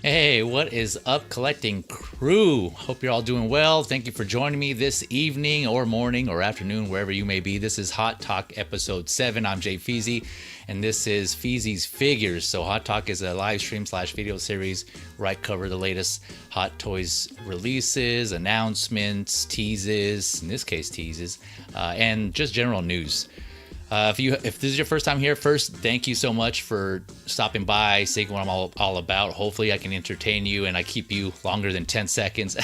Hey, what is up, collecting crew? Hope you're all doing well. Thank you for joining me this evening or morning or afternoon, wherever you may be. This is Hot Talk episode 7. I'm Jay Feezy, and this is Feezy's Figures. So Hot Talk is a live stream / video series where I cover the latest Hot Toys releases, announcements, teases, in this case teases, and just general news. If this is your first time here, first, thank you so much for stopping by, seeing what I'm all about. Hopefully I can entertain you and I keep you longer than 10 seconds.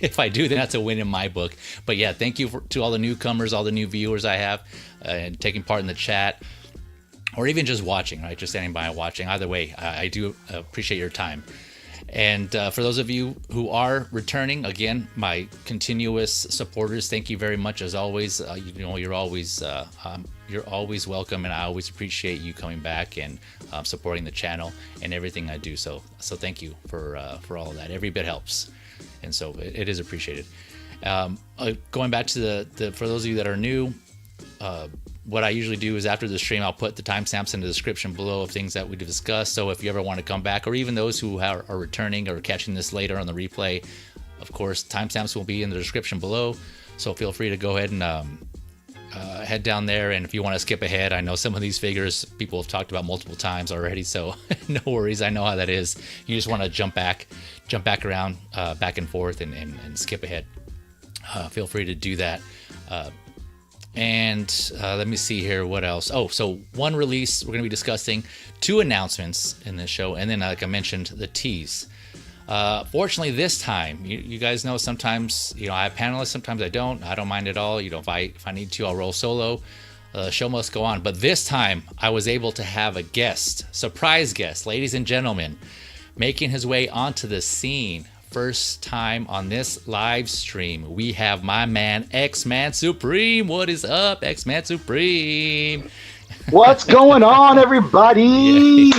If I do, then that's a win in my book. But yeah, thank you to all the newcomers, all the new viewers I have, and taking part in the chat, or even just watching, right? Just standing by and watching. Either way, I do appreciate your time. And for those of you who are returning, again, my continuous supporters, thank you very much. As always, you're always welcome, and I always appreciate you coming back and supporting the channel and everything I do. So thank you for all of that. Every bit helps, and so it is appreciated. Going back to for those of you that are new, what I usually do is after the stream, I'll put the timestamps in the description below of things that we discussed. So if you ever want to come back, or even those who are returning or catching this later on the replay, of course, timestamps will be in the description below. So feel free to go ahead and head down there. And if you want to skip ahead, I know some of these figures people have talked about multiple times already, so no worries. I know how that is. You just want to jump back around, back and forth, and skip ahead. Feel free to do that. And let me see here, what else? Oh, so one release we're going to be discussing, 2 announcements in this show, and then, like I mentioned, the tease. Fortunately, this time, you guys know sometimes, I have panelists, sometimes I don't. I don't mind at all. If I need to, I'll roll solo. The show must go on. But this time, I was able to have a guest, surprise guest, ladies and gentlemen, making his way onto the scene. First time on this live stream, we have my man X-Man Supreme. What is up, X-Man Supreme? What's going on, everybody?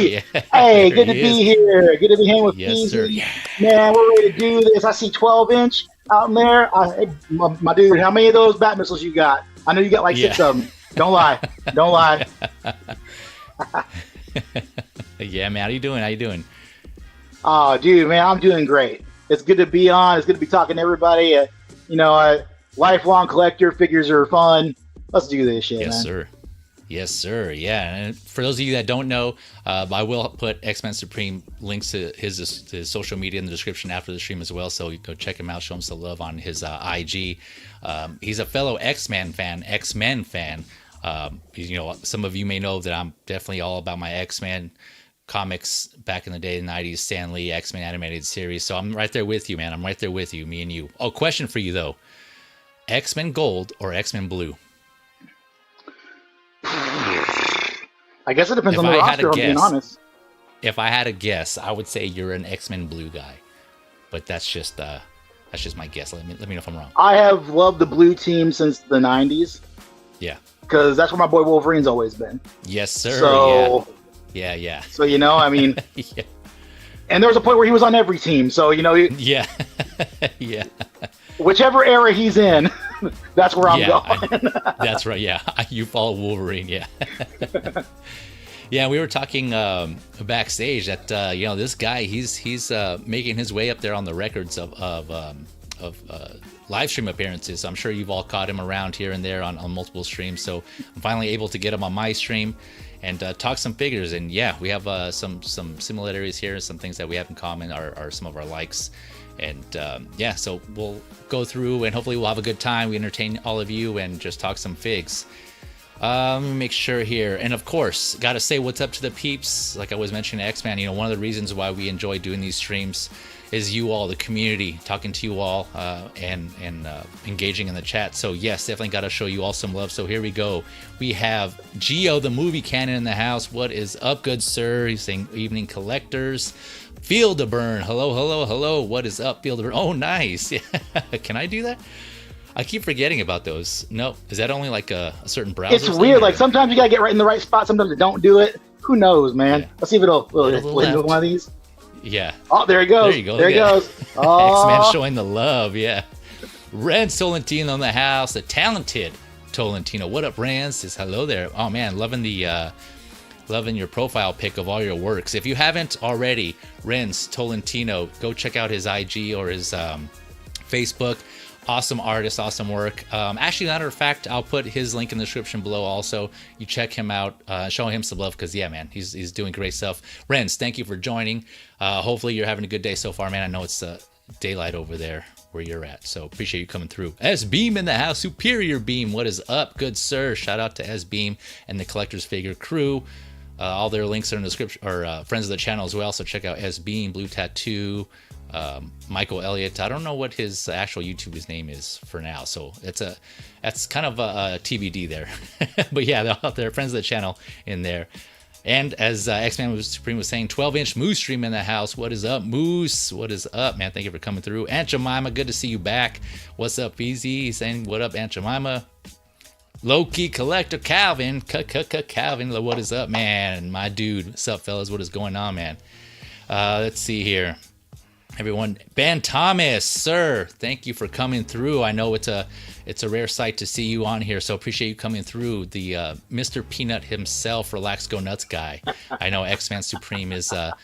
Hey, good to be here. Good to be hanging with Feezy. Yeah. Man, we're ready to do this. I see 12-inch out in there. My dude, how many of those Batmissiles you got? I know you got like 6 of them. Don't lie. Don't lie. Yeah, man. How you doing? Oh, dude, man, I'm doing great. It's good to be on. It's good to be talking to everybody. Lifelong collector. Figures are fun. Let's do this shit, man. Yes, sir. Yeah. And for those of you that don't know, I will put X-Men Supreme links to his social media in the description after the stream as well. So you go check him out, show him some love on his IG. He's a fellow X-Men fan. Some of you may know that I'm definitely all about my X-Men comics back in the day, the 90s, Stan Lee, X-Men animated series. So I'm right there with you, man. I'm right there with you, me and you. Oh, question for you, though. X-Men Gold or X-Men Blue? I guess it depends on the roster, if I'm being honest. If I had a guess, I would say you're an X-Men Blue guy. But that's just my guess. Let me know if I'm wrong. I have loved the Blue team since the 90s. Yeah. Because that's where my boy Wolverine's always been. Yes, sir. So... Yeah. So, yeah. And there was a point where he was on every team. So, Yeah. Yeah. Whichever era he's in, that's where I'm going. That's right. Yeah. You follow Wolverine. Yeah. Yeah. We were talking backstage that, this guy, he's making his way up there on the records of live stream appearances. I'm sure you've all caught him around here and there on multiple streams. So I'm finally able to get him on my stream and talk some figures. And yeah, we have some similarities here, some things that we have in common are some of our likes. And so we'll go through and hopefully we'll have a good time. We entertain all of you and just talk some figs. Let me make sure here. And of course, gotta say what's up to the peeps. Like I was mentioning, X-Man, one of the reasons why we enjoy doing these streams is you all, the community, talking to you all and engaging in the chat. So yes, definitely got to show you all some love. So here we go. We have Geo, the movie canon, in the house. What is up, good sir? He's saying evening collectors. Field to Burn. Hello. What is up, Field to Burn? Oh, nice. Can I do that? I keep forgetting about those. No, is that only like a certain browser? It's weird. Like sometimes you gotta get right in the right spot. Sometimes it don't do it. Who knows, man? Yeah. Let's see if it'll one of these. Yeah. Oh, there he goes. There you go. There he goes. Oh. X-Men showing the love. Yeah. Renz Tolentino in the house. The talented Tolentino. What up, Renz? Says hello there. Oh man, loving the loving your profile pic of all your works. If you haven't already, Renz Tolentino, go check out his IG or his Facebook. Awesome artist, awesome work. Actually, matter of fact, I'll put his link in the description below also. You check him out, show him some love, because yeah, man, he's doing great stuff. Renz, thank you for joining. Hopefully you're having a good day so far, man. I know it's daylight over there where you're at, so appreciate you coming through. S Beam in the house, Superior Beam, what is up, good sir? Shout out to S Beam and the Collector's Figure crew. All their links are in the description, or friends of the channel as well, so check out S Beam, Blue Tattoo, Michael Elliott. I don't know what his actual YouTube name is for now, so that's kind of a TBD there. But yeah, they're friends of the channel in there. And as X-Man Supreme was saying, 12-inch Moose Stream in the house. What is up, Moose? What is up, man? Thank you for coming through. Aunt Jemima, good to see you back. What's up, Feezy? He's saying, what up, Aunt Jemima? Low-key Collector Calvin. Calvin, what is up, man? My dude. What's up, fellas? What is going on, man? Let's see here. Everyone, Ben Thomas, sir, thank you for coming through. I know it's a rare sight to see you on here, so appreciate you coming through. The Mr. Peanut himself, Relax Go Nuts guy. I know X-Man Supreme is a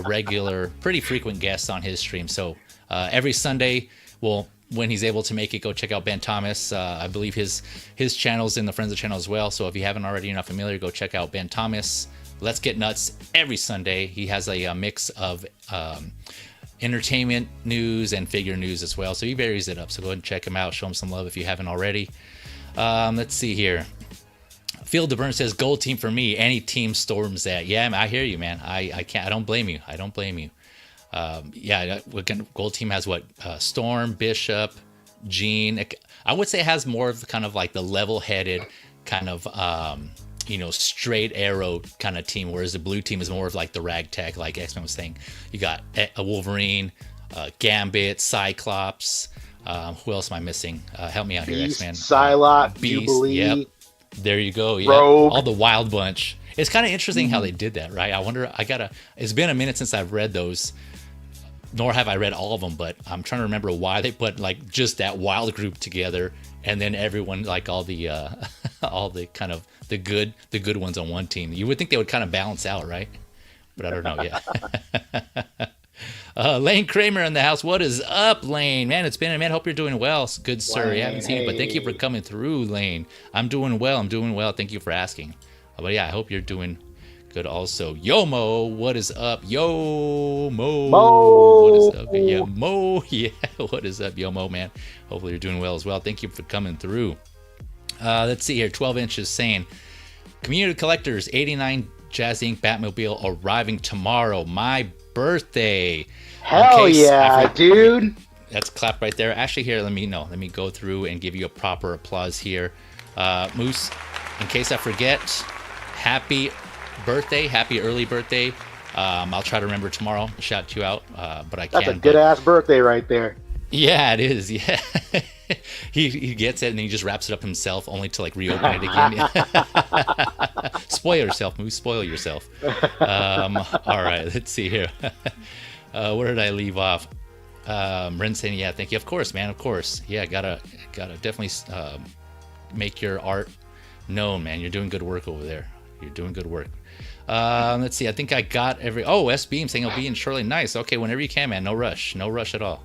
regular, pretty frequent guest on his stream. So every Sunday, well, when he's able to make it, go check out Ben Thomas. I believe his channel's in the Friends of the Channel as well. So if you haven't already, you're not familiar, go check out Ben Thomas. Let's Get Nuts every Sunday. He has a mix of entertainment news and figure news as well, so he varies it up, so go ahead and check him out, show him some love if you haven't already. Let's see here. Field to Burn says gold team for me, any team storms that. Yeah, I hear you, man. I don't blame you. Yeah, gold team has what, Storm, Bishop, Jean. I would say it has more of kind of like the level-headed kind of straight arrow kind of team, whereas the blue team is more of like the ragtag, like X-Men was saying. You got a Wolverine, Gambit, Cyclops. Who else am I missing? Help me out here, Beast, X-Men. Psylocke, Beast, Jubilee. Yep. There you go. Yep. Rogue. All the Wild Bunch. It's kind of interesting how they did that, right? I wonder, it's been a minute since I've read those, nor have I read all of them, but I'm trying to remember why they put like just that wild group together, and then everyone, like all the kind of the good ones on one team. You would think they would kind of balance out, right? But I don't know. Yeah. Lane Kramer in the house. What is up, Lane? Man, it's been a minute. Hope you're doing well. Good sir. I haven't seen you, but thank you for coming through, Lane. I'm doing well. Thank you for asking. But yeah, I hope you're doing good also. Yomo, what is up? Yomo. What is up? Yeah, Mo. Yeah, what is up, Yomo, man? Hopefully you're doing well as well. Thank you for coming through. Let's see here. 12 inches saying, community collectors, 89 Jazz Inc. Batmobile arriving tomorrow. My birthday. Hell yeah, dude. That's a clap right there. Actually, here, let me go through and give you a proper applause here. Moose, in case I forget, happy birthday, happy early birthday. I'll try to remember tomorrow to shout you out, but I can't. That's a good ass birthday right there. Yeah, it is. Yeah. he gets it and he just wraps it up himself, only to like reopen it again. Spoil yourself, Moose. Spoil yourself. All right, let's see here. Where did I leave off? Renz saying, yeah, thank you. Of course, man. Of course. Yeah, gotta definitely make your art known, man. You're doing good work over there. You're doing good work. Let's see. I think I got S Beam saying I'll be in shortly. Nice. Okay, whenever you can, man. No rush at all.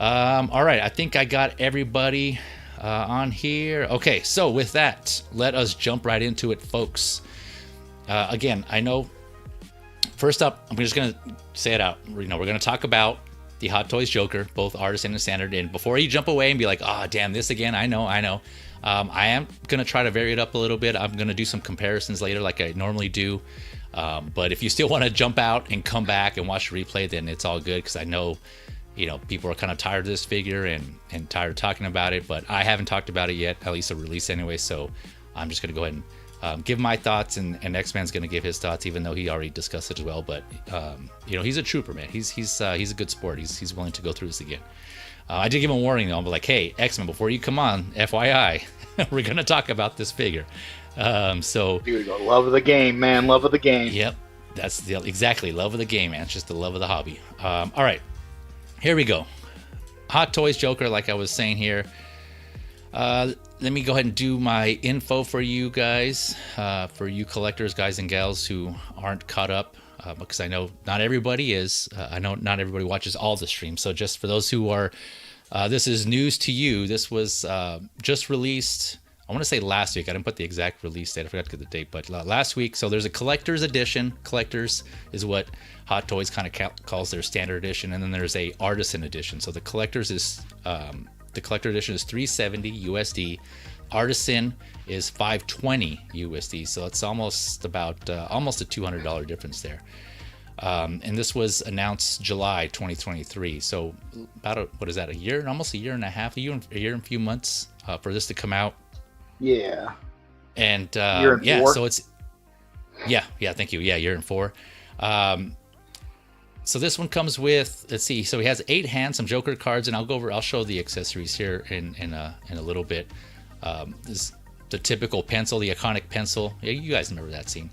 All right, I think I got everybody on here. Okay, so with that, let us jump right into it, folks. Again, I know, first up, I'm just going to say it out. We're going to talk about the Hot Toys Joker, both artisan and standard. And before you jump away and be like, oh, damn, this again, I know. I am going to try to vary it up a little bit. I'm going to do some comparisons later like I normally do. But if you still want to jump out and come back and watch the replay, then it's all good, because I know, people are kind of tired of this figure and tired of talking about it, but I haven't talked about it yet, at least a release anyway, so I'm just going to go ahead and give my thoughts, and X-Man's going to give his thoughts, even though he already discussed it as well, but, he's a trooper, man. He's a good sport. He's willing to go through this again. I did give him a warning, though. I'm like, hey, X-Men, before you come on, FYI, we're going to talk about this figure. Dude, love of the game, man. Love of the game. Yep. That's exactly love of the game, man. It's just the love of the hobby. All right. Here we go. Hot Toys Joker, like I was saying here. let me go ahead and do my info for you guys, for you collectors, guys and gals who aren't caught up, because I know not everybody is. I know not everybody watches all the streams. So just for those who are, this is news to you. This was just released, I want to say last week. I didn't put the exact release date. I forgot to get the date, but last week. So there's a collector's edition. Collector's is what Hot Toys kind of calls their standard edition. And then there's a artisan edition. So the collector's is... the collector edition is $370 USD. Artisan is $520 USD. So it's almost about almost a $200 difference there. And this was announced July 2023. So about what is that? Almost a year and a half, a year and a few months for this to come out. Yeah. And year and four. So it's thank you. Yeah, year and 4. So this one comes with, let's see. So he has 8 hands, some Joker cards, and I'll show the accessories here in a little bit. This the typical pencil, the iconic pencil. Yeah, you guys remember that scene.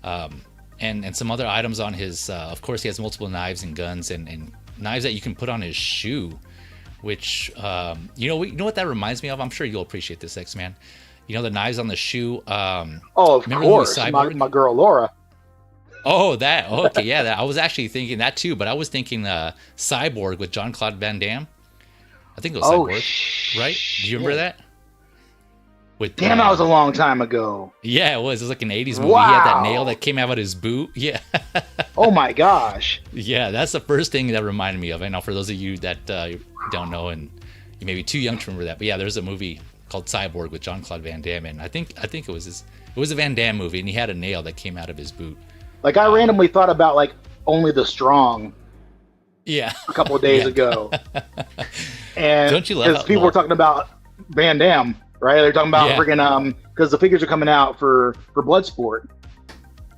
And some other items on his. Of course, he has multiple knives and guns and knives that you can put on his shoe, which you know what that reminds me of. I'm sure you'll appreciate this, X-Man. You know the knives on the shoe. Oh, of course, my girl Laura. Oh, that. Okay, yeah. That, I was actually thinking that too, but I was thinking Cyborg with Jean-Claude Van Damme. I think it was Cyborg, right? Do you remember that? With that was a long time ago. Yeah, it was. It was like an 80s movie. Wow. He had that nail that came out of his boot. Yeah. Oh my gosh. Yeah, that's the first thing that reminded me of. I know for those of you that don't know and you may be too young to remember that, but yeah, there's a movie called Cyborg with Jean-Claude Van Damme, and I think it was a Van Damme movie, and he had a nail that came out of his boot. Like I randomly thought about like Only the Strong. Yeah. A couple of days ago. And don't you love because people were talking about Van Damme, right? They're talking about freaking because the figures are coming out for Bloodsport.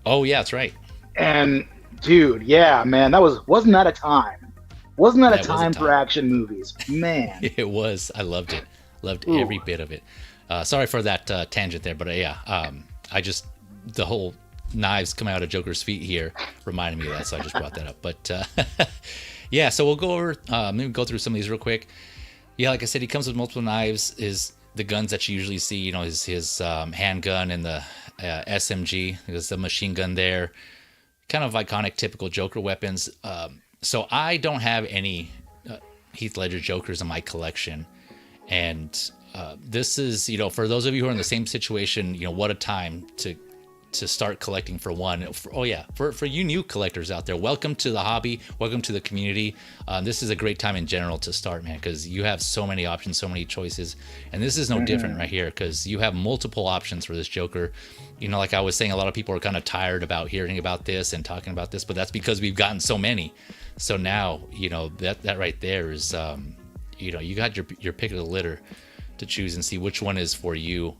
Oh yeah, that's right. And dude, yeah, man, wasn't that a time? Wasn't that a time for action movies? Man. It was. I loved it. Loved every bit of it. Sorry for that tangent there, but I just the whole knives coming out of Joker's feet here reminded me of that, so I just brought that up. But yeah, so we'll go over maybe go through some of these real quick. Yeah, like I said, he comes with multiple knives. Is the guns that you usually see, you know, his handgun and the SMG. There's the machine gun there. Kind of iconic, typical Joker weapons. So I don't have any Heath Ledger Jokers in my collection, and this is, you know, for those of you who are in the same situation, you know, what a time to start collecting for one. For you new collectors out there, welcome to the hobby, welcome to the community. This is a great time in general to start, man, because you have so many options, so many choices, and this is no different right here, because you have multiple options for this Joker. You know, like I was saying, a lot of people are kind of tired about hearing about this and talking about this, but that's because we've gotten so many. So now, you know, that right there is, you know, you got your pick of the litter to choose and see which one is for you.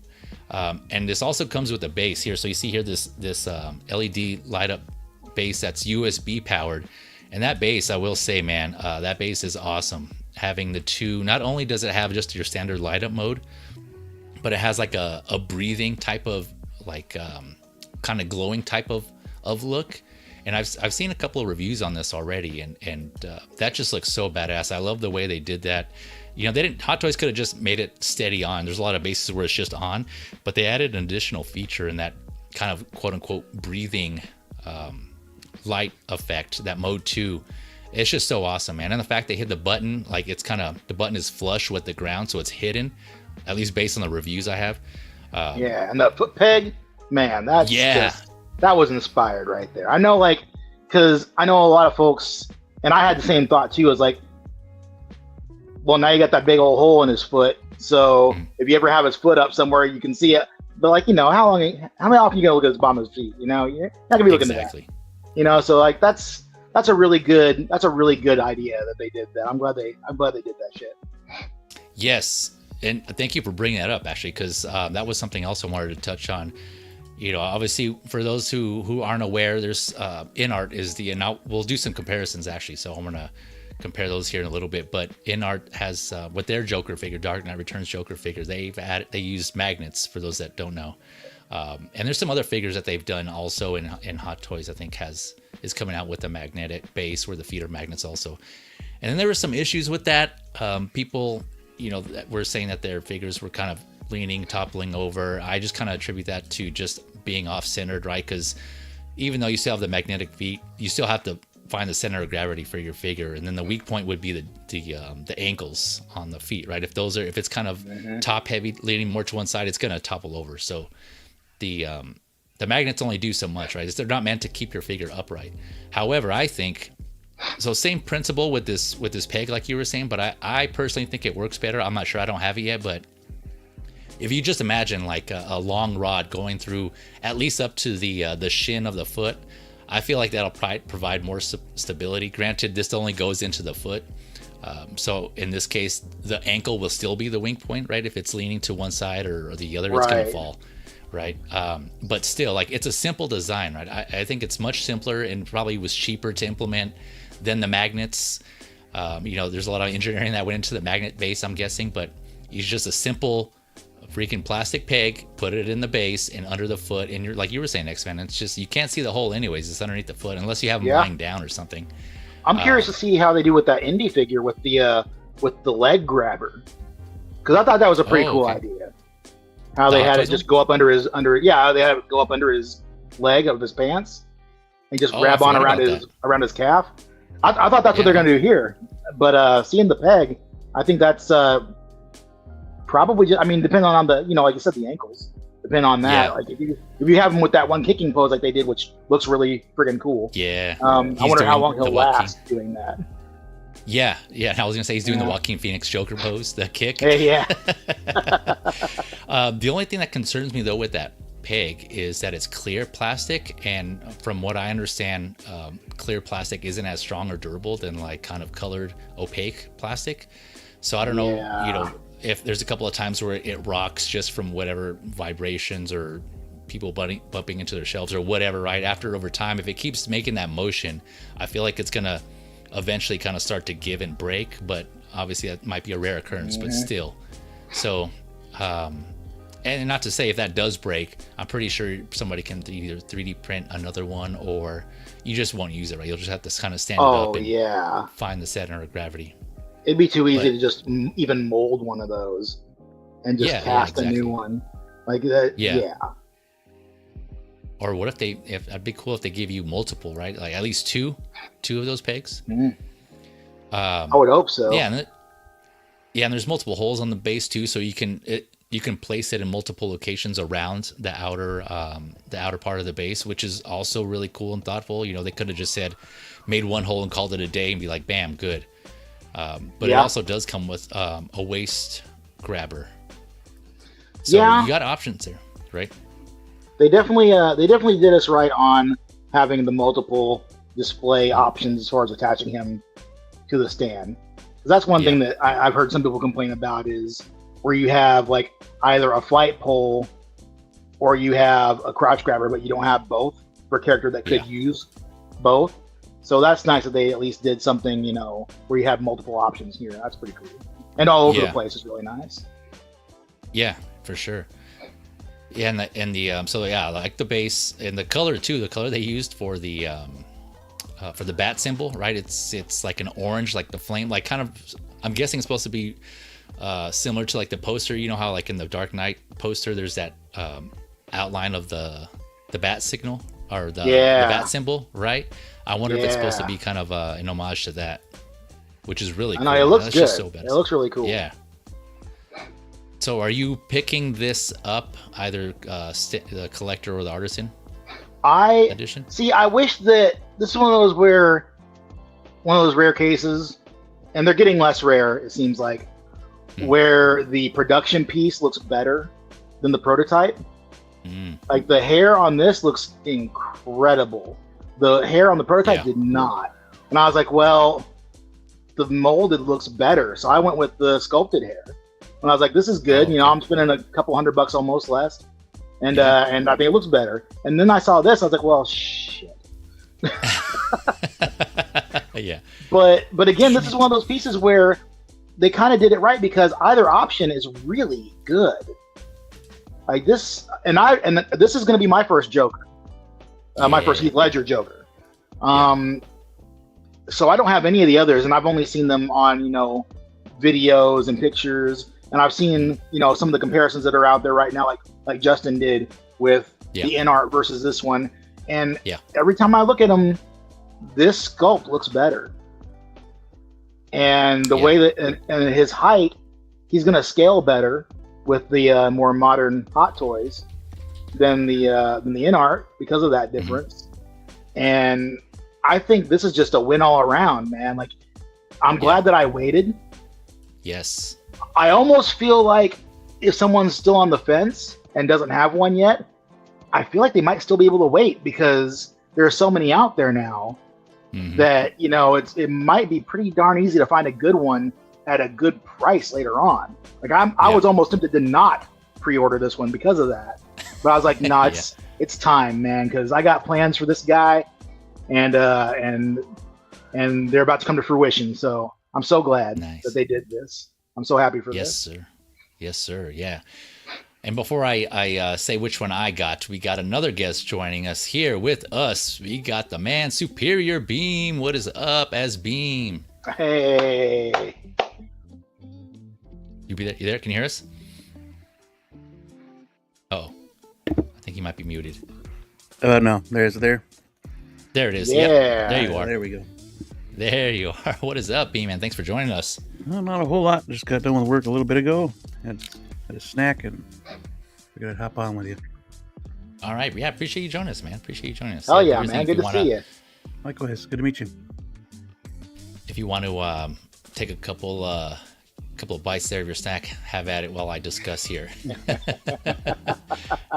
And this also comes with a base here. So you see here this LED light up base that's USB powered. And that base, I will say, man, that base is awesome. Having the two, not only does it have just your standard light up mode, but it has like a breathing type of like kind of glowing type of look. And I've seen a couple of reviews on this already, and that just looks so badass. I love the way they did that. You know, Hot Toys could have just made it steady on. There's a lot of bases where it's just on, but they added an additional feature in that kind of quote unquote breathing light effect, that mode 2. It's just so awesome, man. And the fact they hit the button, like it's kind of, the button is flush with the ground, so it's hidden, at least based on the reviews I have. Yeah, and the foot peg, man, that's that was inspired right there. I know, like, because I know a lot of folks, and I had the same thought too. It was like, well, now you got that big old hole in his foot. So if you ever have his foot up somewhere, you can see it. But like, you know, how many often you gonna look at his bottom of his feet? You know, you're not gonna be looking at that. You know, so like that's a really good idea that they did that. I'm glad they did that shit. Yes, and thank you for bringing that up, actually, because that was something else I wanted to touch on. You know, obviously, for those who aren't aware, there's Inart is the, and we'll do some comparisons actually. So I'm gonna compare those here in a little bit. But Inart has with their Joker figure, Dark Knight Returns Joker figure, they use magnets, for those that don't know. And there's some other figures that they've done also in Hot Toys. I think is coming out with a magnetic base where the feet are magnets also. And then there were some issues with that. People, you know, that were saying that their figures were kind of leaning, toppling over. I just kind of attribute that to just being off-centered, right? Because even though you still have the magnetic feet, you still have to find the center of gravity for your figure, and then the weak point would be the ankles on the feet, right? If it's kind of top heavy, leaning more to one side, it's going to topple over. So the magnets only do so much, right? They're not meant to keep your figure upright. However, I think so. Same principle with this peg, like you were saying, but I personally think it works better. I'm not sure. I don't have it yet, but if you just imagine like a long rod going through at least up to the shin of the foot, I feel like that'll provide more stability. Granted, this only goes into the foot. So in this case, the ankle will still be the weak point, right? If it's leaning to one side or the other, it's going to fall, right? But still, like, it's a simple design, right? I think it's much simpler and probably was cheaper to implement than the magnets. There's a lot of engineering that went into the magnet base, I'm guessing, but it's just a simple freaking plastic peg, put it in the base and under the foot, and you're like you were saying, X-Man, it's just, you can't see the hole anyways. It's underneath the foot unless you have them lying down or something. I'm curious to see how they do with that indie figure with the leg grabber, because I thought that was a pretty cool idea. How they had it just go up under his they had it go up under his leg of his pants and just grab on around his calf. I thought that's what they're going to do here, but seeing the peg, I think that's probably just, I mean, depending on the, like you said, the ankles, depending on that. Like if you have him with that one kicking pose like they did, which looks really friggin' cool. I wonder how long he'll last doing that. Yeah. I was gonna say he's doing the Joaquin Phoenix Joker pose, the kick. Yeah. The only thing that concerns me though with that peg is that it's clear plastic, and from what I understand, clear plastic isn't as strong or durable than like kind of colored opaque plastic. So I don't know, if there's a couple of times where it rocks just from whatever vibrations or people bumping into their shelves or whatever, right? Over time, if it keeps making that motion, I feel like it's going to eventually kind of start to give and break, but obviously that might be a rare occurrence, but still. So, and not to say if that does break, I'm pretty sure somebody can either 3D print another one or you just won't use it, right? You'll just have to kind of stand it up and find the center of gravity. It'd be too easy to just even mold one of those and just cast a new one like that. Or what if that'd be cool if they give you multiple, right? Like at least two of those pegs. I would hope so. And there's multiple holes on the base too, so you can place it in multiple locations around the outer part of the base, which is also really cool and thoughtful. They could have just made one hole and called it a day and be like, bam, good. But it also does come with a waist grabber. So you got options there, right? They definitely did us right on having the multiple display options as far as attaching him to the stand. That's one thing that I've heard some people complain about, is where you have like either a flight pole or you have a crotch grabber, but you don't have both for a character that could use both. So that's nice that they at least did something, where you have multiple options here. That's pretty cool. And all over the place is really nice. Yeah, for sure. Yeah, like the base and the color too. The color they used for the bat symbol, right? It's like an orange, like the flame, like kind of. I'm guessing it's supposed to be similar to like the poster. You know how like in the Dark Knight poster, there's that outline of the bat signal or the bat symbol, right? I wonder if it's supposed to be kind of an homage to that, which is really cool. I know, it looks good. It looks really cool. Yeah. So are you picking this up, either the collector or the artisan edition? I wish that this is one of those rare cases, and they're getting less rare, it seems like, where the production piece looks better than the prototype. Like the hair on this looks incredible. The hair on the prototype did not. And I was like, well, the molded looks better. So I went with the sculpted hair. And I was like, this is good. I'm spending a couple $100 almost less. And and I think it looks better. And then I saw this. I was like, well, shit. But again, this is one of those pieces where they kind of did it right, because either option is really good. Like this, and this is going to be my first Joker. My first Heath Ledger Joker. So I don't have any of the others, and I've only seen them on, videos and pictures. and I've seen some of the comparisons that are out there right now, like Justin did with the Inart versus this one, and every time I look at him, this sculpt looks better, and the way that and his height, he's going to scale better with the more modern Hot Toys than the Inart because of that difference. And I think this is just a win all around, man. Like, I'm glad that I waited. Yes. I almost feel like if someone's still on the fence and doesn't have one yet, I feel like they might still be able to wait, because there are so many out there now that, it might be pretty darn easy to find a good one at a good price later on. Like, I was almost tempted to not pre-order this one because of that. But I was like, no, it's time, man, because I got plans for this guy, and they're about to come to fruition. So I'm so glad that they did this. I'm so happy for this. Yes, sir. Yeah. And before I say which one I got, we got another guest joining us here with us. We got the man Superior Beam. What is up, as Beam? Hey. You there? Can you hear us? Oh, I think he might be muted. No, there it is. Yeah. Yep. There you are. There we go. There you are. What is up, Beam, man? Thanks for joining us. No, not a whole lot. Just got done with work a little bit ago. Had a snack, and we're gonna hop on with you. All right. Yeah, appreciate you joining us, man. Oh yeah, man. Good to see you. Likewise. Good to meet you. If you want to take a couple of bites there of your snack, have at it while I discuss here.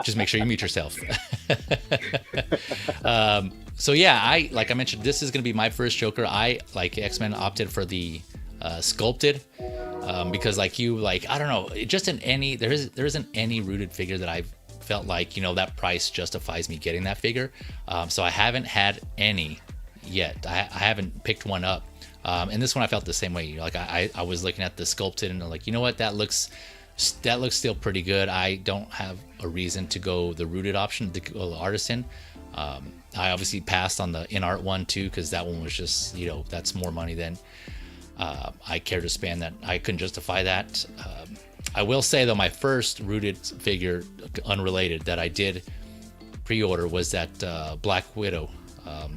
Just make sure you mute yourself. So yeah, like I mentioned, this is going to be my first Joker. I, like X-Men, opted for the sculpted because, like you, I don't know, just there isn't any rooted figure that I've felt like, that price justifies me getting that figure. So I haven't had any yet. I haven't picked one up. And this one I felt the same way. Like I was looking at the sculpted and I'm like, you know what, that looks still pretty good. I don't have a reason to go the rooted option, the artisan. I obviously passed on the Inart one too, because that one was just, that's more money than I care to spend. That I couldn't justify that. I will say though, my first rooted figure, unrelated, that I did pre-order was that Black Widow. Oh,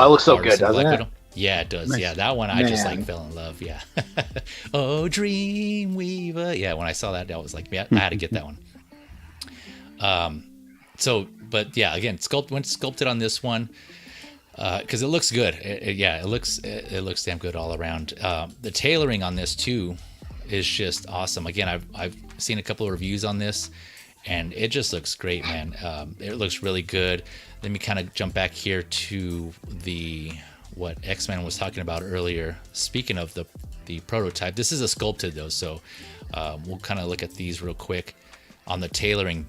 it looks so good, doesn't it? Widow. Yeah, it does. Nice. Yeah, that one I just fell in love. Yeah. Oh, Dreamweaver. Yeah, when I saw that, I was like, yeah, I had to get that one. But yeah, again, went sculpted on this one because it looks good. It looks damn good all around. The tailoring on this too is just awesome. Again, I've seen a couple of reviews on this, and it just looks great, man. It looks really good. Let me kind of jump back here to what X-Men was talking about earlier. Speaking of the prototype, this is a sculpted though, so we'll kind of look at these real quick on the tailoring,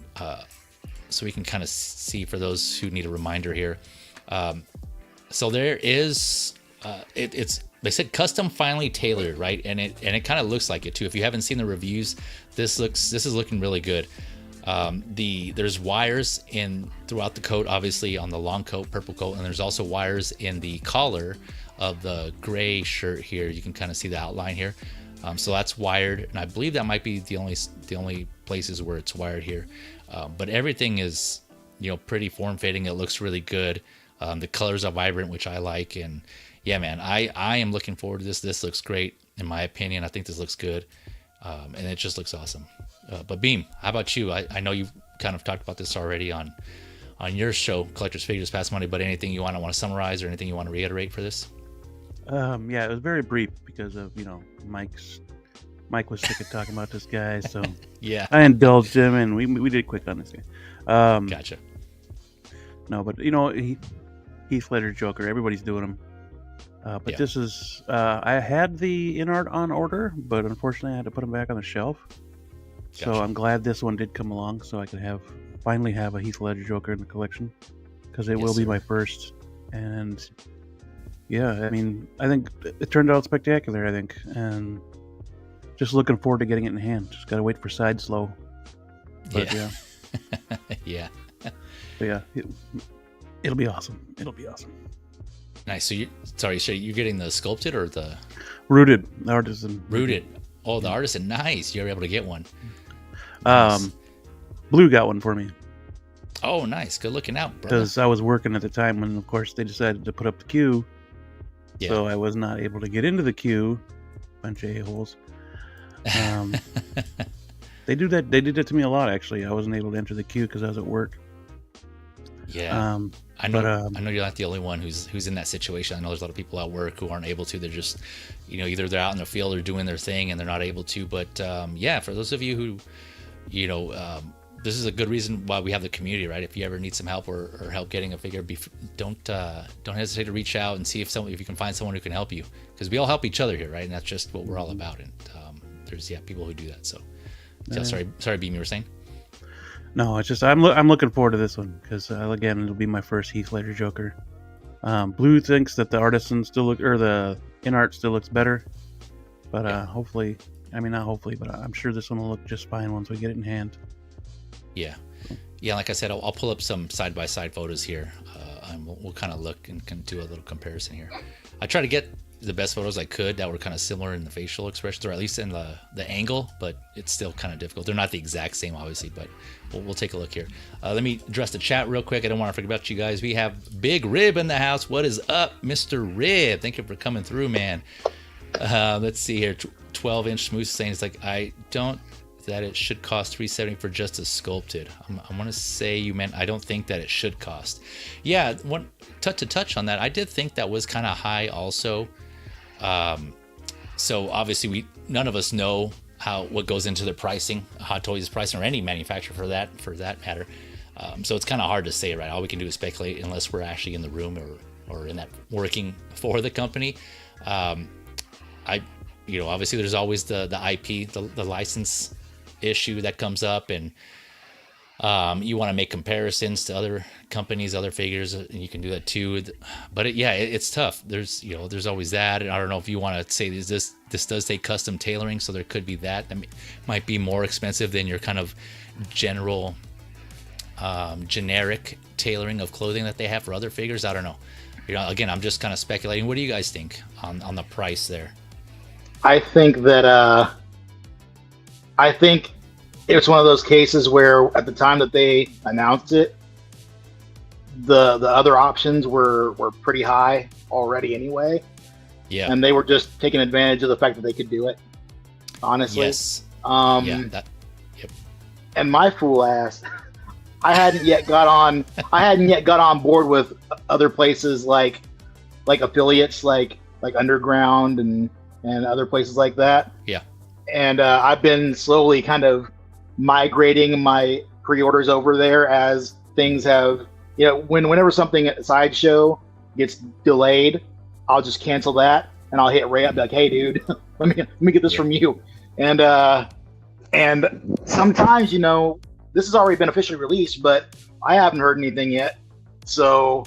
so we can kind of see for those who need a reminder here. So there is, they said custom finely tailored, right? And it kind of looks like it too. If you haven't seen the reviews, this is looking really good. There's wires throughout the coat, obviously on the long coat, purple coat, and there's also wires in the collar of the gray shirt here. You can kind of see the outline here. So that's wired, and I believe that might be the only places where it's wired here. But everything is, pretty form-fitting. It looks really good. The colors are vibrant, which I like, and yeah, man, I am looking forward to this. This looks great, in my opinion. I think this looks good, and it just looks awesome. But Beam, how about you? I know you've kind of talked about this already on your show, Collector's Figures Past Money, but anything you want to summarize or anything you want to reiterate for this? Yeah, it was very brief because of, Mike was sick of talking about this guy, so yeah, I indulged him, and we did quick on this guy. Gotcha. No, but Heath Ledger Joker, everybody's doing him. But this is, I had the Inart on order, but unfortunately I had to put him back on the shelf. Gotcha. So I'm glad this one did come along, so I could finally have a Heath Ledger Joker in the collection, because it will be my first. And yeah, I mean, I think it turned out spectacular. I think, and just looking forward to getting it in hand. Just gotta wait for side slow. But yeah, yeah. But yeah, it'll be awesome. It'll be awesome. Nice. So you're getting the sculpted or the rooted? The artisan rooted. Oh, the artisan, nice. You were able to get one. Nice. Blue got one for me. Oh, nice. Good looking out, brother. Because I was working at the time when, of course, they decided to put up the queue. Yeah. So I was not able to get into the queue. Bunch of a-holes. They do that. They did that to me a lot, actually. I wasn't able to enter the queue because I was at work. Yeah. I know you're not the only one who's in that situation. I know there's a lot of people at work who aren't able to. They're just, either they're out in the field or doing their thing and they're not able to. But for those of you who, this is a good reason why we have the community, right? If you ever need some help or help getting a figure, don't hesitate to reach out and see if you can find someone who can help you, because we all help each other here, right? And that's just what we're all about. And there's people who do that. So sorry, Beam, you were saying? No, it's just I'm looking forward to this one because again, it'll be my first Heath Ledger Joker. Blue thinks that the artisan the Inart still looks better, but hopefully, not hopefully, but I'm sure this one will look just fine once we get it in hand. Yeah. Like I said, I'll pull up some side-by-side photos here, and we'll kind of look and can do a little comparison here. I try to get the best photos I could that were kind of similar in the facial expressions, or at least in the angle, but it's still kind of difficult. They're not the exact same, obviously, but we'll take a look here. Let me address the chat real quick. I don't want to forget about you guys. We have Big Rib in the house. What is up, Mr. Rib? Thank you for coming through, man. Let's see here. 12-inch smooth saying it's like, I don't that it should cost $370 for just a sculpted. I want to say you meant I don't think that it should cost. Yeah, to touch on that, I did think that was kind of high also. So obviously none of us know what goes into the pricing, Hot Toys' pricing, or any manufacturer for that matter. So it's kind of hard to say, right? All we can do is speculate unless we're actually in the room or in that working for the company. Obviously there's always the IP, the license issue that comes up, and you want to make comparisons to other companies, other figures, and you can do that too. But it's tough. There's always that. And I don't know if you want to say this does take custom tailoring, so there could be that might be more expensive than your kind of general generic tailoring of clothing that they have for other figures. I don't know. Again, I'm just kind of speculating. What do you guys think on the price there? I think that it's one of those cases where at the time that they announced it, the other options were pretty high already anyway. Yeah. And they were just taking advantage of the fact that they could do it. Honestly. Yes. Yep. And my fool ass, I hadn't yet got on board with other places like affiliates like Underground and other places like that. Yeah. And I've been slowly kind of migrating my pre-orders over there as things have, whenever something at Sideshow gets delayed, I'll just cancel that and I'll hit Ray up like, hey dude, let me get this from you. And sometimes, this has already been officially released, but I haven't heard anything yet. So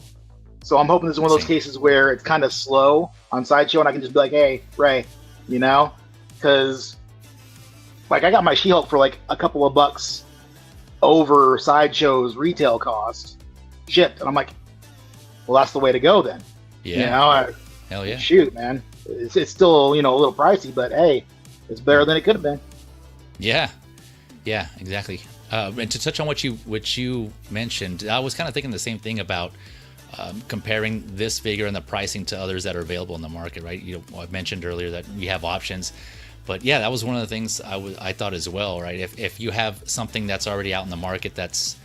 I'm hoping this is one of those cases where it's kind of slow on Sideshow and I can just be like, hey, Ray, because I got my She-Hulk for like a couple of bucks over Sideshow's retail cost shipped. And I'm like, well, that's the way to go then. Yeah. Hell yeah. Shoot, man. It's still, a little pricey, but hey, it's better than it could have been. Yeah. Yeah, exactly. And to touch on what you mentioned, I was kind of thinking the same thing about comparing this figure and the pricing to others that are available in the market, right? I mentioned earlier that we have options. But yeah, that was one of the things I thought as well, right? If you have something that's already out in the market that's,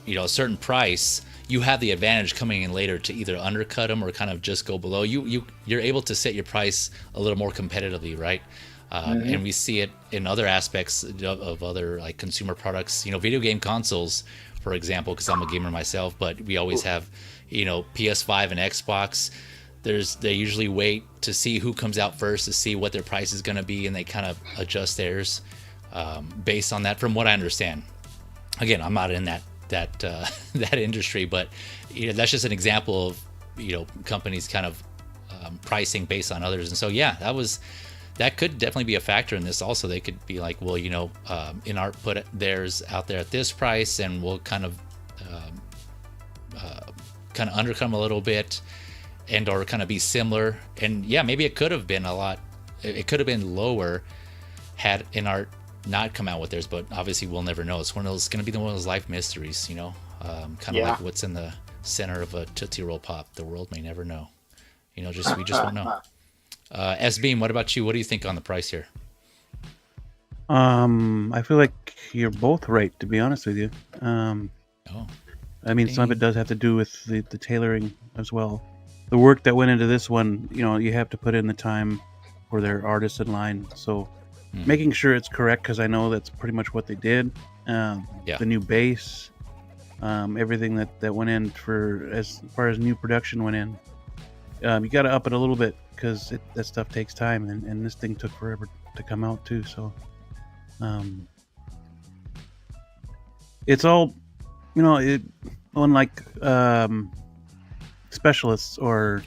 a certain price, you have the advantage coming in later to either undercut them or kind of just go below. You're able to set your price a little more competitively, right? And we see it in other aspects of other like consumer products. Video game consoles, for example, because I'm a gamer myself, but we always have, PS5 and Xbox. They usually wait to see who comes out first to see what their price is going to be, and they kind of adjust theirs based on that, from what I understand. Again, I'm not in that industry, but that's just an example of companies kind of pricing based on others. And so that could definitely be a factor in this. Also, they could be like, well, Inart put theirs out there at this price, and we'll kind of undercut them a little bit, or kind of be similar. And yeah, maybe it could have been it could have been lower, had Inart not come out with theirs, but obviously we'll never know. It's going to be one of those life mysteries, kind of like what's in the center of a Tootsie Roll Pop. The world may never know. We just won't know. S-Beam, what about you? What do you think on the price here? I feel like you're both right, to be honest with you. I mean, some of it does have to do with the tailoring as well. The work that went into this one, you have to put in the time for their artists in line. So making sure it's correct, because I know that's pretty much what they did. The new base, everything that went in as far as new production went in. You got to up it a little bit, because that stuff takes time, and this thing took forever to come out too. So it's all, unlike specialists, or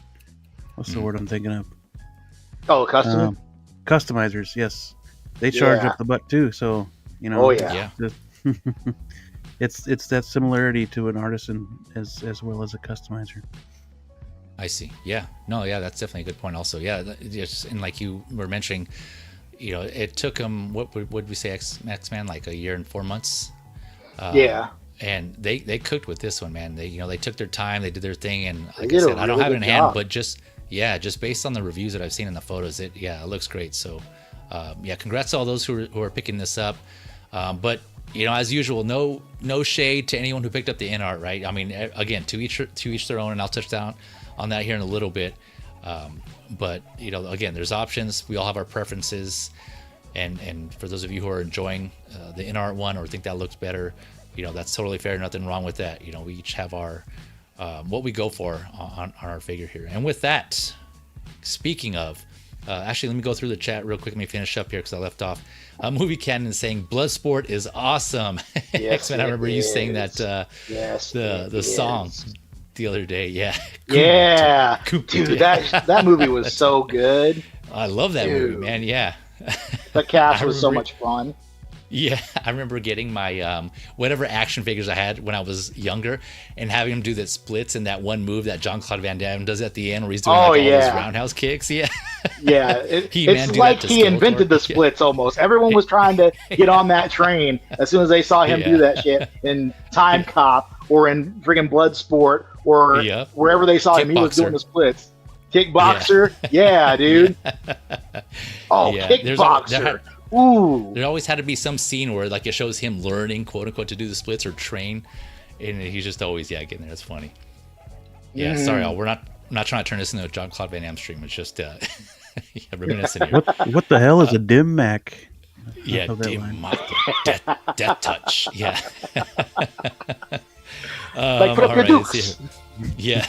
what's the word I'm thinking of? Oh, custom customizers. Yes, they charge up the butt too. So it's that similarity to an artisan as well as a customizer. I see. Yeah. No, yeah, that's definitely a good point also. Yeah, and like you were mentioning, it took them, what would we say, X-Man, like a year and 4 months? And they cooked with this one, man. They took their time, they did their thing, and like I said, I don't have it in hand, but just based on the reviews that I've seen in the photos, it looks great. So, congrats to all those who are picking this up. But as usual, no shade to anyone who picked up the Inart, right? I mean, again, to each their own, and I'll touch down on that here in a little bit. But again, there's options. We all have our preferences, and for those of you who are enjoying the Inart one or think that looks better, that's totally fair. Nothing wrong with that. We each have our what we go for on our figure here. And with that, speaking of, actually, let me go through the chat real quick. Let me finish up here because I left off. Movie Canon is saying Bloodsport is awesome. Yes, X-Men, I remember you saying that the song the other day. Yeah. Dude, that movie was so good. I love that movie, man. Yeah. The cast was so much fun. Yeah, I remember getting my whatever action figures I had when I was younger, and having them do that splits and that one move that Jean-Claude Van Damme does at the end, where he's doing all those roundhouse kicks. Yeah, it's like he invented the splits almost. Everyone was trying to get on that train as soon as they saw him do that shit in Time Cop or in friggin' Bloodsport or wherever they saw him. He was doing the splits. Kickboxer, dude. Kickboxer. Ooh. There always had to be some scene where like it shows him learning, quote unquote, to do the splits or train, and he's just always getting there. It's funny. Yeah, sorry, we're not trying to turn this into a Jean-Claude Van Damme stream. It's just reminiscent here. What the hell is a dim mac? Yeah, dim mac, death touch. Yeah. Like put up your dukes. Yeah.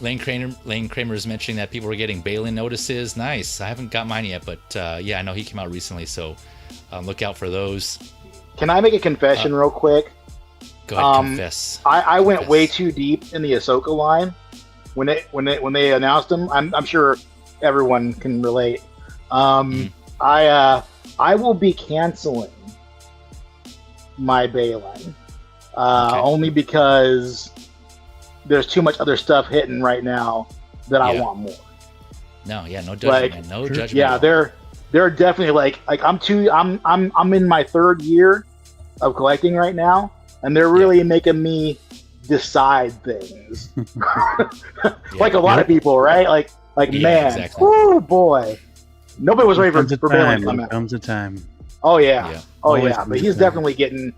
Lane Kramer is mentioning that people were getting Balin notices. Nice. I haven't got mine yet, but I know he came out recently, so look out for those. Can I make a confession real quick? Go ahead, confess. I went way too deep in the Ahsoka line when they announced them. I'm sure everyone can relate. I will be canceling my Balin only because there's too much other stuff hitting right now that I want more. No judgment, man. No judgment. Yeah, they're definitely like I'm in my third year of collecting right now, and they're really making me decide things. Like a lot of people, right? Like man, exactly. Oh boy, nobody was ready for Balin to come out. Comes a time. Oh yeah. But he's definitely getting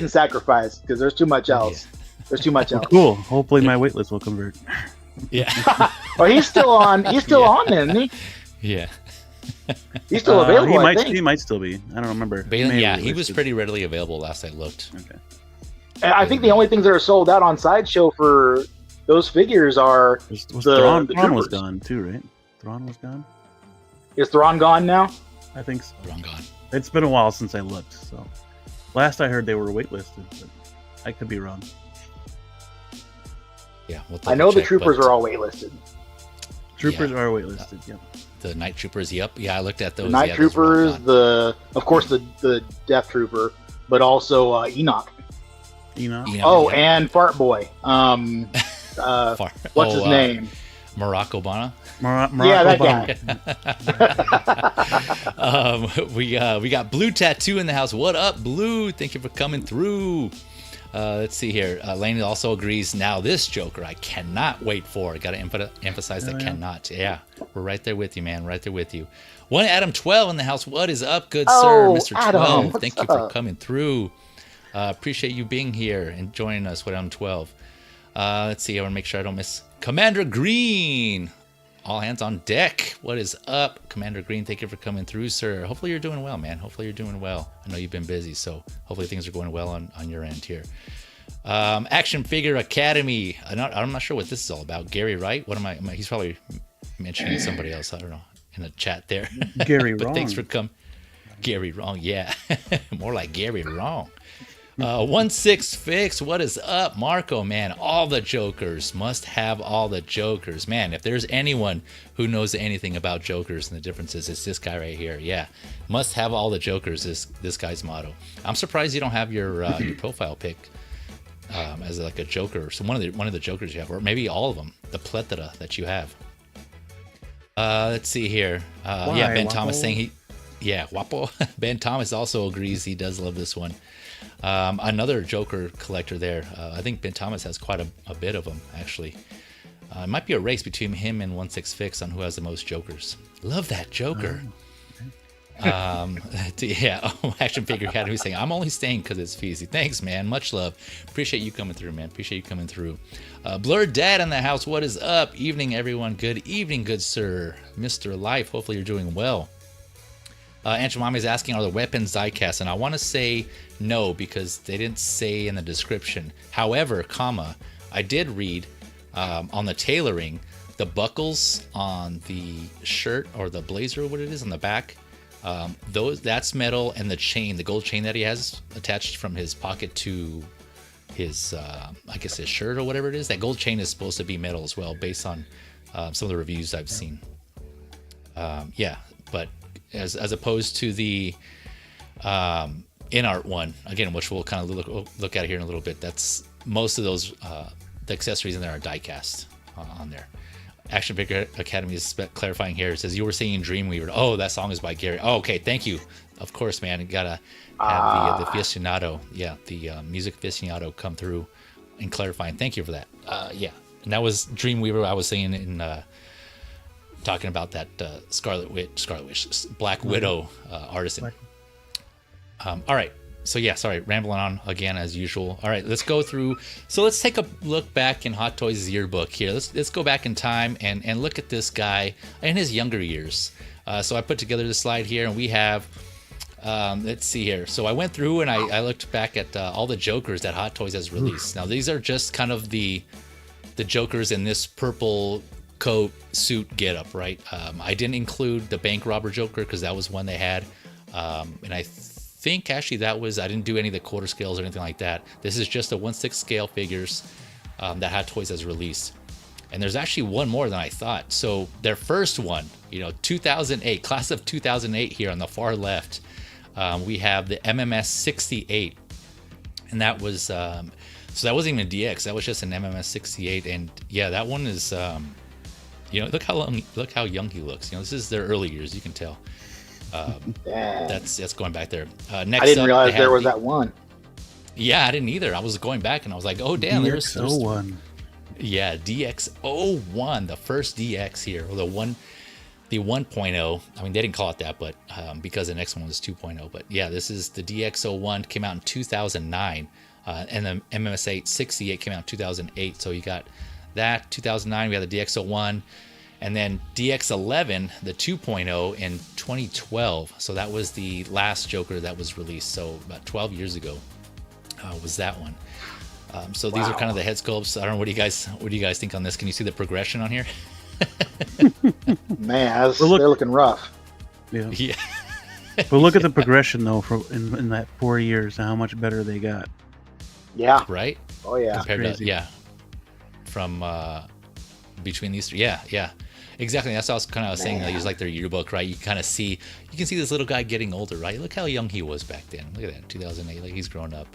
sacrificed because there's too much else. There's too much else. Cool. Hopefully my waitlist will convert. Yeah. Well, he's still on. He's still on, isn't he? Yeah. He's still available. He might still be. I don't remember. Balin, he was pretty readily available last I looked. Okay. And I think the only things that are sold out on Sideshow for those figures are Thrawn was gone too, right? Thrawn was gone. Is Thrawn gone now? I think so. Thrawn gone. It's been a while since I looked. So last I heard they were waitlisted, but I could be wrong. Yeah, I know the troopers are all waitlisted. Troopers are waitlisted. Yep. The night troopers. Yep. Yeah, I looked at those. The night troopers. Of course the Death Trooper, but also Enoch. Oh, and Fart Boy. What's his name? Barack Obama. That guy. We got Blue Tattoo in the house. What up, Blue? Thank you for coming through. Let's see here. Laney also agrees. Now this Joker, I cannot wait for. I got to emphasize that cannot. Yeah, we're right there with you, man. Right there with you. One Adam 12 in the house. What is up, good sir, Mr. Adam, 12? Thank you for coming through. Appreciate you being here and joining us with Adam 12. Let's see. I want to make sure I don't miss Commander Green. All hands on deck. What is up, Commander Green? Thank you for coming through, sir. Hopefully you're doing well, man. Hopefully you're doing well. I know you've been busy, so hopefully things are going well on your end here. Action Figure Academy. I'm not sure what this is all about. Gary Wright? What am I? He's probably mentioning somebody else. I don't know. In the chat there. Gary But Wrong. thanks for coming. Gary Wrong, yeah. More like Gary Wrong. 1-6 Fix, what is up, Marco? Man, all the Jokers must have all the Jokers. Man, if there's anyone who knows anything about Jokers and the differences, it's this guy right here. Yeah, must have all the Jokers. This guy's motto. I'm surprised you don't have your profile pic as like a Joker. So one of the Jokers you have, or maybe all of them. The plethora that you have. Let's see here. Yeah, Ben Thomas saying Wapo. Ben Thomas also agrees. He does love this one. Another Joker collector there. I think Ben Thomas has quite a bit of them, actually. It might be a race between him and 1-6 Fix on who has the most Jokers. Love that Joker. Action Figure Academy saying, I'm only staying because it's Feezy. Thanks, man. Much love. Appreciate you coming through, man. Appreciate you coming through. Blurred Dad in the house. What is up? Evening, everyone. Good evening, good sir. Mr. Life. Hopefully you're doing well. Aunt Mommy is asking, are the weapons diecast? And I want to say no, because they didn't say in the description. However, I did read on the tailoring, the buckles on the shirt or the blazer, what it is on the back, that's metal, and the chain, the gold chain that he has attached from his pocket to his, I guess his shirt or whatever it is, that gold chain is supposed to be metal as well, based on some of the reviews I've seen. But as opposed to the Inart one, again, which we'll kind of look at here in a little bit, that's most of those the accessories in there are diecast on there. Action Figure Academy is clarifying here. It says you were singing Dreamweaver. Oh, that song is by Gary. Oh, okay, thank you. Of course, man. You gotta have the aficionado, the music aficionado come through and clarifying. Thank you for that. And that was Dreamweaver. I was singing in talking about that Black Widow artisan. All right. So sorry, rambling on again as usual. All right, let's go through. So let's take a look back in Hot Toys' yearbook here. Let's go back in time and look at this guy in his younger years. So I put together this slide here, and we have, let's see here. So I went through and I looked back at all the Jokers that Hot Toys has released. Now these are just kind of the Jokers in this purple coat suit getup, right? I didn't include the bank robber Joker because that was one they had, and I think actually I didn't do any of the quarter scales or anything like that. This is just the 1/6 scale figures that Hot Toys has released, and there's actually one more than I thought. So their first one, 2008, class of 2008 here on the far left, we have the MMS 68, and that was so that wasn't even a DX, that was just an MMS 68, and that one is look how young he looks. This is their early years, you can tell. That's going back there. Next, I didn't realize there was that one. Yeah, I didn't either. I was going back and I was like, oh damn, there's DX01. Yeah, DX01, the first DX here, or the 1.0. I mean, they didn't call it that, but because the next one was 2.0. But yeah, this is the DX01, came out in 2009, and the MMS 68 came out in 2008. So you got that 2009. We had the DX01. And then DX11, the 2.0 in 2012. So that was the last Joker that was released. So about 12 years ago was that one. So these are kind of the head sculpts. I don't know. What do you guys think on this? Can you see the progression on here? Man, they're looking rough. Yeah. But look at the progression though, in that 4 years, how much better they got. Yeah. Right. Oh yeah. Compared to from between these three. Yeah. Exactly. That's what I was kind of saying. They use like their yearbook, right? You can see this little guy getting older, right? Look how young he was back then. Look at that, 2008. Like he's grown up.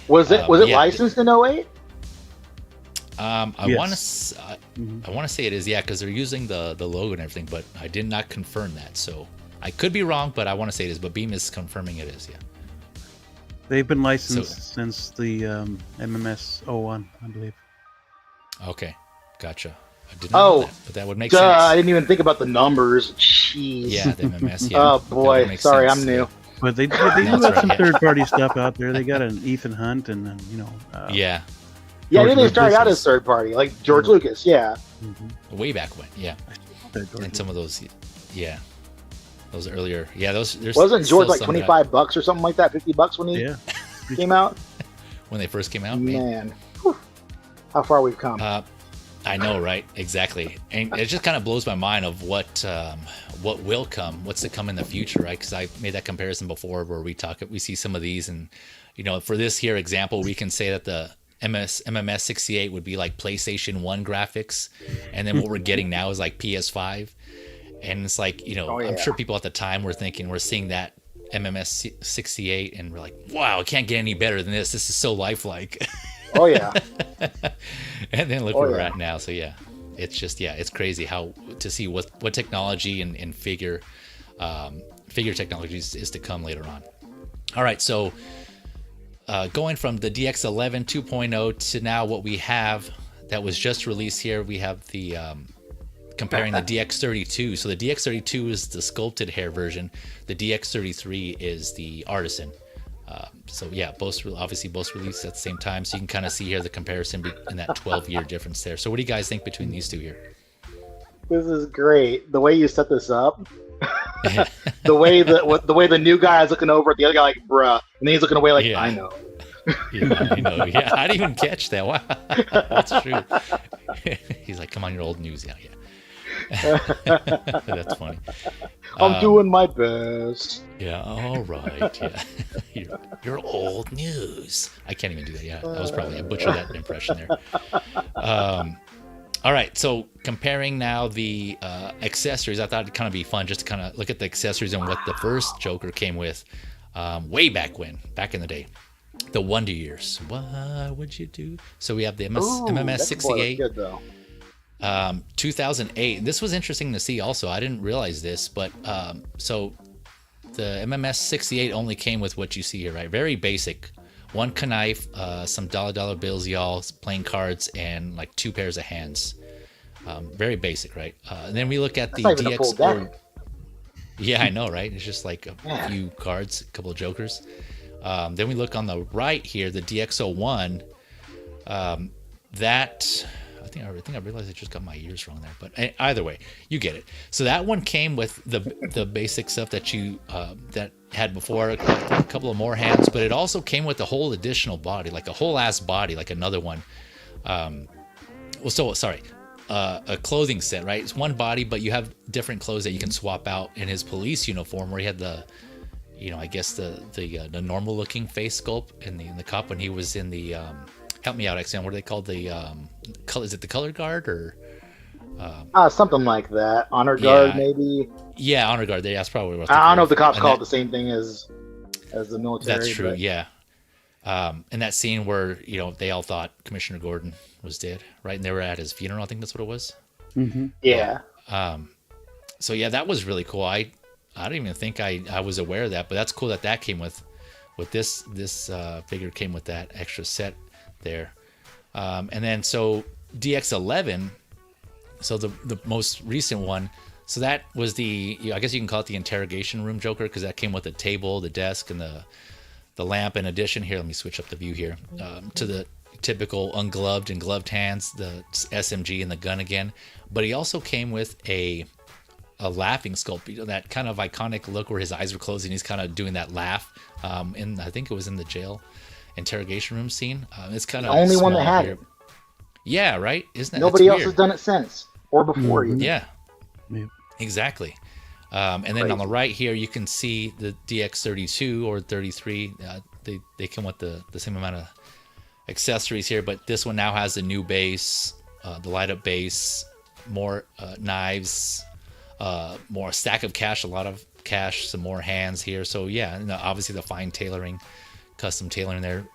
Was it licensed in 08? I want to say it is, because they're using the logo and everything, but I did not confirm that. So I could be wrong, but I want to say it is. But Beam is confirming it is. Yeah. They've been licensed since the MMS 01, I believe. Okay, gotcha. I did not know that, but that would make sense. I didn't even think about the numbers. Jeez. Yeah, the MMS. Yeah. Oh boy, sorry, I'm new. But they do have some third-party stuff out there. They got an Ethan Hunt and yeah. Yeah, I think they started out as third-party, like George Lucas. Yeah. Mm-hmm. Way back when, yeah. And some of those, yeah. Those earlier, yeah. Those wasn't George like $25 or something like that, $50 when he came out. When they first came out, man. Whew. How far we've come. I know, right? Exactly, and it just kind of blows my mind of what will come, what's to come in the future, right? Because I made that comparison before, where we see some of these, and for this here example, we can say that the MMS 68 would be like PlayStation 1 graphics, and then what we're getting now is like PS5, and it's like I'm sure people at the time were thinking, we're seeing that MMS 68, and we're like, wow, it can't get any better than this. This is so lifelike. Oh yeah. And then look where we're at now. So yeah, it's just it's crazy how to see what technology and figure technologies is to come later on. All right, so going from the DX11 2.0 to now what we have that was just released here, we have the comparing the DX32. So the DX32 is the sculpted hair version. The DX33 is the artisan. So yeah, both released at the same time. So you can kind of see here the comparison in that 12-year difference there. So what do you guys think between these two here? This is great. The way you set this up, the way the new guy is looking over at the other guy like, bruh, and then he's looking away like, I know. Yeah, I know. Yeah, I didn't even catch that. Wow, that's true. He's like, come on, you're old news. Yeah. That's funny. I'm doing my best. Yeah, all right. Yeah. You're old news. I can't even do that. Yeah, I butchered that impression there. All right, so comparing now the accessories, I thought it'd kind of be fun just to kind of look at the accessories and what the first Joker came with way back in the day. The Wonder Years. What would you do? So we have the MMS 68. Good, though. 2008. This was interesting to see also. I didn't realize this, but so the MMS 68 only came with what you see here, right? Very basic. One knife, some dollar bills, y'all, playing cards, and like 2 pairs of hands. Very basic, right? And then we look at the DX. Yeah, I know, right? It's just like a few cards, a couple of jokers. Then we look on the right here, the DX01. That I think I realized I just got my ears wrong there, but either way, you get it. So that one came with the basic stuff that you that had before, a couple of more hands, but it also came with a whole additional body, like a whole ass body, like another one. A clothing set, right? It's one body, but you have different clothes that you can swap out in his police uniform, where he had the, I guess the normal looking face sculpt in the cop when he was in the. Help me out, XM. What are they called? The is it the color guard or something like that? Honor guard, maybe. Yeah, honor guard. That's probably what I don't know if the cops call it the same thing as the military. That's true. But... Yeah. In that scene where they all thought Commissioner Gordon was dead, right? And they were at his funeral. I think that's what it was. Mm-hmm. Yeah. So yeah, that was really cool. I don't even think I was aware of that, but that's cool that came with this figure came with that extra set there. And then so DX11, so the most recent one, so that was I guess you can call it the interrogation room Joker, because that came with the table, the desk, and the lamp. In addition, here, let me switch up the view here, to the typical ungloved and gloved hands, the SMG and the gun again. But he also came with a laughing sculpt, that kind of iconic look where his eyes were closed and he's kind of doing that laugh. And I think it was in the jail interrogation room scene. It's kind of the only one that had it. Yeah, right. Isn't it? Nobody else has done it since or before. Mm-hmm. Yeah, exactly. And then on the right here, you can see the DX32 or 33. They come with the same amount of accessories here, but this one now has the new base, the light up base, more knives, more stack of cash, a lot of cash, some more hands here. So yeah, obviously the fine tailoring, custom tailoring there,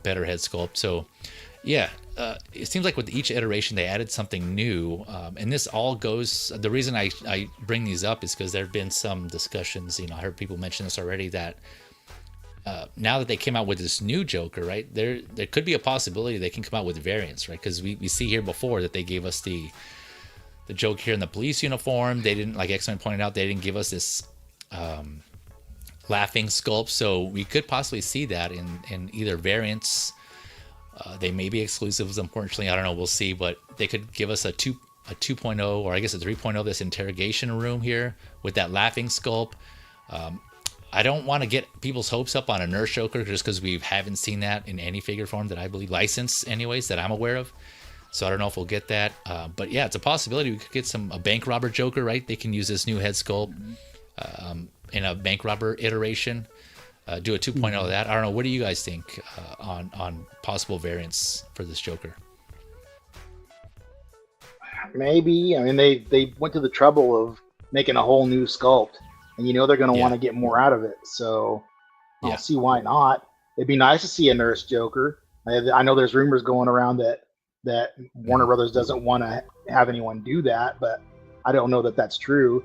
better head sculpt. So Yeah, it seems like with each iteration they added something new, and this all goes. The reason I bring these up is because there have been some discussions. I heard people mention this already that now that they came out with this new Joker, right? There could be a possibility they can come out with variants, right? Because we see here before that they gave us the Joker here in the police uniform. They didn't, like X-Men pointed out, they didn't give us this laughing sculpt, so we could possibly see that in either variants. They may be exclusives, unfortunately. I don't know. We'll see. But they could give us a 2.0, or I guess a 3.0, this interrogation room here with that laughing sculpt. I don't want to get people's hopes up on a Nurse Joker just because we haven't seen that in any figure form that I believe, licensed anyways, that I'm aware of. So I don't know if we'll get that. But yeah, it's a possibility we could get a bank robber Joker, right? They can use this new head sculpt in a bank robber iteration. Do a 2.0 of that. I don't know. What do you guys think on possible variants for this Joker? Maybe. I mean, they went to the trouble of making a whole new sculpt, and they're going to want to get more out of it. So I'll see why not. It'd be nice to see a Nurse Joker. I know there's rumors going around that Warner Brothers doesn't want to have anyone do that, but I don't know that that's true.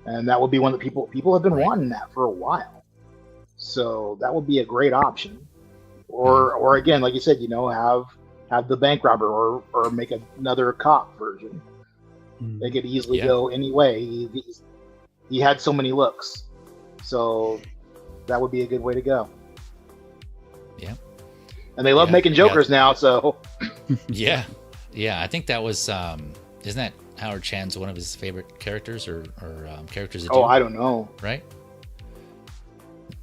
And that would be one that people have been wanting that for a while. So that would be a great option. Or again, like you said, have the bank robber or make another cop version. They could easily go any way. He had so many looks. So that would be a good way to go. Yeah. And they love making Jokers now, so yeah. I think that was isn't that Howard Chan's one of his favorite characters or characters? I don't know. Right?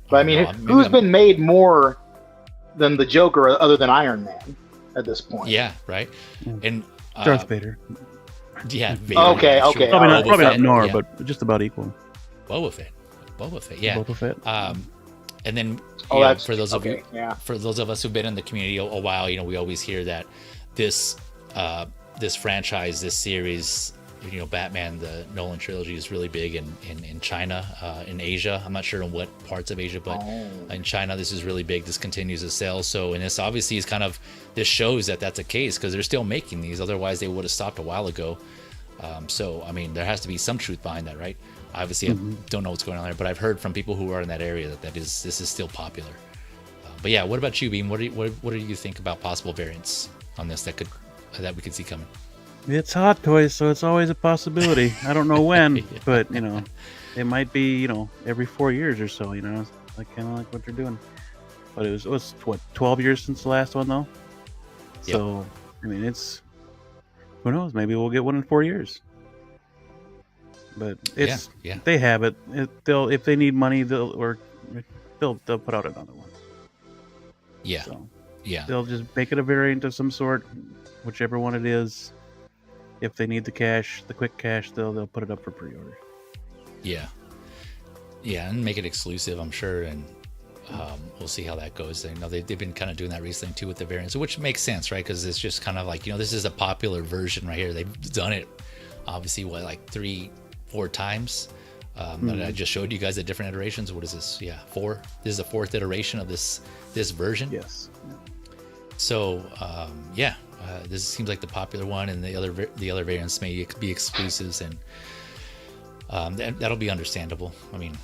But I mean, who's been made more than the Joker other than Iron Man at this point? Yeah, right. And Darth Vader. Yeah. Vader, okay. Probably not more, but just about equal. Boba Fett. Yeah. Boba Fett. And then for those of you, for those of us who've been in the community a while, we always hear that this franchise, this series, Batman, the Nolan trilogy, is really big in China, in Asia. I'm not sure in what parts of Asia, but in China, this is really big. This continues to sell. So, and this obviously is this shows that that's a case because they're still making these. Otherwise, they would have stopped a while ago. So, I mean, there has to be some truth behind that, right? Obviously, I don't know what's going on there, but I've heard from people who are in that area that this is still popular. But yeah, what about you, Beam? What do you think about possible variants on this that we could see coming? It's Hot Toys, so it's always a possibility. I don't know when, but it might be every 4 years or so. Like kind of like what they're doing. But it was what 12 years since the last one though. Yep. So I mean, who knows? Maybe we'll get one in 4 years. But they have it. They'll if they need money, they'll put out another one. Yeah. So, yeah. They'll just make it a variant of some sort, whichever one it is. If they need the cash, the quick cash, they'll put it up for pre-order. Yeah, and make it exclusive, I'm sure, and we'll see how that goes. They've been kind of doing that recently too with the variants, which makes sense, right? Because it's just kind of like this is a popular version right here. They've done it, obviously, like 3-4 times. But I just showed you guys the different iterations. What is this? Yeah, 4. This is the 4th iteration of this version. Yes. So this seems like the popular one, and the other variants may be exclusives, and that'll be understandable. I mean,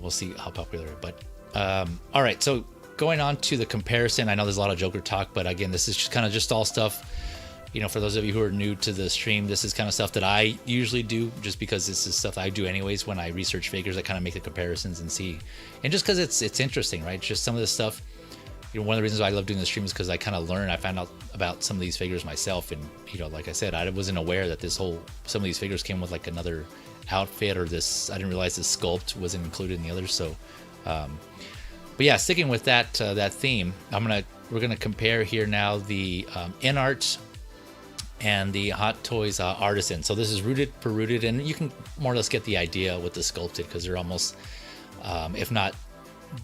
we'll see how popular. But all right, so going on to the comparison, I know there's a lot of Joker talk, but again, this is just kind of just all stuff. For those of you who are new to the stream, this is kind of stuff that I usually do, just because this is stuff I do anyways when I research figures. I kind of make the comparisons and see, and just because it's interesting, right? Just some of this stuff. One of the reasons why I love doing the stream is because I kind of learn. I found out about some of these figures myself, and like I said, I wasn't aware that some of these figures came with like another outfit or this. I didn't realize this sculpt wasn't included in the others. So, but yeah, sticking with that theme, we're gonna compare here now the Inart and the Hot Toys Artisan. So this is rooted per rooted, and you can more or less get the idea with the sculpted because they're almost, if not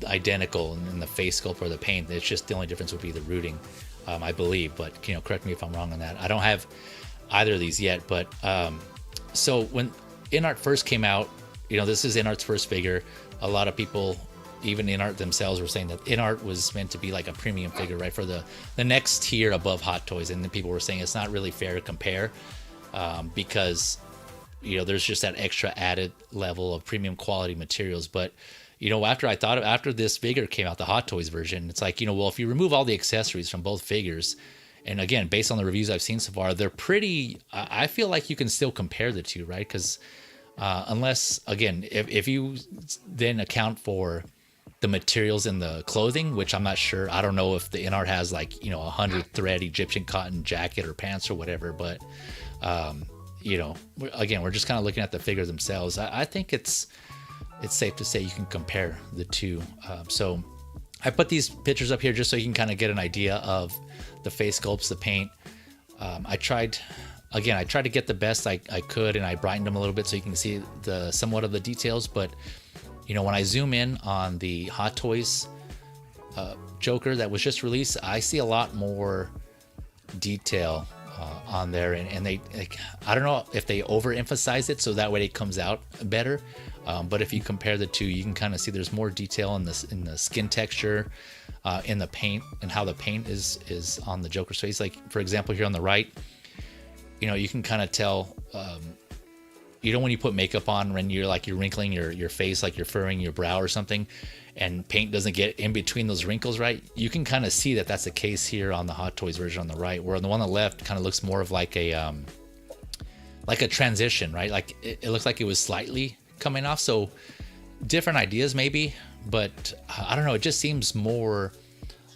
identical in the face sculpt or the paint. It's just the only difference would be the rooting, I believe, but correct me if I'm wrong on that. I don't have either of these yet, but so when Inart first came out, this is Inart's first figure. A lot of people even Inart themselves were saying that Inart was meant to be like a premium figure, right, for the next tier above Hot Toys. And then people were saying it's not really fair to compare because, you know, there's just that extra added level of premium quality materials. But, you know, after this figure came out, the Hot Toys version, it's like, you know, well, if you remove all the accessories from both figures, and again, based on the reviews I've seen so far, they're pretty, I feel like you can still compare the two, right? Because unless, again, if you then account for the materials in the clothing, which I'm not sure, I don't know if the Inart has like, you know, 100 thread Egyptian cotton jacket or pants or whatever, but, you know, again, we're just kind of looking at the figure themselves. I think it's safe to say you can compare the two. So I put these pictures up here just so you can kind of get an idea of the face sculpts, the paint. I tried to get the best I could, and I brightened them a little bit so you can see the somewhat of the details. But, you know, when I zoom in on the Hot Toys Joker that was just released, I see a lot more detail on there, and they, like, I don't know if they overemphasize it so that way it comes out better. But if you compare the two, you can kind of see there's more detail in the skin texture, in the paint, and how the paint is on the Joker's face. Like, for example, here on the right, you know, you can kind of tell, you know, when you put makeup on, when you're wrinkling your face, like you're furrowing your brow or something, and paint doesn't get in between those wrinkles, right? You can kind of see that that's the case here on the Hot Toys version on the right, where on the one on the left kind of looks more of like a transition, right? Like it looks like it was slightly coming off. So different ideas maybe, but I don't know. It just seems more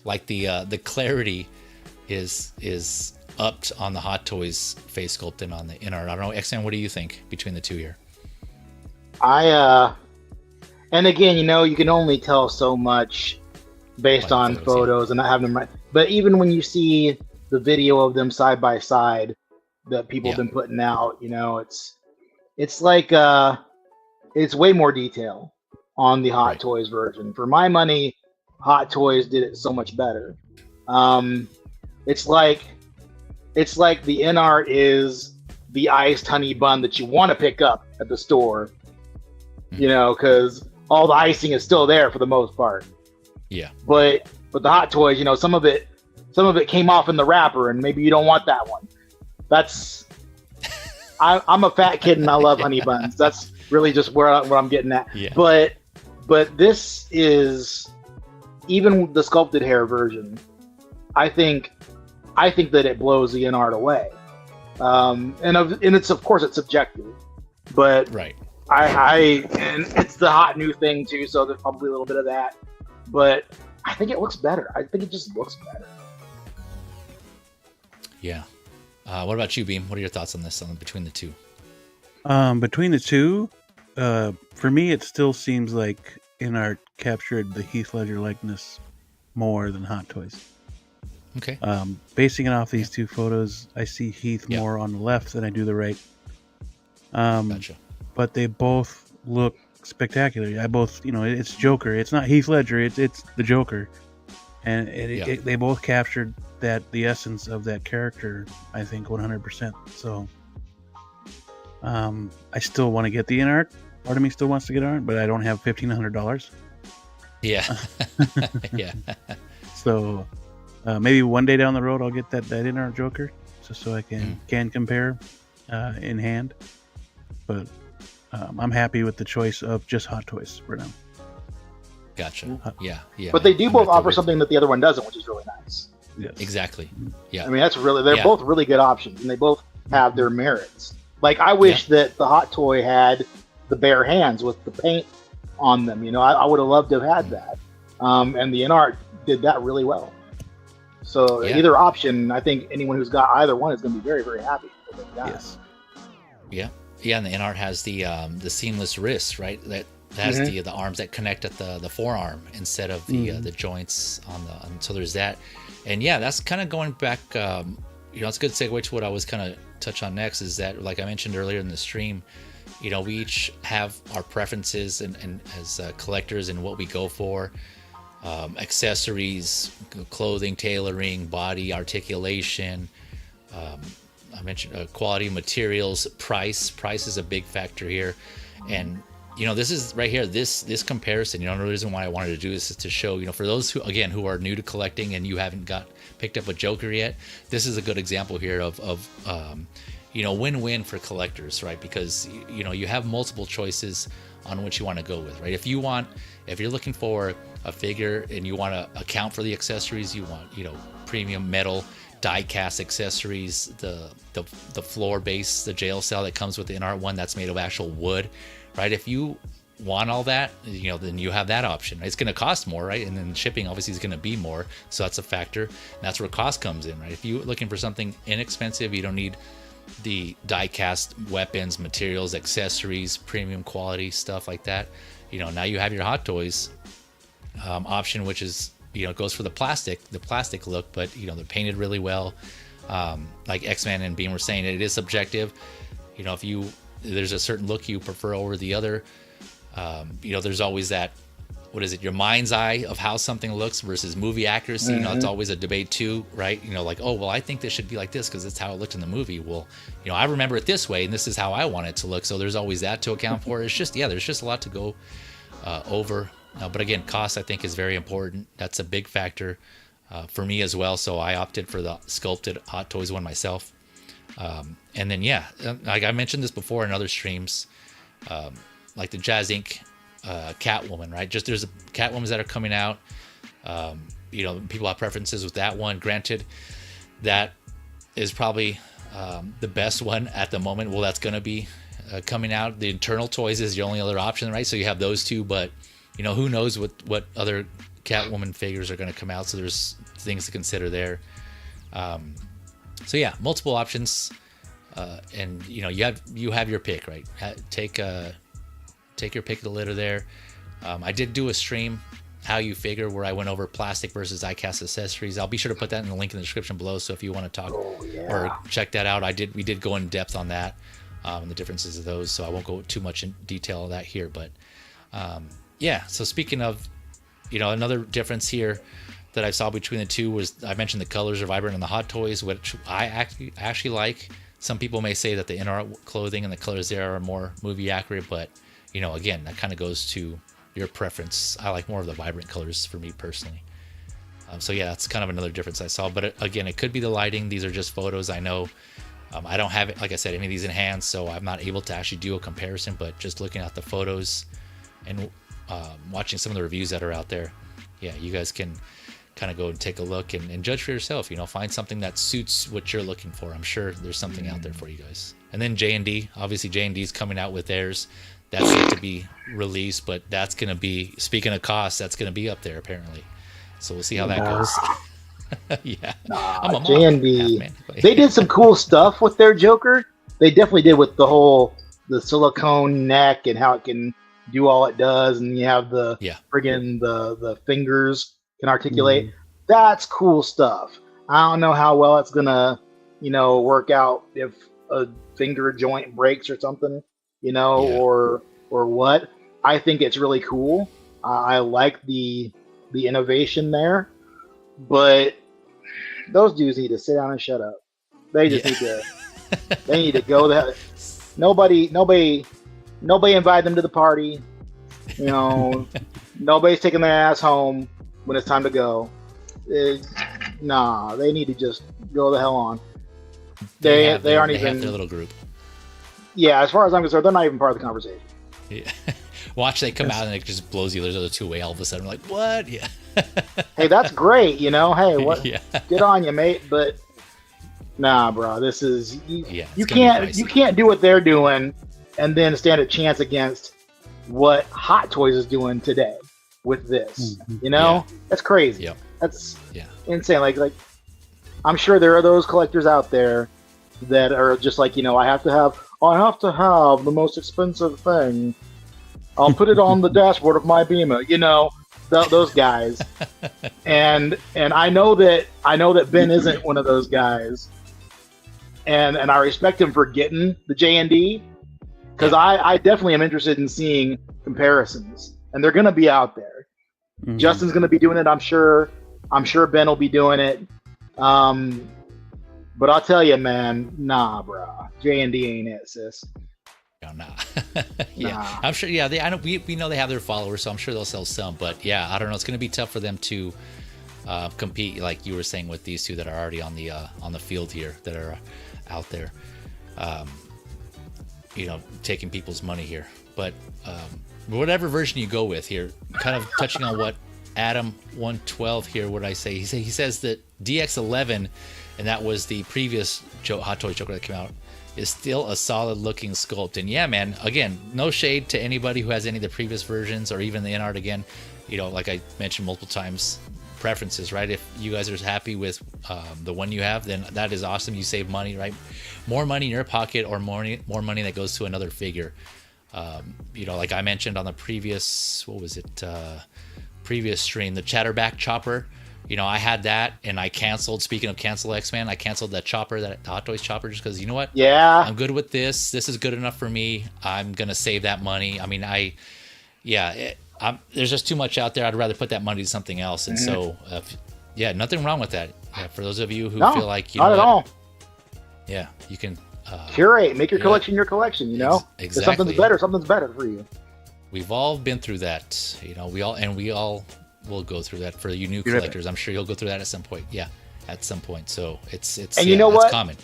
like the clarity is upped on the Hot Toys face sculpt than on the Inart. I don't know, XN, what do you think between the two here? And again, you know, you can only tell so much based on photos and not having them right. But even when you see the video of them side by side that people have been putting out, you know, it's like it's way more detail on the Hot Toys version. For my money, Hot Toys did it so much better. It's like the Inart is the iced honey bun that you want to pick up at the store, you know, because all the icing is still there for the most part. Yeah. But the Hot Toys, you know, some of it came off in the wrapper, and maybe you don't want that one. That's I'm a fat kid and I love honey buns. That's really just where I'm getting at. Yeah. But this is, even the sculpted hair version, I think that it blows the Inart away. And it's, of course, it's subjective, but right. And it's the hot new thing too, so there's probably a little bit of that. But I think it looks better. I think it just looks better. Yeah. What about you, Beam? What are your thoughts on this, between the two? Between the two, for me, it still seems like Inart captured the Heath Ledger likeness more than Hot Toys. Okay. Basing it off these two photos, I see Heath more on the left than I do the right. Gotcha. But they both look spectacular. It's Joker. It's not Heath Ledger. It's the Joker, and they both captured the essence of that character. I think 100%. So, I still want to get the Inart. Part of me still wants to get Inart, but I don't have $1,500. Yeah. Yeah. So, maybe one day down the road I'll get that Inart Joker, just so I can compare in hand. But I'm happy with the choice of just Hot Toys for now. Gotcha. Yeah. But they do both offer something that the other one doesn't, which is really nice. Yes. Exactly. Yeah. I mean, they're both really good options, and they both have their merits. Like, I wish that the Hot Toy had the bare hands with the paint on them. You know, I would have loved to have had that. And the Inart did that really well. So either option, I think anyone who's got either one is going to be very, very happy with what they got. Yes. Yeah. Yeah, and the Inart has the seamless wrists, right? That has the arms that connect at the forearm instead of the joints on the. So there's that, and that's kind of going back. It's a good segue to what I was kind of touch on next. Is that, like I mentioned earlier in the stream, we each have our preferences and as collectors and what we go for. Accessories, clothing, tailoring, body articulation. I mentioned quality materials, price. Price is a big factor here, and this is right here, this comparison, the reason why I wanted to do this is to show, for those who are new to collecting and you haven't picked up a Joker yet, this is a good example here of win-win for collectors, right? Because, you have multiple choices on what you want to go with, right? If you're looking for a figure and you want to account for the accessories, you want, premium metal, die-cast accessories, the floor base, the jail cell that comes with the Inart one that's made of actual wood, right? If you want all that, then you have that option. It's going to cost more, right? And then shipping obviously is going to be more, so that's a factor. And that's where cost comes in, right? If you're looking for something inexpensive, you don't need the die-cast weapons, materials, accessories, premium quality stuff like that. Now you have your Hot Toys option, which is goes for the plastic look, but they're painted really well. Like X-Men and Beam were saying, it is subjective. If there's a certain look you prefer over the other, there's always that, your mind's eye of how something looks versus movie accuracy. It's always a debate too, right? Like, oh, well, I think this should be like this because it's how it looked in the movie. Well, I remember it this way and this is how I want it to look. So there's always that to account for. It's just, there's just a lot to go over. But again, cost, I think, is very important. That's a big factor for me as well. So I opted for the sculpted Hot Toys one myself. And then, like I mentioned this before in other streams, like the Jazz Inc. Catwoman, right? Just there's Catwomans that are coming out. People have preferences with that one. Granted, that is probably the best one at the moment. Well, that's going to be coming out. The Internal Toys is the only other option, right? So you have those two, but who knows what other Catwoman figures are going to come out. So there's things to consider there. So yeah, multiple options, and you have your pick, right? Take your pick of the litter there. I did do a stream, how you figure, where I went over plastic versus die-cast accessories. I'll be sure to put that in the link in the description below. So if you want to talk or check that out, we did go in depth on that and the differences of those. So I won't go too much in detail of that here, but so speaking of, another difference here that I saw between the two was, I mentioned the colors are vibrant in the Hot Toys, which I actually like. Some people may say that the Inart clothing and the colors there are more movie accurate, but again, that kind of goes to your preference. I like more of the vibrant colors for me personally. So yeah, that's kind of another difference I saw. But again, it could be the lighting. These are just photos. I know I don't have it, like I said, any of these in hand, so I'm not able to actually do a comparison. But just looking at the photos and watching some of the reviews that are out there, you guys can kind of go and take a look and judge for yourself. Find something that suits what you're looking for. I'm sure there's something out there for you guys. And then J&D, obviously J&D's coming out with theirs. That's yet to be released, but that's going to be, speaking of cost, that's going to be up there apparently. So we'll see how that goes. I'm a J&D. They did some cool stuff with their Joker. They definitely did with the silicone neck and how it can do all it does, and you have the friggin' the fingers can articulate. That's cool stuff. I don't know how well it's gonna work out if a finger joint breaks or something, or what. I think it's really cool. I like the innovation there, but those dudes need to sit down and shut up. They just need to. They need to go there. Nobody invite them to the party. Nobody's taking their ass home when it's time to go. They need to just go the hell on. They aren't even. They have their little group. Yeah, as far as I'm concerned, they're not even part of the conversation. Yeah. Watch they come out and it just blows the other two away all of a sudden. Like, what? Yeah. Hey, that's great. Hey, what? Yeah. Good on you, mate. But nah, bro, this is you can't do what they're doing and then stand a chance against what Hot Toys is doing today with this. That's crazy. Yep. That's insane. Like I'm sure there are those collectors out there that are just like, I have to have the most expensive thing. I'll put it on the dashboard of my Beamer. Those guys. and I know that Ben isn't one of those guys. And I respect him for getting the J&D, because I definitely am interested in seeing comparisons, and they're going to be out there. Justin's going to be doing it, I'm sure. I'm sure Ben will be doing it. But I'll tell you, man, nah, bro. J&D ain't it, sis. No. Yeah, I'm sure. Yeah, I know. We know they have their followers, so I'm sure they'll sell some. But yeah, I don't know. It's going to be tough for them to compete, like you were saying, with these two that are already on the field here, that are out there, taking people's money here. But whatever version you go with here, kind of touching on what Adam 112 here, what I say, he says that DX11, and that was the previous Hot Toys Joker that came out, is still a solid looking sculpt. And yeah, man, again, no shade to anybody who has any of the previous versions or even the Inart. Again, like I mentioned multiple times, preferences, right? If you guys are happy with the one you have, then that is awesome. You save money, right? More money in your pocket, or more money that goes to another figure. Like I mentioned on the previous, previous stream, the Chatterback Chopper. I had that and I canceled. Speaking of cancel X-Man, I canceled that chopper, that Hot Toys chopper, just because, you know what? Yeah. I'm good with this. This is good enough for me. I'm going to save that money. I mean, there's just too much out there. I'd rather put that money to something else. And so, nothing wrong with that. For those of you who feel like, not at all. Yeah, you can curate, make your collection your collection, Exactly. If something's better for you. We've all been through that. We all will go through that. For you new collectors, I'm sure you'll go through that at some point. Yeah, at some point. So it's and you know what? Common.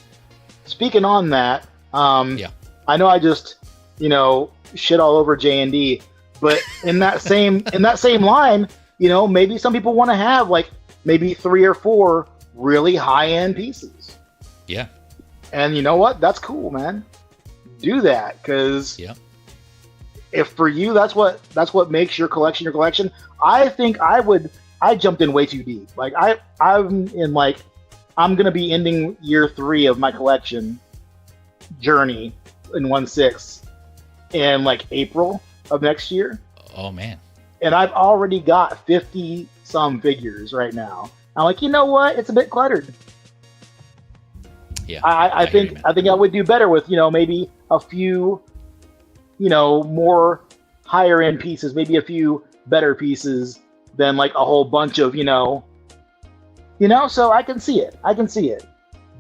Speaking on that, I know I just shit all over J&D, but in that same line, maybe some people want to have like maybe 3 or 4 really high end pieces. Yeah. And you know what? That's cool, man. Do that, because if for you that's what makes your collection. I think I jumped in way too deep. Like I'm gonna be ending year 3 of my collection journey in 1/6 in like April of next year. Oh man. And I've already got 50 some figures right now. I'm like, you know what? It's a bit cluttered. Yeah. I think I would do better with, maybe a few, more higher end pieces, maybe a few better pieces than like a whole bunch of, so I can see it.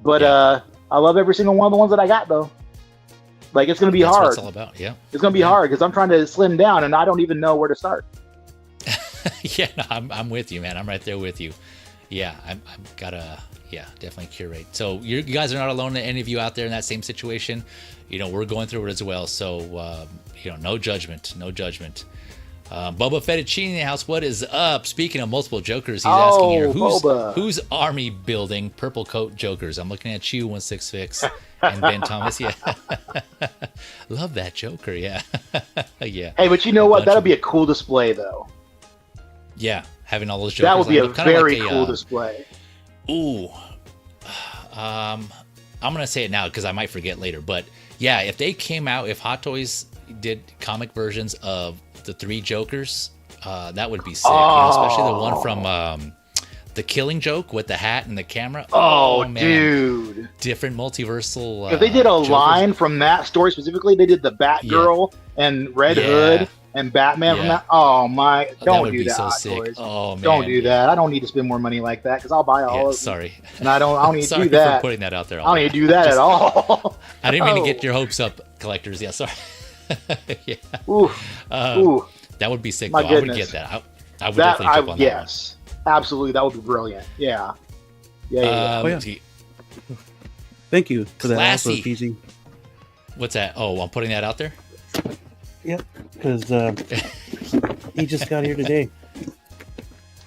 But I love every single one of the ones that I got though. Like it's going to be hard. That's what it's all about. Yeah. It's going to be hard because I'm trying to slim down and I don't even know where to start. Yeah, no, I'm with you, man. I'm right there with you. Yeah, I'm gotta, definitely curate. So you guys are not alone. Any of you out there in that same situation, we're going through it as well. So, no judgment. Bubba Fettuccine in the house. What is up? Speaking of multiple Jokers, he's asking here, who's army building purple coat Jokers? I'm looking at you, 166 and Ben Thomas. Yeah. Love that Joker. Yeah. Yeah. Hey, but you know what? That'll be a cool display though. Yeah. Having all those Jokers. That would be a very cool display. Ooh. I'm going to say it now because I might forget later. But yeah, if Hot Toys did comic versions of the 3 Jokers, that would be sick. Especially the one from The Killing Joke with the hat and the camera. Oh man. Dude. Different multiversal. If they did a Jokers line from that story specifically, they did the Batgirl and Red Hood and Batman from that. Oh my! Don't do that. So sick. Oh man! Don't do that. I don't need to spend more money like that because I'll buy all of them. Sorry. And I don't need to do that. Sorry for putting that out there. I don't need to do that at all. I didn't mean to get your hopes up, collectors. Yeah, sorry. Yeah. Ooh. That would be sick. My though. goodness. I would get that. I would definitely jump on that. Yes, absolutely. That would be brilliant. Yeah. Yeah. Thank you for that. Classy. Also, Feezy. What's that? Oh, I'm putting that out there. Yep, because he just got here today.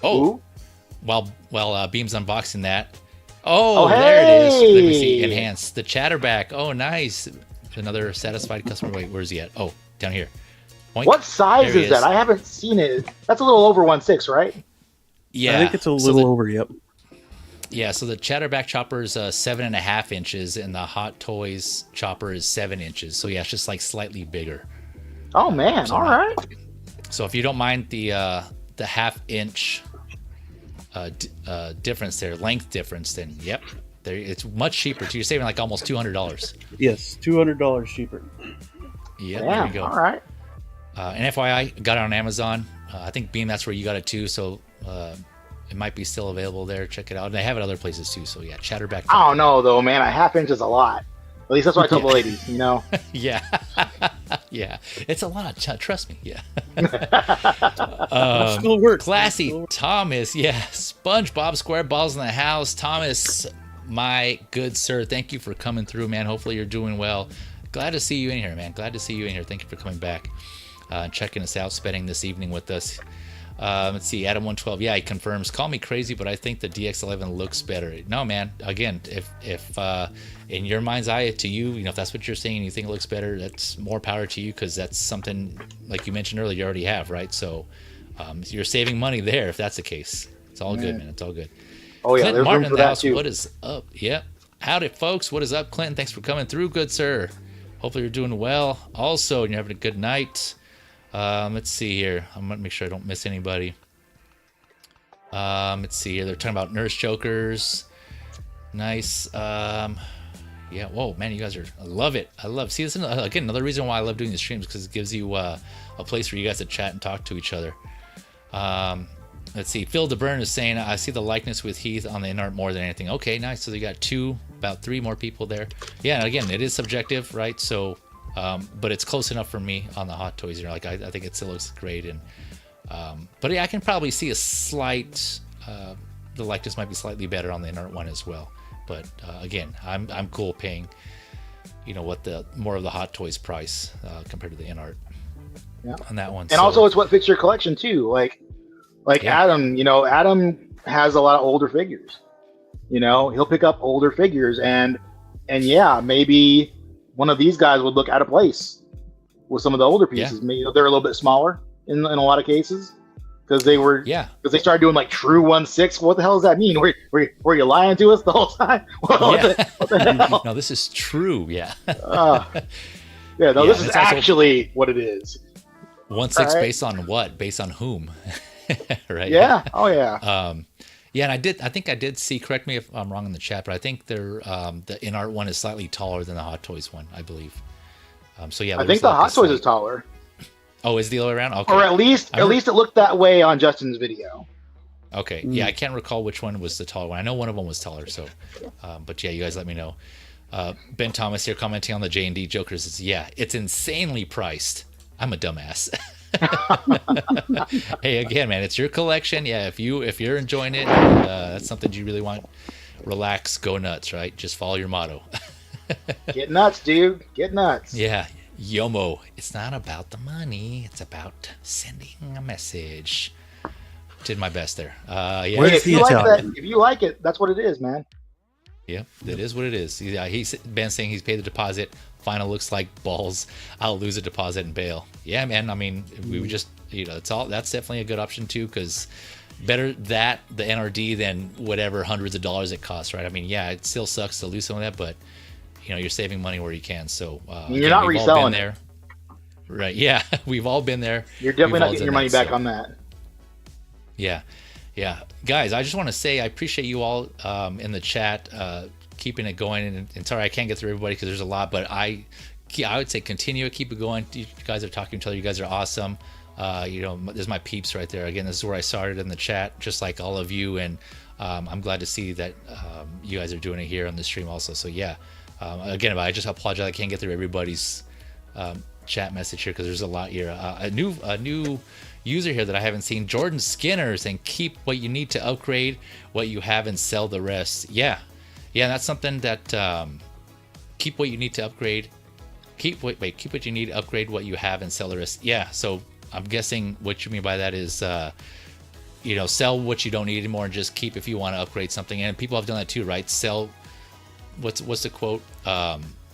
Oh, while Beam's unboxing that. Oh, there it is. Let me see. Enhanced. The Chatterback. Oh, nice. Another satisfied customer. Wait, where's he at? Oh, down here. Point. What size is that? I haven't seen it. That's a little over 1/6, right? Yeah, I think it's a little over. Yep. Yeah, so the Chatterback chopper is 7.5 inches, and the Hot Toys chopper is 7 inches. So yeah, it's just like slightly bigger. Oh man! All right. So if you don't mind the half-inch difference there, length difference, then yep, it's much cheaper too. You're saving like almost $200. Yes, $200 cheaper. Yeah, there you go. All right. And FYI, got it on Amazon. I think Beam, that's where you got it too. So it might be still available there. Check it out. And they have it other places too. So yeah, Chatterback. I don't know though, man. A half inch is a lot. At least that's what I tell the ladies. Yeah. Yeah, it's a lot. Trust me. Yeah. Still works. Classy Thomas. Yeah. SpongeBob SquareBalls in the house. Thomas, my good sir, thank you for coming through, man. Hopefully you're doing well. Glad to see you in here, man. Glad to see you in here. Thank you for coming back, checking us out, spending this evening with us. Let's see, Adam112. Yeah, he confirms. Call me crazy, but I think the DX11 looks better. No, man. Again, if in your mind's eye, to you, if that's what you're saying, you think it looks better, that's more power to you, because that's something, like you mentioned earlier, you already have, right? So you're saving money there if that's the case. It's all good, man. It's all good. Oh yeah, Clinton there's Martin room in for the that house. too. What is up? Yep. Howdy, folks. What is up, Clinton? Thanks for coming through, good sir. Hopefully you're doing well. Also, and you're having a good night. Let's see here. I'm gonna make sure I don't miss anybody. Let's see here. They're talking about nurse jokers. Nice. Yeah. Whoa, man, you guys are. I love it. See, this is again another reason why I love doing these streams, because it gives you a place for you guys to chat and talk to each other. Let's see. Phil DeBurn is saying, I see the likeness with Heath on the Inart more than anything. Okay, nice. So you got about three more people there. Yeah. And again, it is subjective, right? So, but it's close enough for me on the Hot Toys. I think it still looks great. And but yeah, I can probably see a slight. The likeness might be slightly better on the Inart one as well. But again, I'm cool paying, what the more of the Hot Toys price compared to the Inart on that one. And also, it's what fits your collection too. Like yeah. Adam has a lot of older figures. He'll pick up older figures, and yeah, maybe one of these guys would look out of place with some of the older pieces. Yeah. Maybe they're a little bit smaller in a lot of cases. Because they started doing like true 1/6. What the hell does that mean? Were you lying to us the whole time? What the hell? No, this is true. Yeah. This is actually what it is. 1/6 right? Based on what? Based on whom? Right. Yeah. Oh yeah. Yeah, and I think I did see. Correct me if I'm wrong in the chat, but I think the Inart one is slightly taller than the Hot Toys one, I believe. So yeah. I think the Hot Toys is taller. Oh, is the other way around? Okay. Or at least it looked that way on Justin's video. Okay. Yeah, I can't recall which one was the taller one. I know one of them was taller. So, but yeah, you guys let me know. Ben Thomas here commenting on the J&D Jokers. It's insanely priced. I'm a dumbass. Hey, again, man, it's your collection. Yeah, if you're enjoying it, and, that's something you really want. Relax, go nuts, right? Just follow your motto. Get nuts, dude. Get nuts. Yeah. Yomo, it's not about the money, it's about sending a message. Did my best there. Yeah. If you like it, that's what it is, man. Yeah, it is what it is. Yeah, Ben's saying he's paid the deposit. Final looks like balls. I'll lose a deposit and bail. Yeah, man. I mean, we would just, that's definitely a good option too, because better the NRD than whatever hundreds of dollars it costs, right? I mean, yeah, it still sucks to lose some of that, but you're saving money where you can. So you're not reselling there, right? Yeah, we've all been there. You're definitely not getting your money back on that. Yeah, guys. I just want to say I appreciate you all in the chat keeping it going. And sorry I can't get through everybody because there's a lot, but I would say continue it, keep it going. You guys are talking to each other. You guys are awesome. There's my peeps right there. Again, this is where I started in the chat, just like all of you, and I'm glad to see that you guys are doing it here on the stream also. So yeah. Again, I just apologize. I can't get through everybody's chat message here because there's a lot here. A new user here that I haven't seen, Jordan Skinner, saying keep what you need to upgrade what you have and sell the rest. Yeah, that's something that keep what you need to upgrade. Keep what you need, upgrade what you have and sell the rest. Yeah, so I'm guessing what you mean by that is sell what you don't need anymore and just keep if you want to upgrade something. And people have done that too, right? Sell. What's the quote?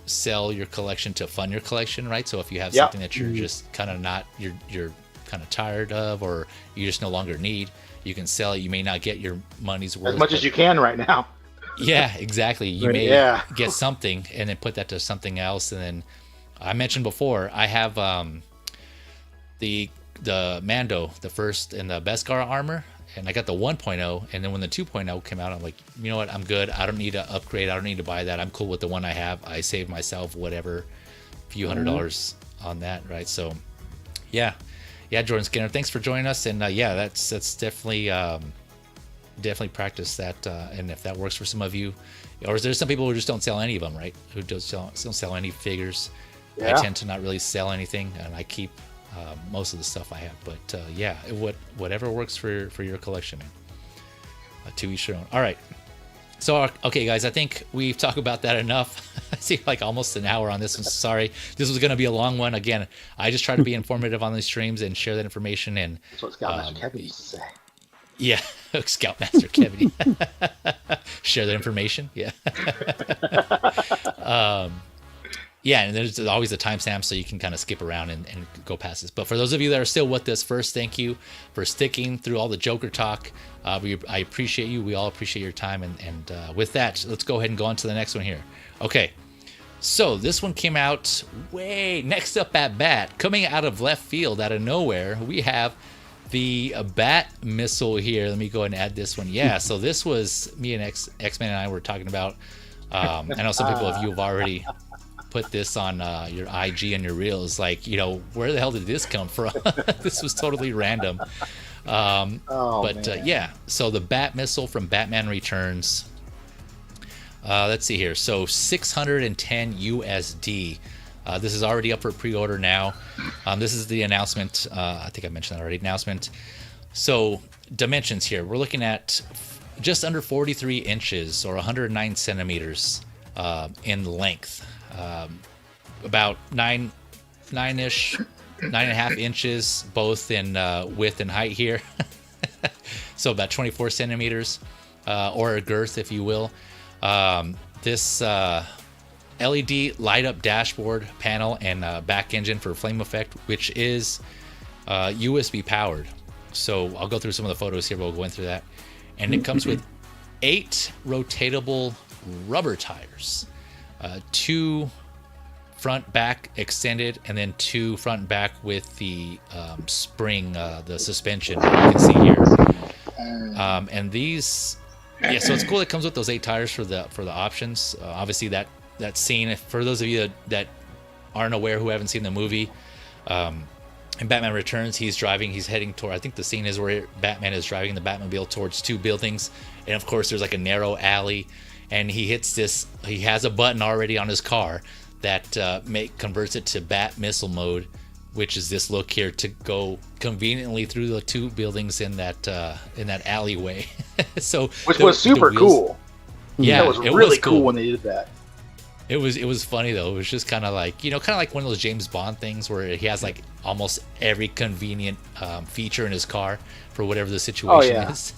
Sell your collection to fund your collection, right? So if you have something that you're just kind of you're kind of tired of, or you just no longer need, you can sell it. You may not get your money's worth as much as you can right now. Yeah, exactly. You may get something and then put that to something else. And then I mentioned before, I have the Mando, the first and the Beskar armor. And I got the 1.0, and then when the 2.0 came out, I'm like, you know what? I'm good. I don't need to upgrade. I don't need to buy that. I'm cool with the one I have. I saved myself whatever, few $100 on that, right? So, yeah, Jordan Skinner, thanks for joining us. And that's definitely practice that. And if that works for some of you, or is there some people who just don't sell any of them, right? Who don't sell any figures? I tend to not really sell anything, and I keep most of the stuff I have. But yeah, whatever works for your collection, man. To each their own. All right. So, okay, guys, I think we've talked about that enough. I see like almost an hour on this one. Sorry. This was going to be a long one. Again, I just try to be informative on these streams and share that information. And that's what Scoutmaster Kevin used to say. Yeah, Scoutmaster Kevin. Share that information. Yeah. Yeah, and there's always a timestamp so you can kind of skip around and go past this. But for those of you that are still with us, first, thank you for sticking through all the Joker talk. I appreciate you. We all appreciate your time. And with that, let's go ahead and go on to the next one here. Okay, so this one came out way next up at bat. Coming out of left field, out of nowhere, we have the Batmissile here. Let me go ahead and add this one. Yeah, so this was me and X-Men and I were talking about. I know some people of you have already put this on your IG and your reels, like, where the hell did this come from? This was totally random. Yeah, so the Batmissile from Batman Returns. Let's see here. So 610 USD. This is already up for pre-order now. This is the announcement. I think I mentioned that already. Announcement. So dimensions here. We're looking at just under 43 inches or 109 centimeters in length. About 9.5 inches, both in width and height here. So about 24 centimeters, or a girth, if you will. This LED light up dashboard panel and back engine for flame effect, which is USB powered. So I'll go through some of the photos here, but we'll go in through that. And it comes with 8 rotatable rubber tires. 2 front back extended, and then 2 front and back with the spring, the suspension you can see here. And these, yeah, so it's cool. It comes with those 8 tires for the options. Obviously that scene, for those of you that aren't aware, who haven't seen the movie, in Batman Returns, he's heading toward, I think the scene is where Batman is driving the Batmobile towards 2 buildings, and of course there's like a narrow alley. And he hits this. He has a button already on his car that converts it to Batmissile mode, which is this look here to go conveniently through the 2 buildings in that alleyway. So which was super cool. Yeah, it was really cool when they did that. It was funny though. It was just kind of like kind of like one of those James Bond things where he has like almost every convenient feature in his car for whatever the situation is.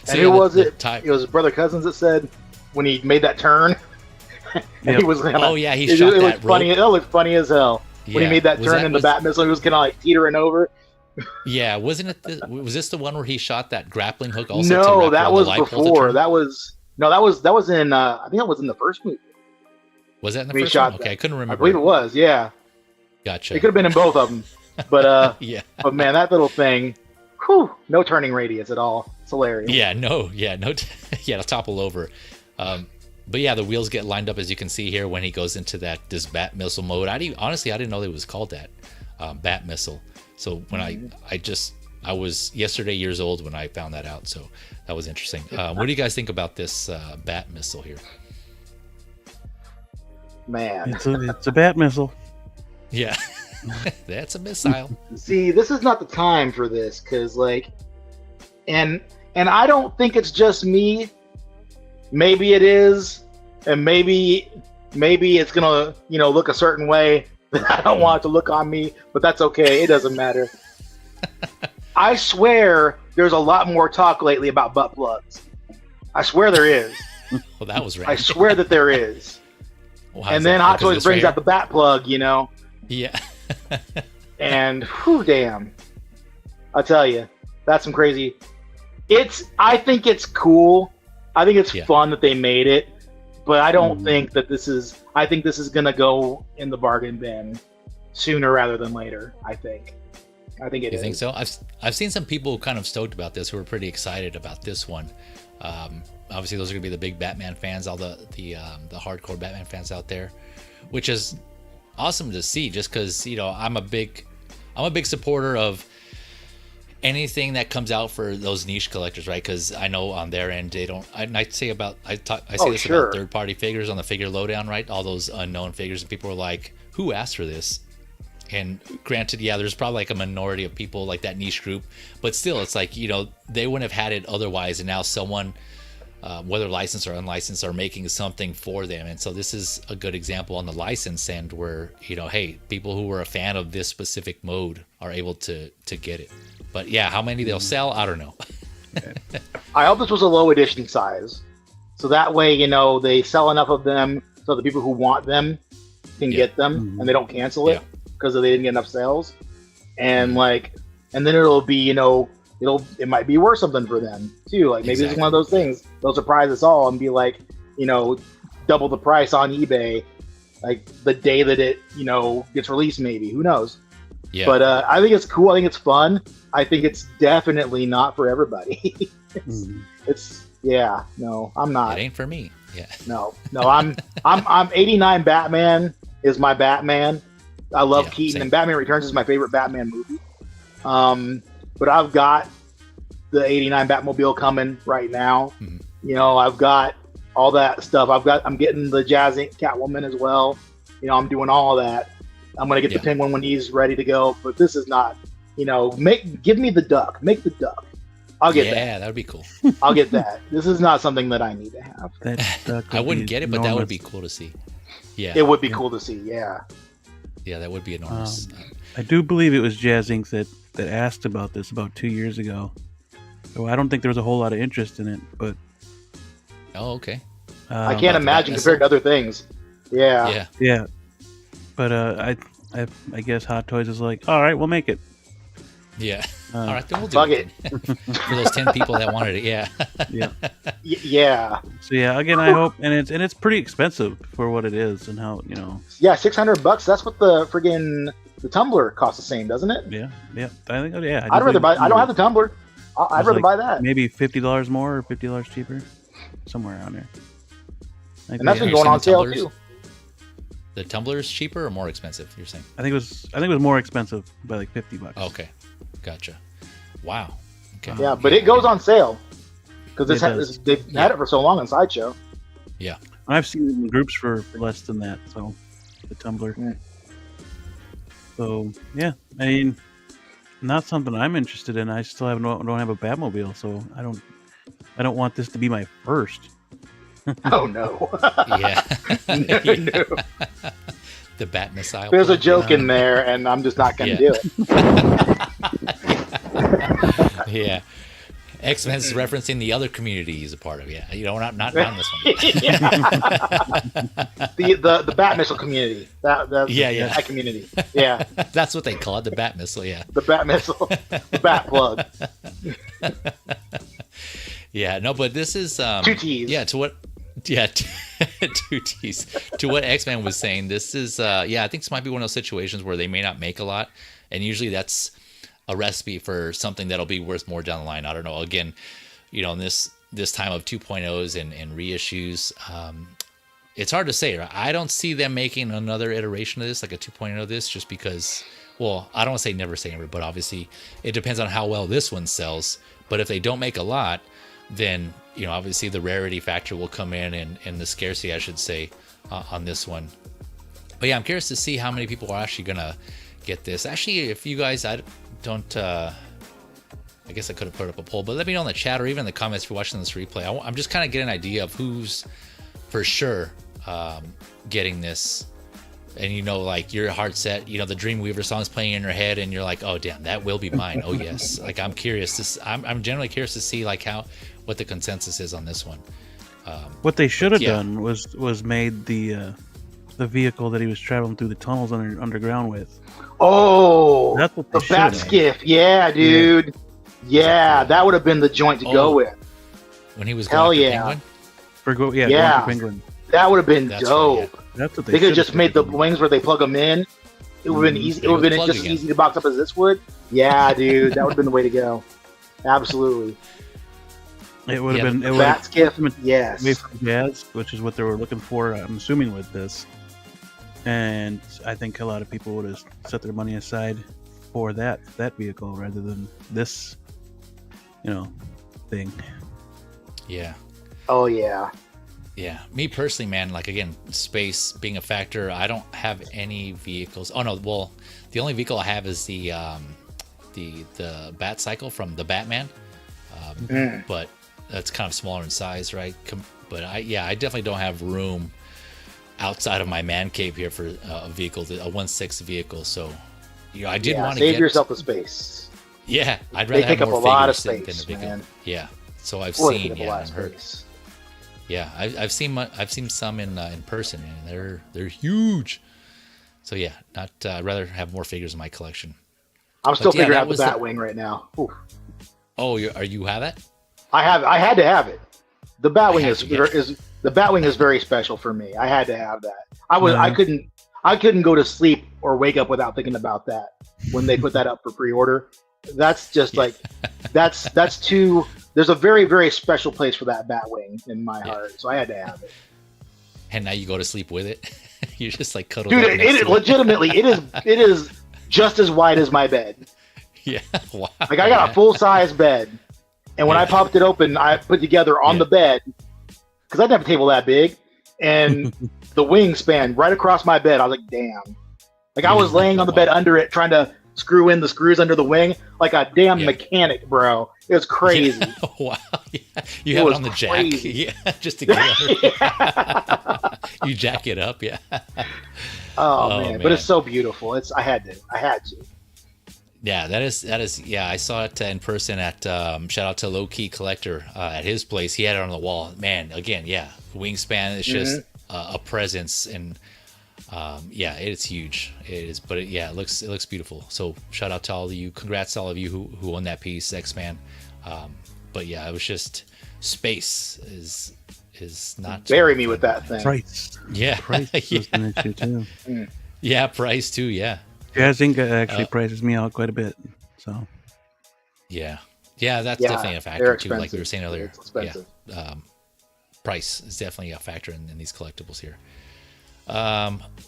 So and who was it? It was his brother Cousins that said when he made that turn. He was kinda, he shot that rope. Funny. It looked funny as hell when he made that turn in the Batmissile. He was kind of like teetering over. Yeah, wasn't it? Was this the one where he shot that grappling hook? Also, no, that was before. That was in. I think that was in the first movie. Was that in the first one? Okay, I couldn't remember. I believe it was. Yeah. Gotcha. It could have been in both of them, but yeah. But man, that little thing. Whew, no turning radius at all. It's hilarious. Yeah, it'll topple over. But yeah, the wheels get lined up as you can see here when he goes into this Batmissile mode. I didn't know it was called that, Batmissile. So when I was yesterday years old when I found that out. So that was interesting. What do you guys think about this Batmissile here? Man, it's a Batmissile. Yeah. That's a missile. See, this is not the time for this because, and I don't think it's just me. Maybe it is, and maybe it's gonna, look a certain way that I don't want it to look on me, but that's okay. It doesn't matter. I swear, there's a lot more talk lately about butt plugs. I swear there is. Well, that was random. I swear that there is. Well, and then Hot Toys brings out the bat plug, Yeah. And whew, damn, I'll tell you, that's some crazy. I think it's cool. I think it's fun that they made it, but I don't think that this is. I think this is gonna go in the bargain bin sooner rather than later. I think it is. You think so? I've seen some people kind of stoked about this who are pretty excited about this one. Obviously, those are gonna be the big Batman fans, all the hardcore Batman fans out there, which is awesome to see. Just because I'm a big supporter of anything that comes out for those niche collectors, right? Because I know on their end they don't. I say this about third-party figures on the Figure Lowdown, right? All those unknown figures, and people are like, who asked for this? And granted, yeah, there's probably like a minority of people like that niche group, but still, it's like, they wouldn't have had it otherwise. And now someone, whether licensed or unlicensed, are making something for them. And so this is a good example on the license end where, hey, people who were a fan of this specific mode are able to get it. But yeah, how many they'll sell, I don't know. I hope this was a low edition size. So that way, they sell enough of them so the people who want them can get them and they don't cancel it because they didn't get enough sales. And and then it'll be, it might be worth something for them too. Like maybe it's one of those things. They'll surprise us all and be like, double the price on eBay, like the day that it, gets released. Maybe, who knows? Yeah. But I think it's cool. I think it's fun. I think it's definitely not for everybody. No, I'm not. It ain't for me. Yeah. No, I'm 89 Batman is my Batman. I love Keaton, same. And Batman Returns is my favorite Batman movie. But I've got the 89 Batmobile coming right now. I've got all that stuff. I'm getting the Jazz Inc. Catwoman as well. I'm doing all of that. I'm gonna get the Penguin when he's ready to go. But this is not, give me the Duck. Make the Duck. I'll get that. Yeah, that would be cool. I'll get that. This is not something that I need to have. I wouldn't get it, but that would be cool to see. Yeah, it would be cool to see. Yeah. Yeah, that would be enormous. I do believe it was Jazz Inc. that asked about this about 2 years ago. So I don't think there was a whole lot of interest in it, but. Oh, okay. I can't imagine compared to other things. Yeah. Yeah. But I guess Hot Toys is like, all right, we'll make it. Yeah. All right, then we'll do it. For those 10 people that wanted it, yeah. Yeah. So yeah, again, I hope, and it's pretty expensive for what it is and how, Yeah, $600. That's what the friggin' the tumbler costs the same, doesn't it? Yeah. I think, yeah. I'd rather buy. I don't have the tumbler. I'd rather buy that. Maybe $50 more or $50 cheaper, somewhere around there. And that's been going on sale too. The tumbler's cheaper or more expensive? You're saying? I think it was more expensive by like $50. Okay, gotcha. Wow. Okay. Yeah, but it goes on sale because they've had it for so long on Sideshow. Yeah, I've seen it in groups for less than that. So the tumbler. Yeah. So yeah, I mean, not something I'm interested in. I still don't have a Batmobile, so I don't want this to be my first. Oh no! Yeah. No. The Batmissile. There's a joke in there, and I'm just not going to do it. Yeah. X-Men's referencing the other community he's a part of. Yeah, not on this one. the Batmissile community. That community. Yeah. That's what they call it, the Batmissile. Yeah. The Batmissile. The Bat Plug. Yeah. No, but this is 2 T's. Yeah. To what? Yeah. 2 T's. To what X-Men was saying, this is I think this might be one of those situations where they may not make a lot, and usually that's a recipe for something that'll be worth more down the line. I don't know. Again, in this time of 2.0s and reissues, it's hard to say. Right? I don't see them making another iteration of this, like a 2.0 of this, just because. Well, I don't want to say never say never, but obviously it depends on how well this one sells. But if they don't make a lot, then obviously the rarity factor will come in and the scarcity, I should say, on this one. But yeah, I'm curious to see how many people are actually gonna get this. Actually, if you guys, I guess I could have put up a poll, but let me know in the chat or even in the comments if you're watching this replay. I'm just kind of getting an idea of who's for sure getting this. And like your heart set, the Dreamweaver song's playing in your head, and you're like, oh damn, that will be mine. Oh yes, like I'm curious. I'm generally curious to see like what the consensus is on this one. What they should have done was made the vehicle that he was traveling through the tunnels underground with. Oh, that's what the Bat Skiff. Yeah, dude. Yeah, that would have been the joint to go with. When he was going Penguin. Going Penguin. That would have been dope. Right, That's what they could have just made the wings where they plug them in. It would have been easy. It would have been just as easy to box up as this would. Yeah, dude, that would have been the way to go. Absolutely. It would have been Bat Skiff. Yes. Away from Jazz, which is what they were looking for. I'm assuming with this, and I think a lot of people would have set their money aside for that vehicle rather than this, thing. Yeah. Oh yeah. Yeah, me personally, man, like again, space being a factor. I don't have any vehicles. Oh no, well, the only vehicle I have is the Batcycle from the Batman, but that's kind of smaller in size, right? But I definitely don't have room outside of my man cave here for a vehicle, a 1/6 vehicle. So, I did want to save yourself the space. Yeah, I'd rather they take have up a more lot of figures space, than a vehicle. man. Yeah, so I've Boy, seen, yeah, and heard. Yeah, I've seen some in person, and they're huge. So yeah, I'd rather have more figures in my collection. I'm still figuring out the Batwing right now. Oof. Oh, you have it? I had to have it. The Batwing the Batwing is very special for me. I had to have that. I couldn't go to sleep or wake up without thinking about that when they put that up for pre-order. That's just like that's too. There's a very, very special place for that Batwing in my heart, so I had to have it. And now you go to sleep with it. You're just like cuddled. Dude, legitimately, it is just as wide as my bed. Yeah, wow. Like I got a full size bed, and when I popped it open, I put together on the bed because I didn't have a table that big, and the wingspan right across my bed. I was like, damn. Like I was laying on the bed under it, trying to screw in the screws under the wing like a damn mechanic, bro. It was crazy. Yeah. Wow. Yeah. You have it on the crazy. Jack. Yeah, just to get under. You jack it up, yeah. Oh man, but it's so beautiful. I had to. Yeah, that is. Yeah, I saw it in person at shout out to Low Key Collector at his place. He had it on the wall. Man, again, wingspan is just a presence, and it's huge. It is, but it looks beautiful. So shout out to all of you. Congrats to all of you who own that piece, X-Man. But yeah, it was just space is not. Bury me with that thing. Price. Yeah, price is an issue too. Yeah, price too. Yeah. Jazz Inc. actually prices me out quite a bit. So. Yeah, that's definitely a factor too. Like we were saying earlier. It's expensive. Yeah, price is definitely a factor in these collectibles here.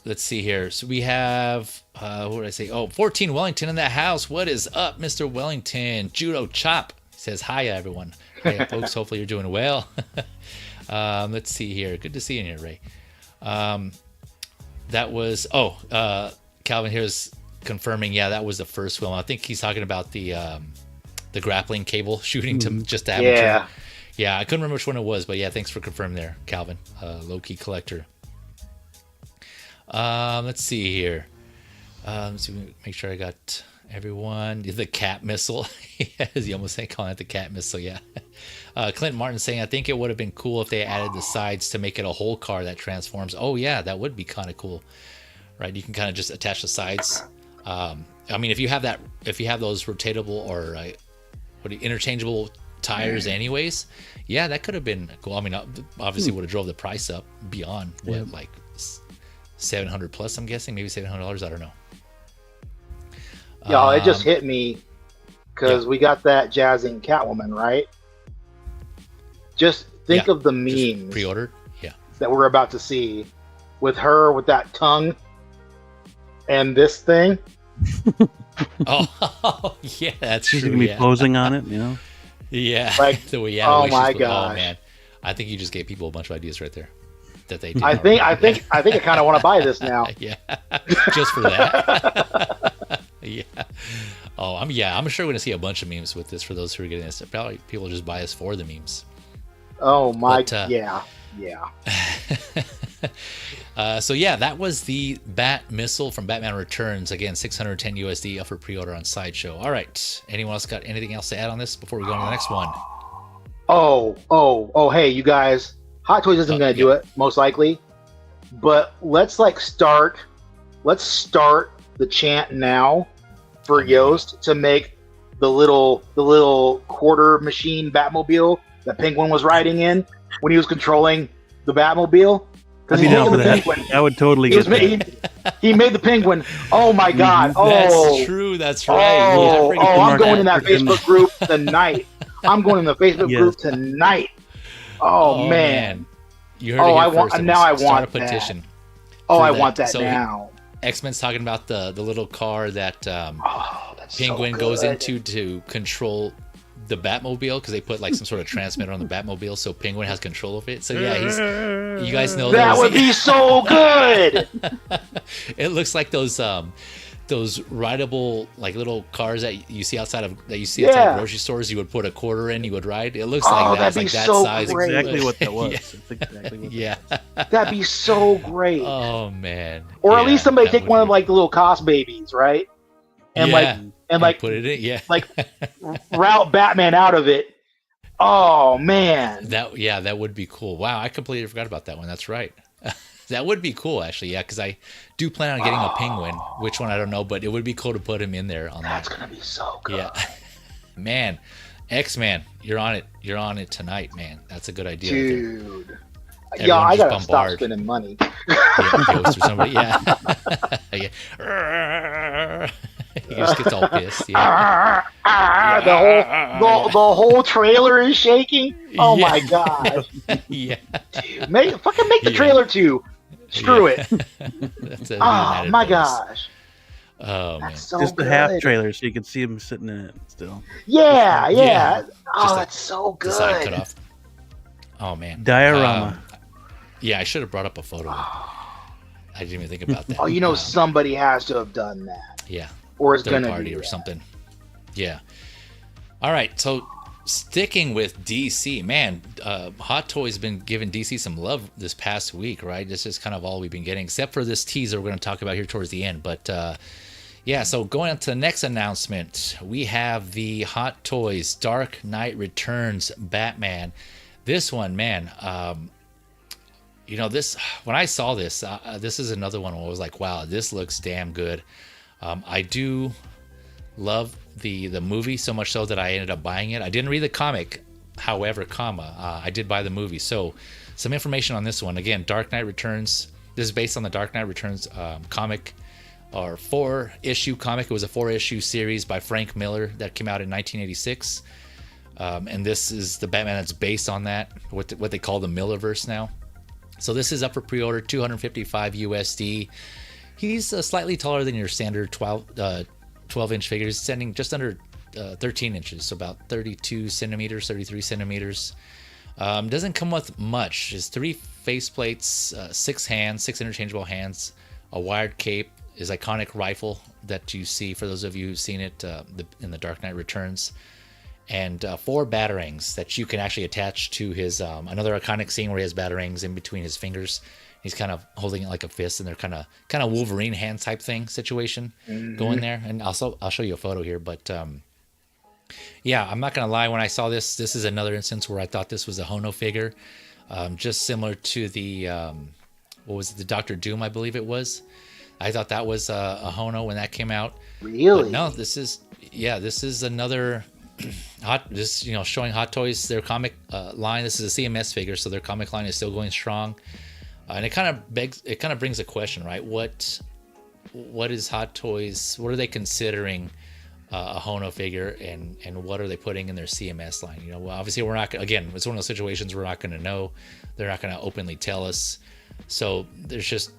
Let's see here. So we have what did I say? Oh, 14 Wellington in the house. What is up, Mr. Wellington? Judo Chop says hi, everyone. Hey, folks. Hopefully you're doing well. Let's see here. Good to see you in here, Ray. That was Calvin here's confirming. Yeah, that was the first film. I think he's talking about the grappling cable shooting to just to have Yeah, I couldn't remember which one it was, but yeah, thanks for confirming there, Calvin. Low Key Collector. Let's see here. Let's make sure I got everyone. The cat missile. Yes, you almost calling it the cat missile. Yeah. Clint Martin saying, I think it would have been cool if they added the sides to make it a whole car that transforms. Oh yeah, that would be kind of cool, right? You can kind of just attach the sides. I mean, if you have those rotatable or interchangeable tires, anyways, yeah, that could have been cool. I mean, obviously would have drove the price up beyond like $700 plus. I'm guessing maybe $700. I don't know. Yeah, it just hit me because we got that Jazz Inc. Catwoman, right? Just think of the memes pre-ordered, that we're about to see with her with that tongue and this thing. Oh, yeah, that's She's true. Gonna be closing on it, you know. Yeah, like oh my god, oh man, I think you just gave people a bunch of ideas right there that they did. I think I kind of want to buy this now. Yeah, just for that. Yeah. Oh, I'm sure we're gonna see a bunch of memes with this for those who are getting this. Probably people just buy us for the memes. Oh my, yeah. So yeah, that was the Batmissile from Batman Returns. Again, $610 USD up for pre-order on Sideshow. All right. Anyone else got anything else to add on this before we go on to the next one? Hey, you guys. Hot Toys isn't going to do it, most likely. But let's start the chant now for Yoast to make the little quarter machine Batmobile that Penguin was riding in when he was controlling the Batmobile. I'd be down for that. I would totally get that. He made the Penguin. Oh my god! Oh, that's true. That's right. I'm going in that Facebook group tonight. I'm going in the Facebook group tonight. Oh man! You heard it here first. I want a petition. I want that now. X-Men's talking about the little car that Penguin goes into to control the Batmobile, because they put like some sort of transmitter on the Batmobile, so Penguin has control of it. So yeah, you guys know that would be so good. It looks like those rideable like little cars that you see outside of grocery stores. You would put a quarter in, you would ride. It looks like that. It's like that so size. Great. Exactly what that was. Yeah. It's exactly what Yeah. That'd be so great. Oh man. Or at least somebody take one of like the little cost babies, right? And like put it in, like route Batman out of it. Oh man. That would be cool. Wow, I completely forgot about that one. That's right. That would be cool, actually. Yeah, because I do plan on getting a Penguin. Which one I don't know, but it would be cool to put him in there. That's gonna be so good. Yeah, man, X-Man, you're on it. You're on it tonight, man. That's a good idea, dude. Yeah, I gotta stop spending money. Yeah. He just gets all pissed. Yeah. The whole trailer is shaking. Oh my god. Yeah. Dude, make the trailer too. Screw it. Oh my gosh. Oh man. So just good. the half trailer, so you can see him sitting in it still. Yeah. Oh, that's so good. The side cut off. Oh man. Diorama. Yeah, I should have brought up a photo. I didn't even think about that. Oh, somebody has to have done that. Yeah. Or it's gonna party be or something. Yeah. All right. So sticking with DC, man, Hot Toys been giving DC some love this past week, right? This is kind of all we've been getting, except for this teaser we're going to talk about here towards the end. But yeah, so going on to the next announcement, we have the Hot Toys Dark Knight Returns Batman. This one, man, this when I saw this, this is another one where I was like, wow, this looks damn good. I do love the movie so much so that I ended up buying it. I didn't read the comic, however, I did buy the movie. So some information on this one. Again, Dark Knight Returns. This is based on the Dark Knight Returns comic, or 4-issue comic. It was a 4-issue series by Frank Miller that came out in 1986. And this is the Batman that's based on that, what they call the Millerverse now. So this is up for pre-order, $255 USD. He's slightly taller than your standard 12-inch figure. He's standing just under 13 inches, so about 32 centimeters, 33 centimeters. Doesn't come with much. His 3 faceplates, 6 hands, 6 interchangeable hands, a wired cape, his iconic rifle that you see, for those of you who've seen it in the Dark Knight Returns, and 4 batarangs that you can actually attach to his another iconic scene where he has batarangs in between his fingers. He's kind of holding it like a fist, and they're kind of Wolverine hand type thing situation going there. And also, I'll show you a photo here. But yeah, I'm not gonna lie. When I saw this is another instance where I thought this was a Hono figure, just similar to the what was it, the Doctor Doom, I believe it was. I thought that was a Hono when that came out. Really? But no, this is another showing Hot Toys, their comic line. This is a CMS figure, so their comic line is still going strong. And it kind of brings a question, right? What is Hot Toys? What are they considering a Hono figure, and what are they putting in their CMS line? Well, obviously we're not. Again, it's one of those situations we're not going to know. They're not going to openly tell us. So there's just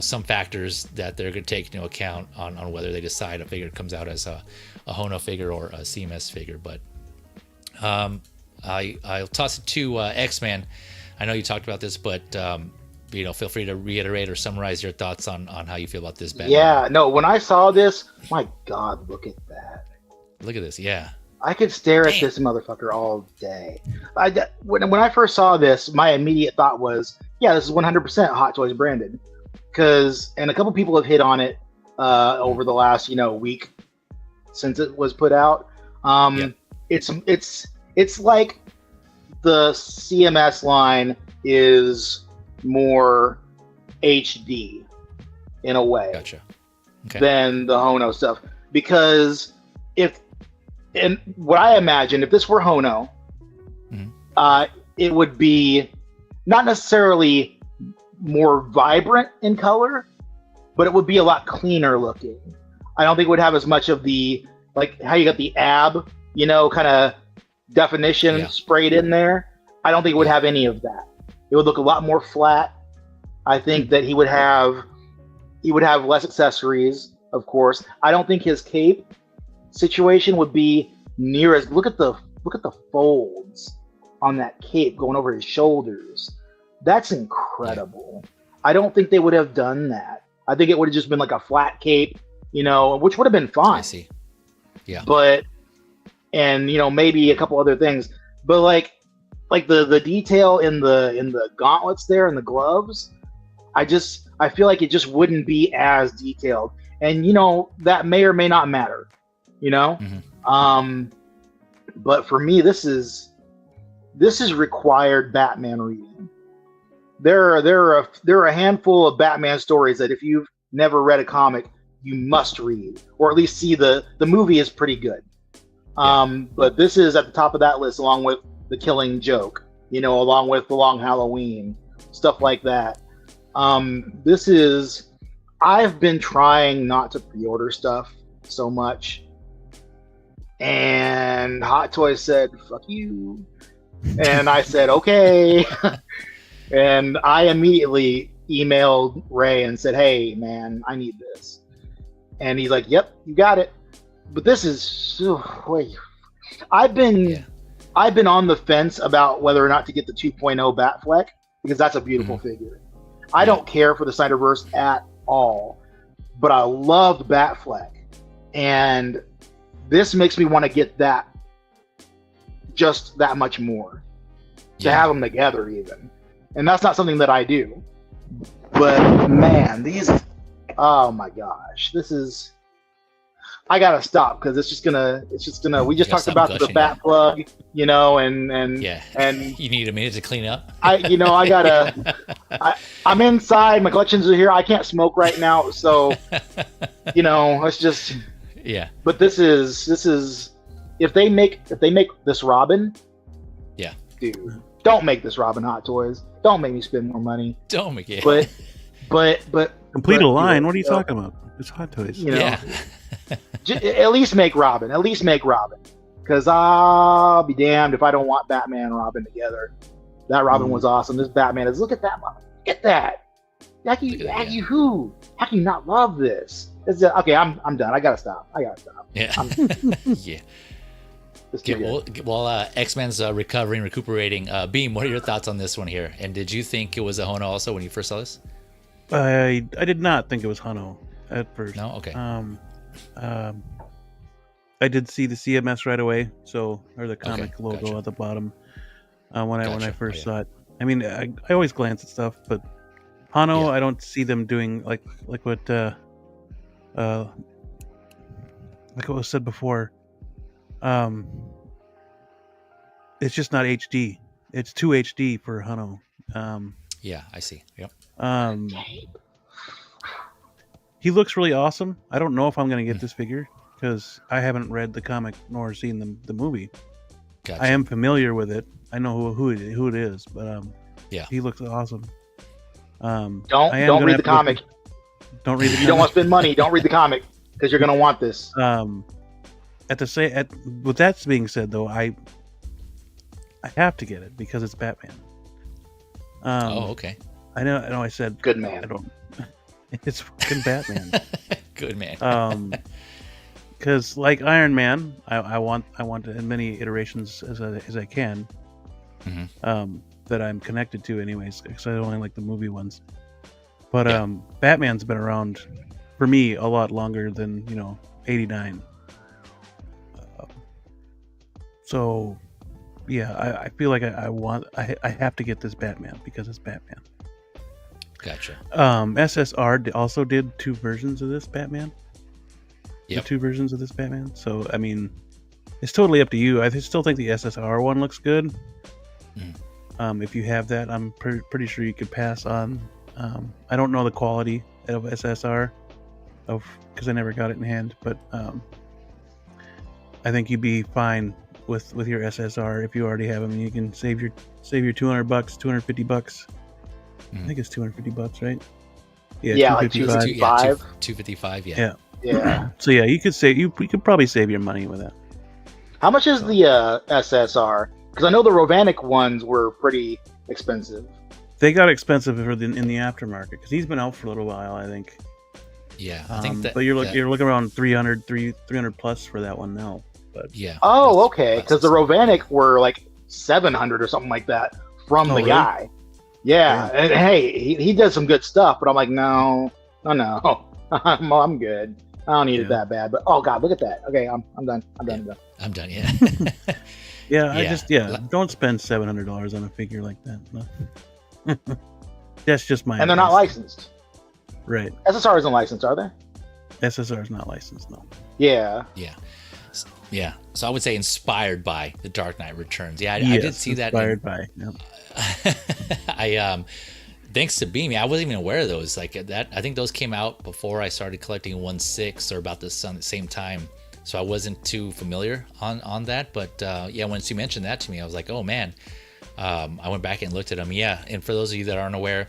some factors that they're going to take into account on whether they decide a figure comes out as a Hono figure or a CMS figure. But I'll toss it to X-Man. I know you talked about this, but feel free to reiterate or summarize your thoughts on how you feel about this Batman. Yeah, no, when I saw this, my God, look at that. Look at this, yeah. I could stare at this motherfucker all day. When I first saw this, my immediate thought was, yeah, this is 100% Hot Toys branded. And a couple people have hit on it over the last, week since it was put out. It's like the CMS line is more HD in a way. Gotcha. Okay. Than the Hono stuff, because what I imagine, if this were Hono, it would be not necessarily more vibrant in color, but it would be a lot cleaner looking. I don't think it would have as much of the, like how you got the ab, kind of definition sprayed in there. I don't think it would have any of that. It would look a lot more flat. I think that he would have less accessories, of course. I don't think his cape situation would be near as, look at the look at the folds on that cape going over his shoulders. That's incredible. Yeah. I don't think they would have done that. I think it would have just been like a flat cape, which would have been fine. I see. Yeah. But, and maybe a couple other things, but like the detail in the gauntlets there and the gloves, I feel like it just wouldn't be as detailed. And that may or may not matter, Mm-hmm. But for me, this is required Batman reading. There are a handful of Batman stories that if you've never read a comic, you must read, or at least see the movie is pretty good. But this is at the top of that list, along with The Killing Joke, along with The Long Halloween, stuff like that. I've been trying not to pre-order stuff so much, and Hot Toys said, "Fuck you," and I said, "Okay." And I immediately emailed Ray and said, "Hey, man, I need this." And he's like, "Yep, you got it." But this is I've been on the fence about whether or not to get the 2.0 Batfleck, because that's a beautiful figure. I don't care for the Snyderverse at all, but I loved Batfleck, and this makes me want to get that just that much more, to have them together even. And that's not something that I do. But man, oh my gosh, I gotta stop, because it's just gonna. We just talked about the bat plug, and you need a minute to clean up. I'm inside. My collections are here. I can't smoke right now, so it's just. Yeah. But this is if they make this Robin. Yeah. Dude, don't make this Robin, Hot Toys. Don't make me spend more money. Don't make it. But complete a line. What are you talking about? It's Hot Toys. Yeah. At least make Robin. Because I'll be damned if I don't want Batman and Robin together. That Robin was awesome. This Batman is. Look at that. Look at that. How can you not love this? Okay, I'm done. I gotta stop. Yeah. Yeah. While X-Men's recuperating, Beam, what are your thoughts on this one here? And did you think it was a Hono also when you first saw this? I did not think it was Hono at first. No? Okay. I did see the CMS right away, or the comic logo gotcha. at the bottom when I first saw it. I mean, I always glance at stuff, but Hono, I don't see them doing like what was said before. It's just not HD. It's too HD for Hono. Yeah, I see. Yep. He looks really awesome. I don't know if I'm going to get this figure because I haven't read the comic nor seen the movie. Gotcha. I am familiar with it. I know who it is, but he looks awesome. Don't read the comic. Don't read the comic. You don't want to spend money. Don't read the comic, because you're going to want this. With that being said, though, I have to get it because it's Batman. Okay. I know. I said good man. I don't. It's fucking Batman. Good man. Because like Iron Man, I want as many iterations as I can. Mm-hmm. That I'm connected to, anyways, because I only like the movie ones. But Batman's been around for me a lot longer than 89. So, yeah, I feel like I have to get this Batman because it's Batman. Gotcha. SSR also did two versions of this Batman. Yep. The two versions of this Batman. So, I mean, it's totally up to you. I still think the SSR one looks good. If you have that, I'm pretty sure you could pass on. I don't know the quality of SSR because I never got it in hand, but I think you'd be fine with your SSR if you already have them. You can save your $200, $250. I think it's $250, right? Yeah, like 255. 255. Yeah. So yeah, you could probably save your money with that. How much is the SSR? Because I know the Rovanik ones were pretty expensive. They got expensive in the aftermarket because he's been out for a little while, I think. Yeah, I think that. But you're looking around 300 plus for that one now. But Yeah. Oh, okay. Because the Rovanik were like 700 or something like that from the really? guy. Yeah. And hey, he does some good stuff, but I'm like, no. I'm good. I don't need it that bad. But oh god, look at that. Okay, I'm done. I'm done. I'm done. Yeah. Yeah. Don't spend $700 on a figure like that. No. That's just my. And they're not licensed. Right. SSR isn't licensed, are they? SSR is not licensed, no. Yeah. Yeah. So I would say inspired by The Dark Knight Returns. Yeah, I did see that. Inspired by. Yep. Thanks to Beamy, I wasn't even aware of those. Like that, I think those came out before I started collecting 1/6 or about the same time. So I wasn't too familiar on that. But once you mentioned that to me, I was like, oh man. I went back and looked at them. Yeah, and for those of you that aren't aware,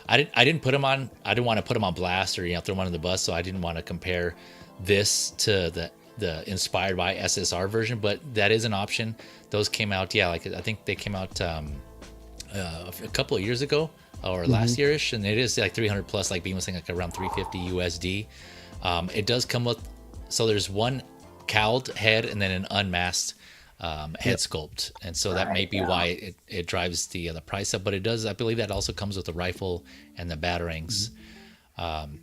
I didn't put them on. I didn't want to put them on blast or throw them under the bus. So I didn't want to compare this to the inspired by SSR version. But that is an option. Those came out. Yeah, like I think they came out a couple of years ago or last year-ish, and it is like 300 plus. Like Beam was saying, like around 350 USD. It does come with. So there's one cowled head and then an unmasked head sculpt, and so that may be why it drives the price up. But it does, I believe, that also comes with the rifle and the batarangs.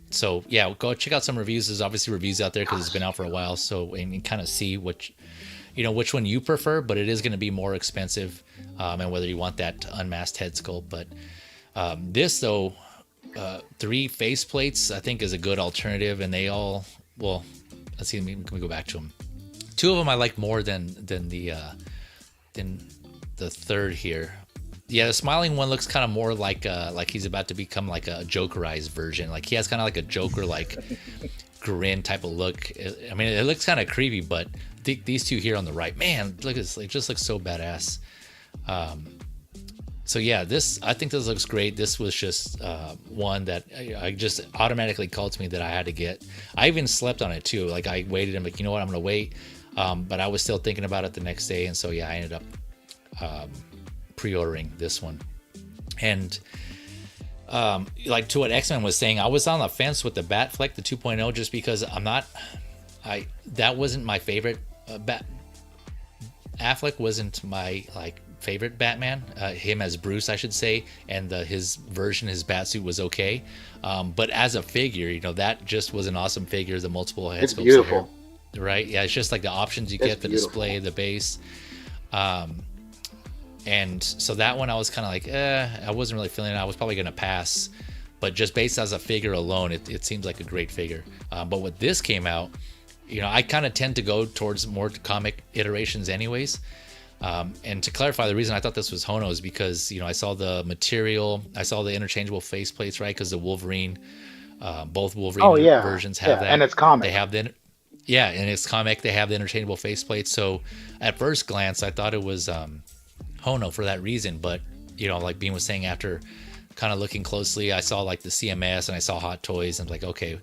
So yeah, go check out some reviews. There's obviously reviews out there because it's been out for a while. So and kind of see which one you prefer. But it is going to be more expensive, and whether you want that unmasked head sculpt. But this though, 3 face plates I think is a good alternative, and they all let's see. Can we go back to them? 2 of them I like more than the third here. Yeah, the smiling one looks kind of more like he's about to become like a Jokerized version. Like he has kind of like a Joker like grin type of look. I mean, it looks kind of creepy, but these 2 here on the right, man, look at this. It just looks so badass. So yeah, I think this looks great. This was just one that I just automatically called to me that I had to get. I even slept on it too. Like I waited. I'm like, you know what, I'm gonna wait. But I was still thinking about it the next day, and so yeah, I ended up pre-ordering this one. And like to what X-Men was saying, I was on the fence with the Batfleck, the 2.0, just because that wasn't my favorite. Affleck wasn't my favorite Batman. Him as Bruce, I should say, and his Batsuit was okay. But as a figure, that just was an awesome figure. The multiple head sculpts. It's beautiful. Right, yeah, it's just like the options you get, the display, the base, and so that one I was kind of like, I wasn't really feeling it. I was probably gonna pass, but just based as a figure alone, it seems like a great figure. But when this came out, I kind of tend to go towards more comic iterations, anyways. And to clarify, the reason I thought this was Hono is because I saw the material, I saw the interchangeable faceplates, right? Because the Wolverine, both Wolverine versions have that, and it's comic. They have the and it's comic. They have the interchangeable faceplates. So at first glance, I thought it was Hono for that reason. But like Bean was saying, after kind of looking closely, I saw like the CMS and I saw Hot Toys, and like, okay,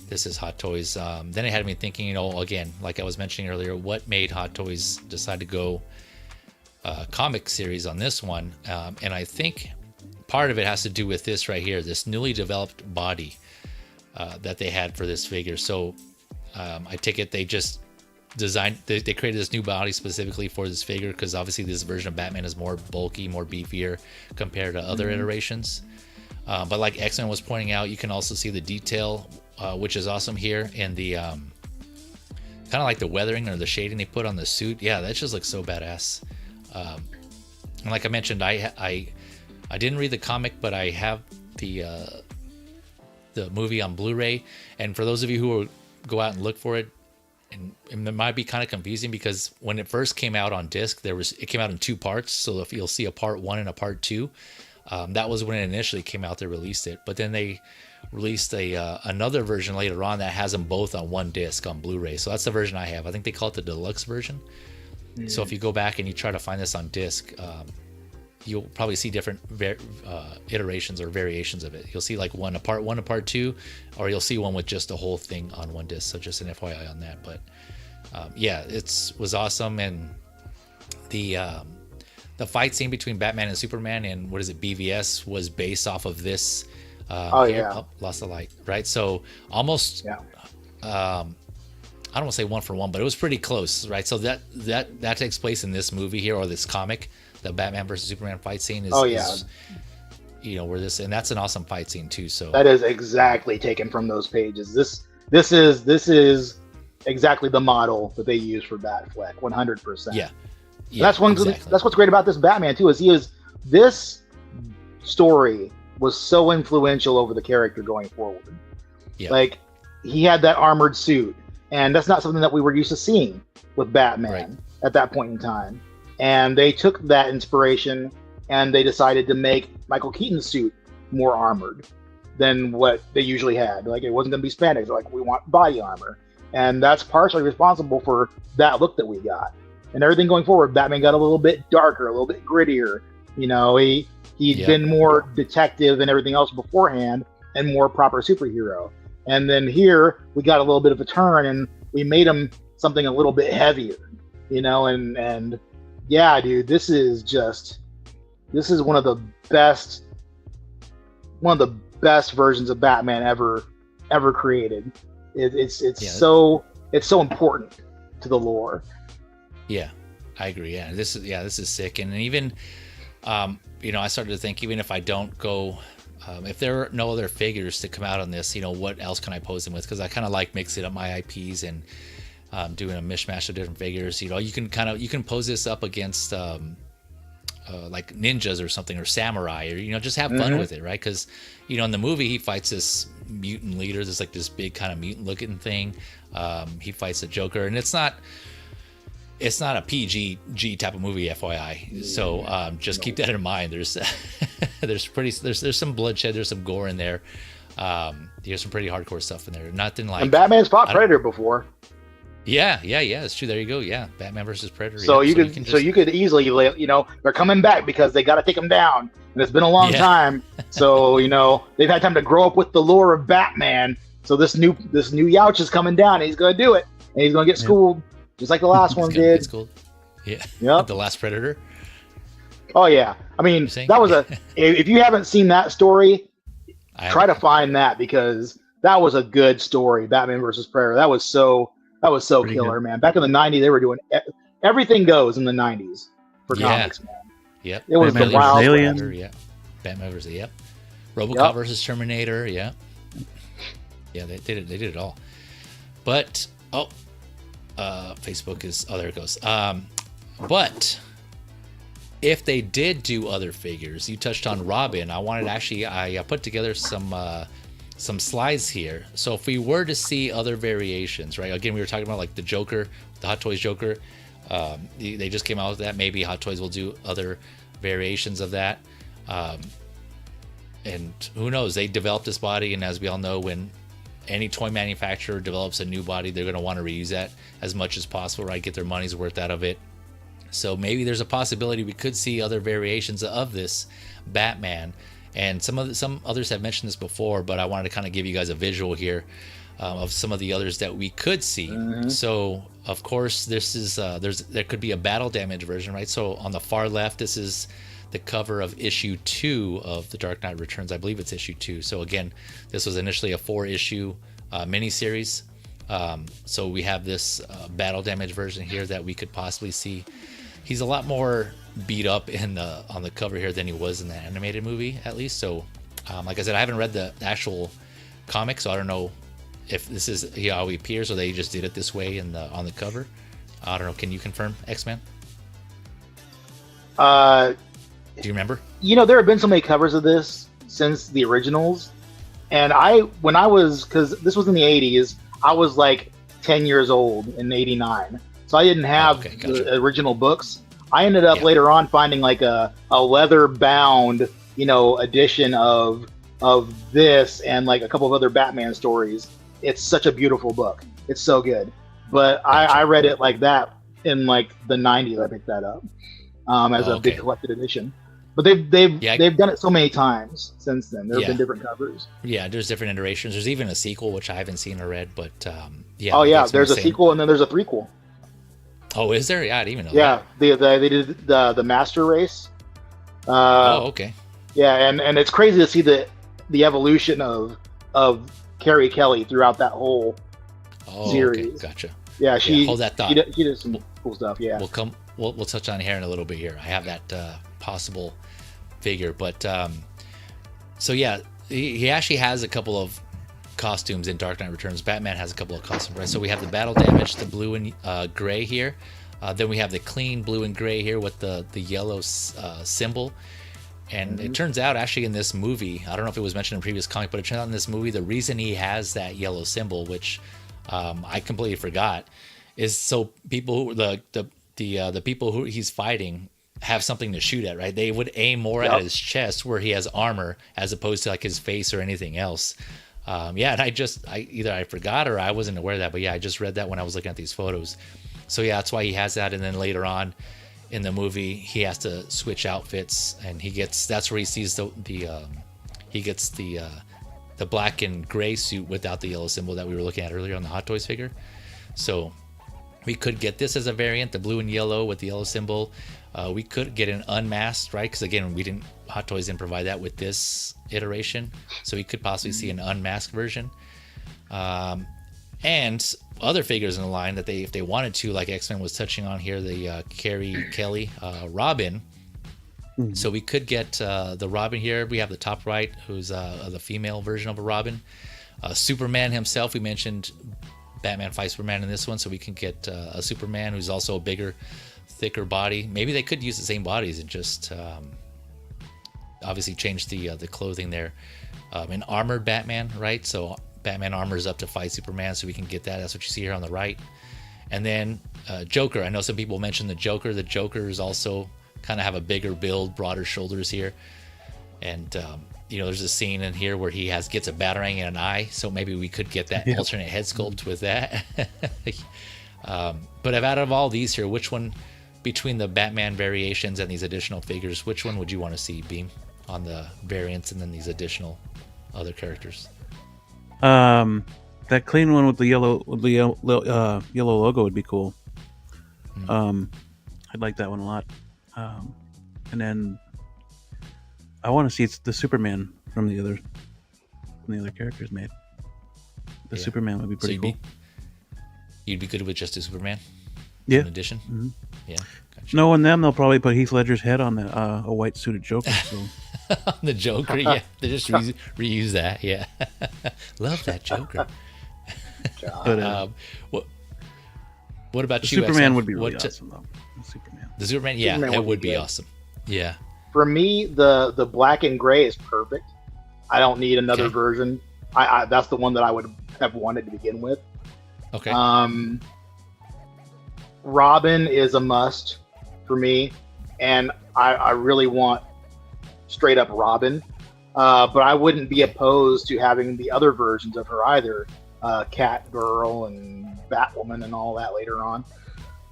this is Hot Toys. Then it had me thinking, again, like I was mentioning earlier, what made Hot Toys decide to go comic series on this one? And I think part of it has to do with this right here, this newly developed body that they had for this figure. So I take it they just designed, they created this new body specifically for this figure, because obviously this version of Batman is more bulky, more beefier compared to other iterations. But like X-Men was pointing out, you can also see the detail, which is awesome here, and the kind of like the weathering or the shading they put on the suit. Yeah, that just looks so badass. And like I mentioned, I didn't read the comic, but I have the movie on Blu-ray. And for those of you who will go out and look for it, and it might be kind of confusing because when it first came out on disc, it came out in 2 parts. So if you'll see a part 1 and a part 2, that was when it initially came out. They released it, but then they released another version later on that has them both on 1 disc on Blu-ray. So that's the version I have. I think they call it the deluxe version. So if you go back and you try to find this on disc, you'll probably see different iterations or variations of it. You'll see like a part 1 and part 2, or you'll see one with just the whole thing on 1 disc. So just an FYI on that. But it was awesome. And the fight scene between Batman and Superman and BVS was based off of this. Lost the light, right? So almost I don't want to say 1-for-1, but it was pretty close, right? So that takes place in this movie here, or this comic, the Batman versus Superman fight scene is, is, you know, where this, and that's an awesome fight scene too. So that is exactly taken from those pages. This is exactly the model that they use for Batfleck, 100%. Yeah, that's what's great about this Batman too, is this story was so influential over the character going forward. Yeah. Like, he had that armored suit, and that's not something that we were used to seeing with Batman at that point in time. And they took that inspiration and they decided to make Michael Keaton's suit more armored than what they usually had. Like, it wasn't going to be spandex. They're like, we want body armor. And that's partially responsible for that look that we got. And everything going forward, Batman got a little bit darker, a little bit grittier. You know, he'd been more detective and everything else beforehand, and more proper superhero. And then here we got a little bit of a turn, and we made him something a little bit heavier, you know. And yeah, dude, this is one of the best versions of Batman ever created. It's so important to the lore. Yeah, I agree. Yeah, this is sick. And even you know, I started to think, even if I don't go, if there are no other figures to come out on this, you know, what else can I pose them with? Because I kind of like mixing up my IPs and doing a mishmash of different figures. You know, you can pose this up against like ninjas or something, or samurai, or, you know, just have fun with it, right? Because, you know, in the movie he fights this mutant leader, this like this big kind of mutant looking thing. He fights the Joker, and it's not a PG type of movie, FYI. So just keep that in mind. There's there's some bloodshed, there's some gore in there. There's some pretty hardcore stuff in there. Nothing like. And Batman's fought Predator before. Yeah, it's true. There you go. Yeah, Batman versus Predator. So you could easily, you know, they're coming back because they got to take him down, and it's been a long time. So, you know, they've had time to grow up with the lore of Batman. So this new Youch is coming down, and he's gonna do it, and he's gonna get schooled. Just like the last one did. Yeah. Yep. The last Predator. Oh yeah. I mean, that was if you haven't seen that story, try to find that, because that was a good story. Batman versus Predator. That was so pretty killer, man. Back in the 90s, they were doing everything goes in the 90s for comics, man. Yep. It was Batman the wild Alien. Yeah. Batman versus RoboCop versus Terminator. Yeah. Yeah, they did it all. But Facebook is, there it goes. But if they did do other figures, you touched on Robin. I put together some slides here. So if we were to see other variations, right? Again, we were talking about like the Joker, the Hot Toys Joker. They just came out with that. Maybe Hot Toys will do other variations of that. And who knows? They developed this body, and as we all know, when any toy manufacturer develops a new body, they're going to want to reuse that as much as possible, right? Get their money's worth out of it. So maybe there's a possibility we could see other variations of this Batman. And some others have mentioned this before, but I wanted to kind of give you guys a visual here of some of the others that we could see. So of course, this is there could be a battle damage version, right? So on the far left, this is the cover of issue 2 of The Dark Knight Returns. I believe it's issue 2. So again, this was initially a 4-issue miniseries. So we have this battle damage version here that we could possibly see. He's a lot more beat up on the cover here than he was in the animated movie, at least. So like I said, I haven't read the actual comic, so I don't know if this is how he appears, or they just did it this way on the cover. I don't know. Can you confirm, X-Man? Do you remember? You know, there have been so many covers of this since the originals, and because this was in the 80s, I was like 10 years old in 89, so I didn't have the original books. I ended up later on finding like a leather bound, you know, edition of this and like a couple of other Batman stories. It's such a beautiful book. It's so good. But I read it like that in like the 90s. I picked that up as a big collected edition. But they've done it so many times since then. There have been different covers. Yeah, there's different iterations. There's even a sequel, which I haven't seen or read, but there's a sequel and then there's a threequel. Oh, is there? Yeah, I didn't even know. Yeah, they did the Master Race. Okay. Yeah, and it's crazy to see the evolution of Carrie Kelly throughout that whole series. Okay. Gotcha. Yeah, hold that thought. She did some cool stuff. Yeah, We'll touch on here in a little bit here. I have that possible figure, but so yeah, he actually has a couple of costumes in Dark Knight Returns. Batman has a couple of costumes, right? So we have the battle damage, the blue and gray here. Then we have the clean blue and gray here with the yellow symbol. And it turns out, actually, in this movie, I don't know if it was mentioned in a previous comic, but it turns out in this movie, the reason he has that yellow symbol, which I completely forgot, is so people, the people who he's fighting have something to shoot at, right? They would aim more at his chest where he has armor as opposed to like his face or anything else. And either I forgot or I wasn't aware of that, but yeah, I just read that when I was looking at these photos. So yeah, that's why he has that. And then later on in the movie, he has to switch outfits, and that's where he sees the black and gray suit without the yellow symbol that we were looking at earlier on the Hot Toys figure. So we could get this as a variant, the blue and yellow with the yellow symbol. We could get an unmasked, right? Because again, Hot Toys didn't provide that with this iteration, so we could possibly see an unmasked version. And other figures in the line that if they wanted to, like X-Men was touching on here, the Carrie Kelly Robin. So we could get the Robin here. We have the top right, who's the female version of a Robin. Superman himself, we mentioned Batman fights Superman in this one, so we can get a Superman who's also a bigger, thicker body. Maybe they could use the same bodies and just obviously change the clothing there. An armored Batman, right? So Batman armors up to fight Superman, so we can get that. That's what you see here on the right. And then Joker. I know some people mentioned the Joker. The Joker is also kind of have a bigger build, broader shoulders here. And there's a scene in here where he gets a batarang in an eye, so maybe we could get that alternate head sculpt with that. But out of all these here, which one, between the Batman variations and these additional figures, which one would you want to see, Beam, on the variants and then these additional other characters? That clean one with the yellow logo would be cool. I'd like that one a lot. And then I want to see the Superman from the other characters made. The Superman would be pretty cool. You'd be good with just a Superman? Yeah. In addition? Mm-hmm. Yeah. Gotcha. Knowing them, they'll probably put Heath Ledger's head on a white suited Joker. So. On the Joker, yeah. They just reuse that, yeah. Love that Joker. But, what about you? Superman would be really awesome, though. The Superman, yeah, that would be awesome. Yeah. For me, the black and gray is perfect. I don't need another version. I that's the one that I would have wanted to begin with. Okay. Robin is a must for me, and I really want straight up Robin, but I wouldn't be opposed to having the other versions of her either, Catgirl and Batwoman and all that later on.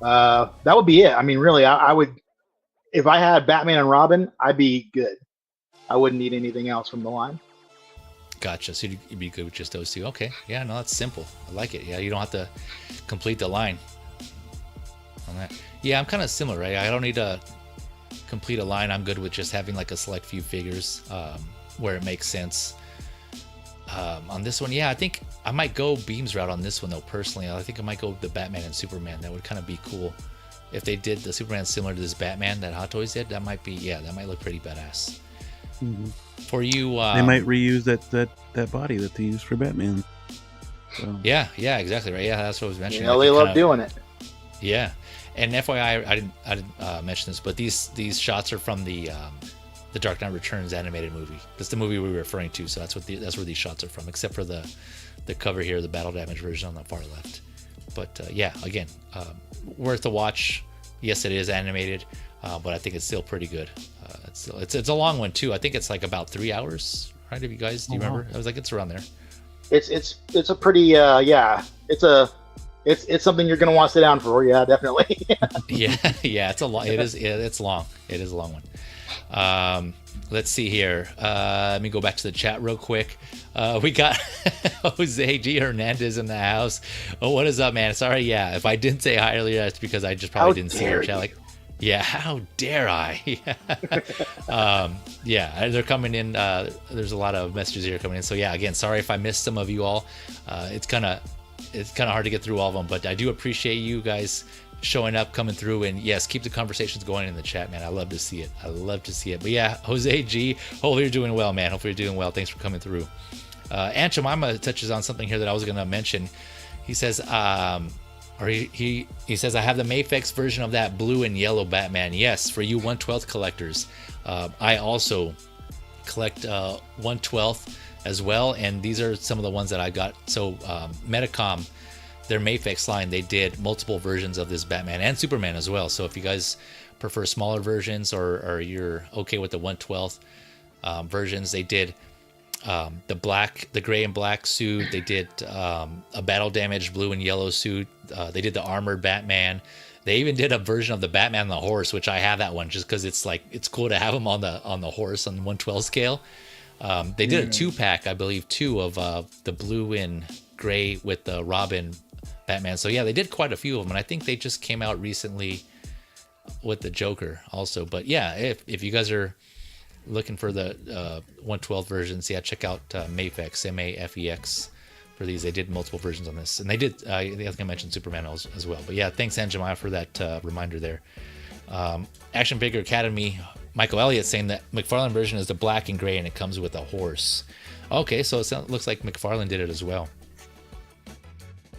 That would be it. I mean, really, I would, if I had Batman and Robin, I'd be good. I wouldn't need anything else from the line. Gotcha. So you'd be good with just those two. Okay. Yeah, no, that's simple. I like it. Yeah, you don't have to complete the line on that. Yeah, I'm kind of similar, right? I don't need to complete a line. I'm good with just having like a select few figures where it makes sense. On this one, yeah, I think I might go Beam's route on this one, though, personally. I think I might go with the Batman and Superman. That would kind of be cool. If they did the Superman similar to this Batman that Hot Toys did, that might look pretty badass. Mm-hmm. For you, they might reuse that body that they used for Batman. So. Yeah, exactly right. Yeah, that's what I was mentioning. They love doing it. Yeah, and FYI, I didn't mention this, but these shots are from the Dark Knight Returns animated movie. That's the movie we were referring to, so that's where these shots are from, except for the cover here, the battle damage version on the far left. But yeah, again, worth a watch. Yes, it is animated, but I think it's still pretty good. It's a long one too. I think it's like about 3 hours. Right? If you guys, do you remember? I was like, it's around there. It's a pretty it's something you're gonna want to sit down for. Yeah, definitely. yeah, it's a long. It's long. It is a long one. Let's see here. Let me go back to the chat real quick. We got Jose G. Hernandez in the house. Oh, what is up, man? Sorry, yeah. If I didn't say hi earlier, that's because I just probably didn't see your chat. Like, yeah, how dare I? Yeah, they're coming in. There's a lot of messages here coming in. So yeah, again, sorry if I missed some of you all. It's kind of it's kind of hard to get through all of them, but I do appreciate you guys showing up, coming through, and yes, keep the conversations going in the chat, man. I love to see it. But yeah, Jose G, hopefully you're doing well, man. Hopefully you're doing well. Thanks for coming through. Anchemama touches on something here that I was going to mention. He says, he says, I have the Mafex version of that blue and yellow Batman. Yes, for you 1/12 collectors. I also collect 1/12 as well, and these are some of the ones that I got. So Metacom, their Mafex line, they did multiple versions of this Batman and Superman as well. So if you guys prefer smaller versions or you're okay with the 1/12 versions, they did the gray and black suit. They did a battle damaged blue and yellow suit. They did the armored Batman. They even did a version of the Batman on the horse, which I have that one just because it's cool to have him on the horse on the 1/12 scale. They did a 2-pack, I believe, too, of the blue and gray with the Robin Batman. So yeah, they did quite a few of them, and I think they just came out recently with the Joker also. But yeah, if you guys are looking for the 1/12 versions, yeah, check out Mafex, Mafex for these. They did multiple versions on this, and they did. I think I mentioned Superman as well. But yeah, thanks Anjamaya for that reminder there. Action Figure Academy, Michael Elliott saying that McFarlane version is the black and gray, and it comes with a horse. Okay, so it looks like McFarlane did it as well.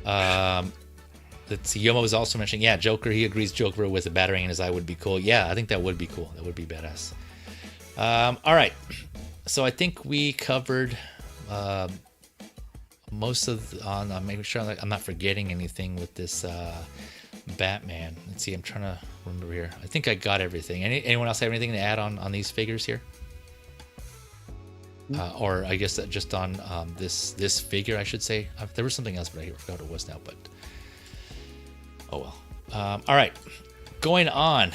Let's see. Yomo was also mentioning, yeah, Joker. He agrees Joker with a batarang in his eye would be cool. Yeah, I think that would be cool. That would be badass. All right, so I think we covered most of I'm making sure I'm not forgetting anything with this Batman. Let's see, I'm trying to remember here. I think I got everything. Anyone else have anything to add on these figures here? Or I guess that just on this figure, I should say. There was something else, but I forgot what it was now. But oh well. All right, going on.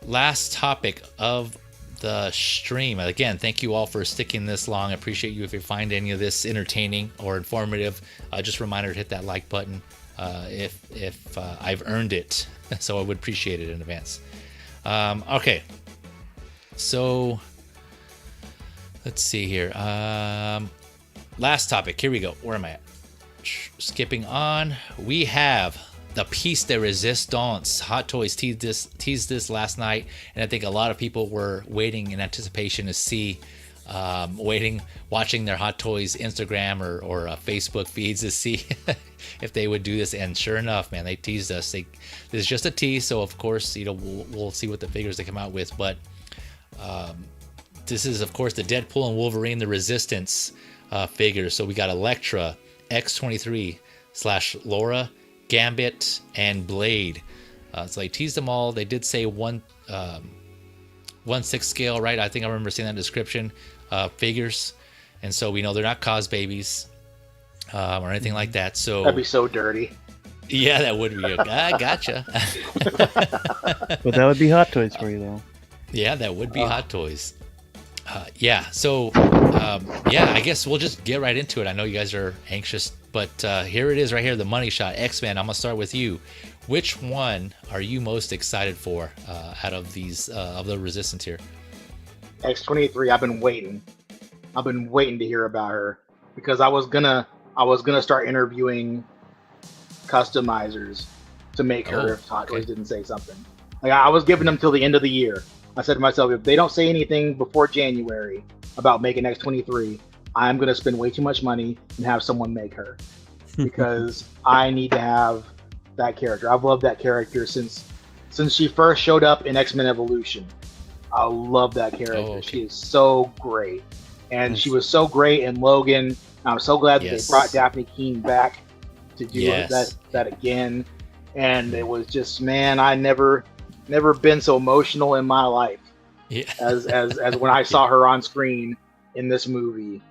Last topic of the stream. Again, thank you all for sticking this long. I appreciate you. If you find any of this entertaining or informative, just a reminder to hit that like button if I've earned it. So I would appreciate it in advance. Okay, so let's see here. Last topic. Here we go. Where am I at? Skipping on. We have the piece de resistance. Hot Toys teased this last night, and I think a lot of people were waiting in anticipation to see, watching their Hot Toys Instagram or Facebook feeds to see if they would do this. And sure enough, man, they teased us. This is just a tease, so of course, we'll see what the figures they come out with. But this is, of course, the Deadpool and Wolverine, the Resistance figures. So we got Elektra, X-23 / Laura, Gambit, and Blade. So they teased them all. They did say 1/6 scale, right? I think I remember seeing that description. Figures, and so we know they're not cause babies or anything like that. So that'd be so dirty. Yeah, that would be. Gotcha. But that would be Hot Toys for you, though. Yeah, that would be Hot Toys. Yeah. So yeah, I guess we'll just get right into it. I know you guys are anxious, but here it is right here, the money shot. X-Men, I'm going to start with you. Which one are you most excited for out of these, of the Resistance here? X-23, I've been waiting to hear about her because I was gonna start interviewing customizers to make her if Hot Toys didn't say something. Like I was giving them till the end of the year. I said to myself, if they don't say anything before January about making X-23, I'm going to spend way too much money and have someone make her because I need to have that character. I've loved that character since she first showed up in X-Men Evolution. I love that character. She is so great. And she was so great in Logan. I'm so glad that they brought Daphne Keane back to do that again. And it was just, man, I never been so emotional in my life as when I saw her on screen in this movie.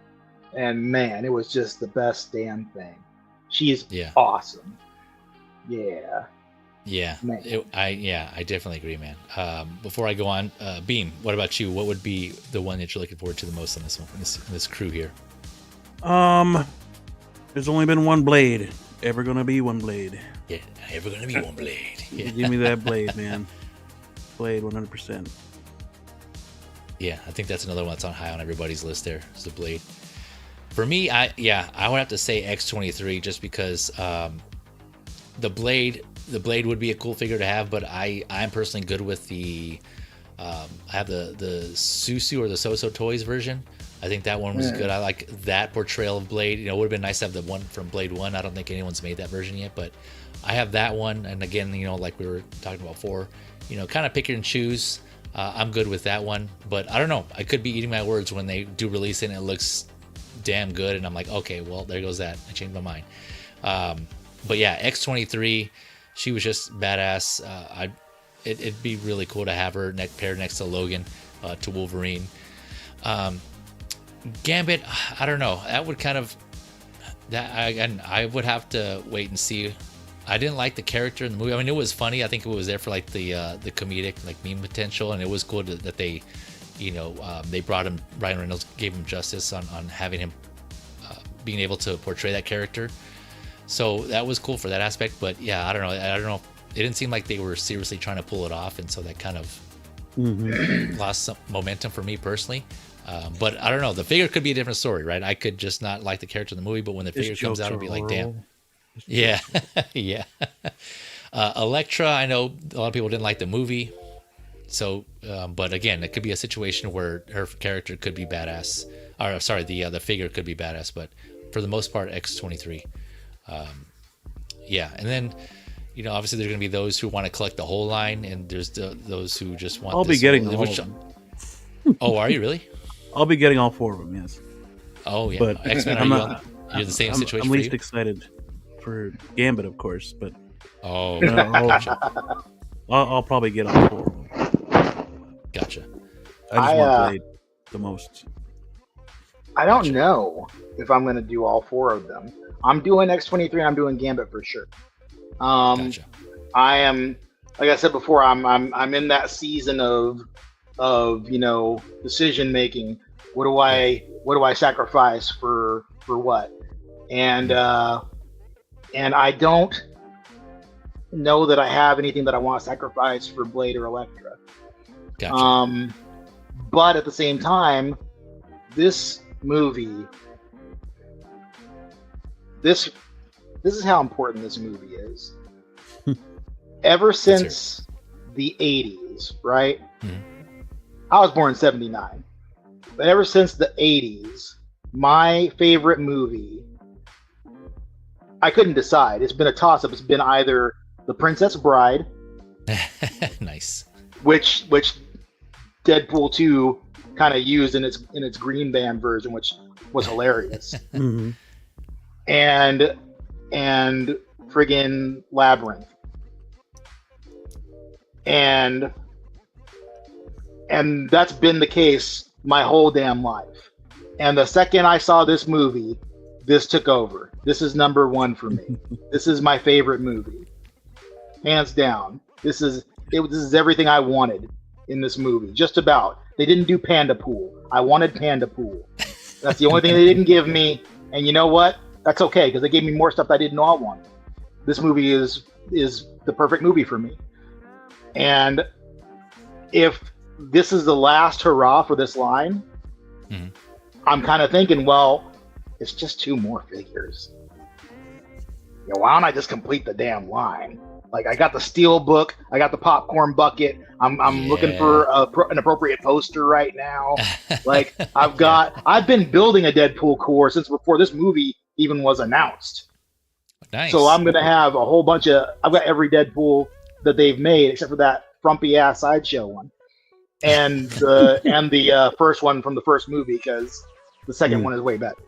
And man, it was just the best damn thing. She's awesome. Yeah. Yeah. I definitely agree, man. Before I go on, Beam, what about you? What would be the one that you're looking forward to the most on this one, this crew here? There's only been one Blade. Ever gonna be one Blade. Yeah, ever gonna be one Blade. Yeah. Give me that Blade, man. Blade 100%. Yeah, I think that's another one that's on high on everybody's list there, is the Blade. For me, I would have to say X-23 just because the blade would be a cool figure to have, but I'm personally good with the I have the Susu or the Soso Toys version. I think that one was good. I like that portrayal of Blade. You know, it would have been nice to have the one from Blade 1. I don't think anyone's made that version yet, but I have that one. And again, you know, like we were talking about before, you know, kind of pick and choose. I'm good with that one, but I don't know. I could be eating my words when they do release it and it looks damn good. And I'm like, okay, well, there goes that. I changed my mind. But yeah, X-23, she was just badass. It'd be really cool to have her paired next to Logan, to Wolverine. Gambit, I don't know. That would kind of I would have to wait and see. I didn't like the character in the movie. I mean, it was funny. I think it was there for like the comedic like meme potential, and it was cool that they, you know, they brought him. Ryan Reynolds gave him justice on having him being able to portray that character. So that was cool for that aspect. But yeah, I don't know. It didn't seem like they were seriously trying to pull it off, and so that kind of lost some momentum for me personally. But I don't know. The figure could be a different story, right? I could just not like the character in the movie, but when the figure comes out, I'll be like, damn. Yeah. Yeah. Elektra, I know a lot of people didn't like the movie. So, but again, it could be a situation where her character could be badass. Or sorry, the figure could be badass, but for the most part, X-23. Yeah. And then, you know, obviously there's going to be those who want to collect the whole line, and there's those who just want I'll be getting all of them. Oh, are you really? I'll be getting all 4 of them, yes. Oh, yeah. But X-Men, you're the same situation I'm for least you? excited for Gambit, of course, but oh, I'll probably get all 4 of them. Gotcha. I just want Blade the most. I don't know if I'm going to do all 4 of them. I'm doing X-23. I'm doing Gambit for sure. Gotcha. I am, like I said before, I'm in that season of you know, decision making. What do I sacrifice for what? And I don't know that I have anything that I want to sacrifice for Blade or Elektra. Gotcha. But at the same time, this movie, this is how important this movie is. Ever since the 80s, right? Mm-hmm. I was born in 79. But ever since the 80s, my favorite movie, I couldn't decide. It's been a toss-up. It's been either The Princess Bride. Nice. Which Deadpool 2 kind of used in its green band version, which was hilarious. Mm-hmm. And friggin' Labyrinth. And that's been the case my whole damn life. And the second I saw this movie, this took over. This is number 1 for me. This is my favorite movie, hands down. This is everything I wanted in this movie. Just about. They didn't do Panda Pool. I wanted Panda Pool. That's the only thing they didn't give me. And you know what? That's okay, because they gave me more stuff I didn't know I wanted. This movie is the perfect movie for me. And if this is the last hurrah for this line, I'm kind of thinking, well, it's just 2 more figures. You know, why don't I just complete the damn line? Like, I got the steel book, I got the popcorn bucket. I'm looking for an appropriate poster right now. Like, I've been building a Deadpool core since before this movie even was announced. Nice. So I'm gonna have a whole bunch of. I've got every Deadpool that they've made except for that frumpy ass sideshow one, and the first one from the first movie, because the second one is way better.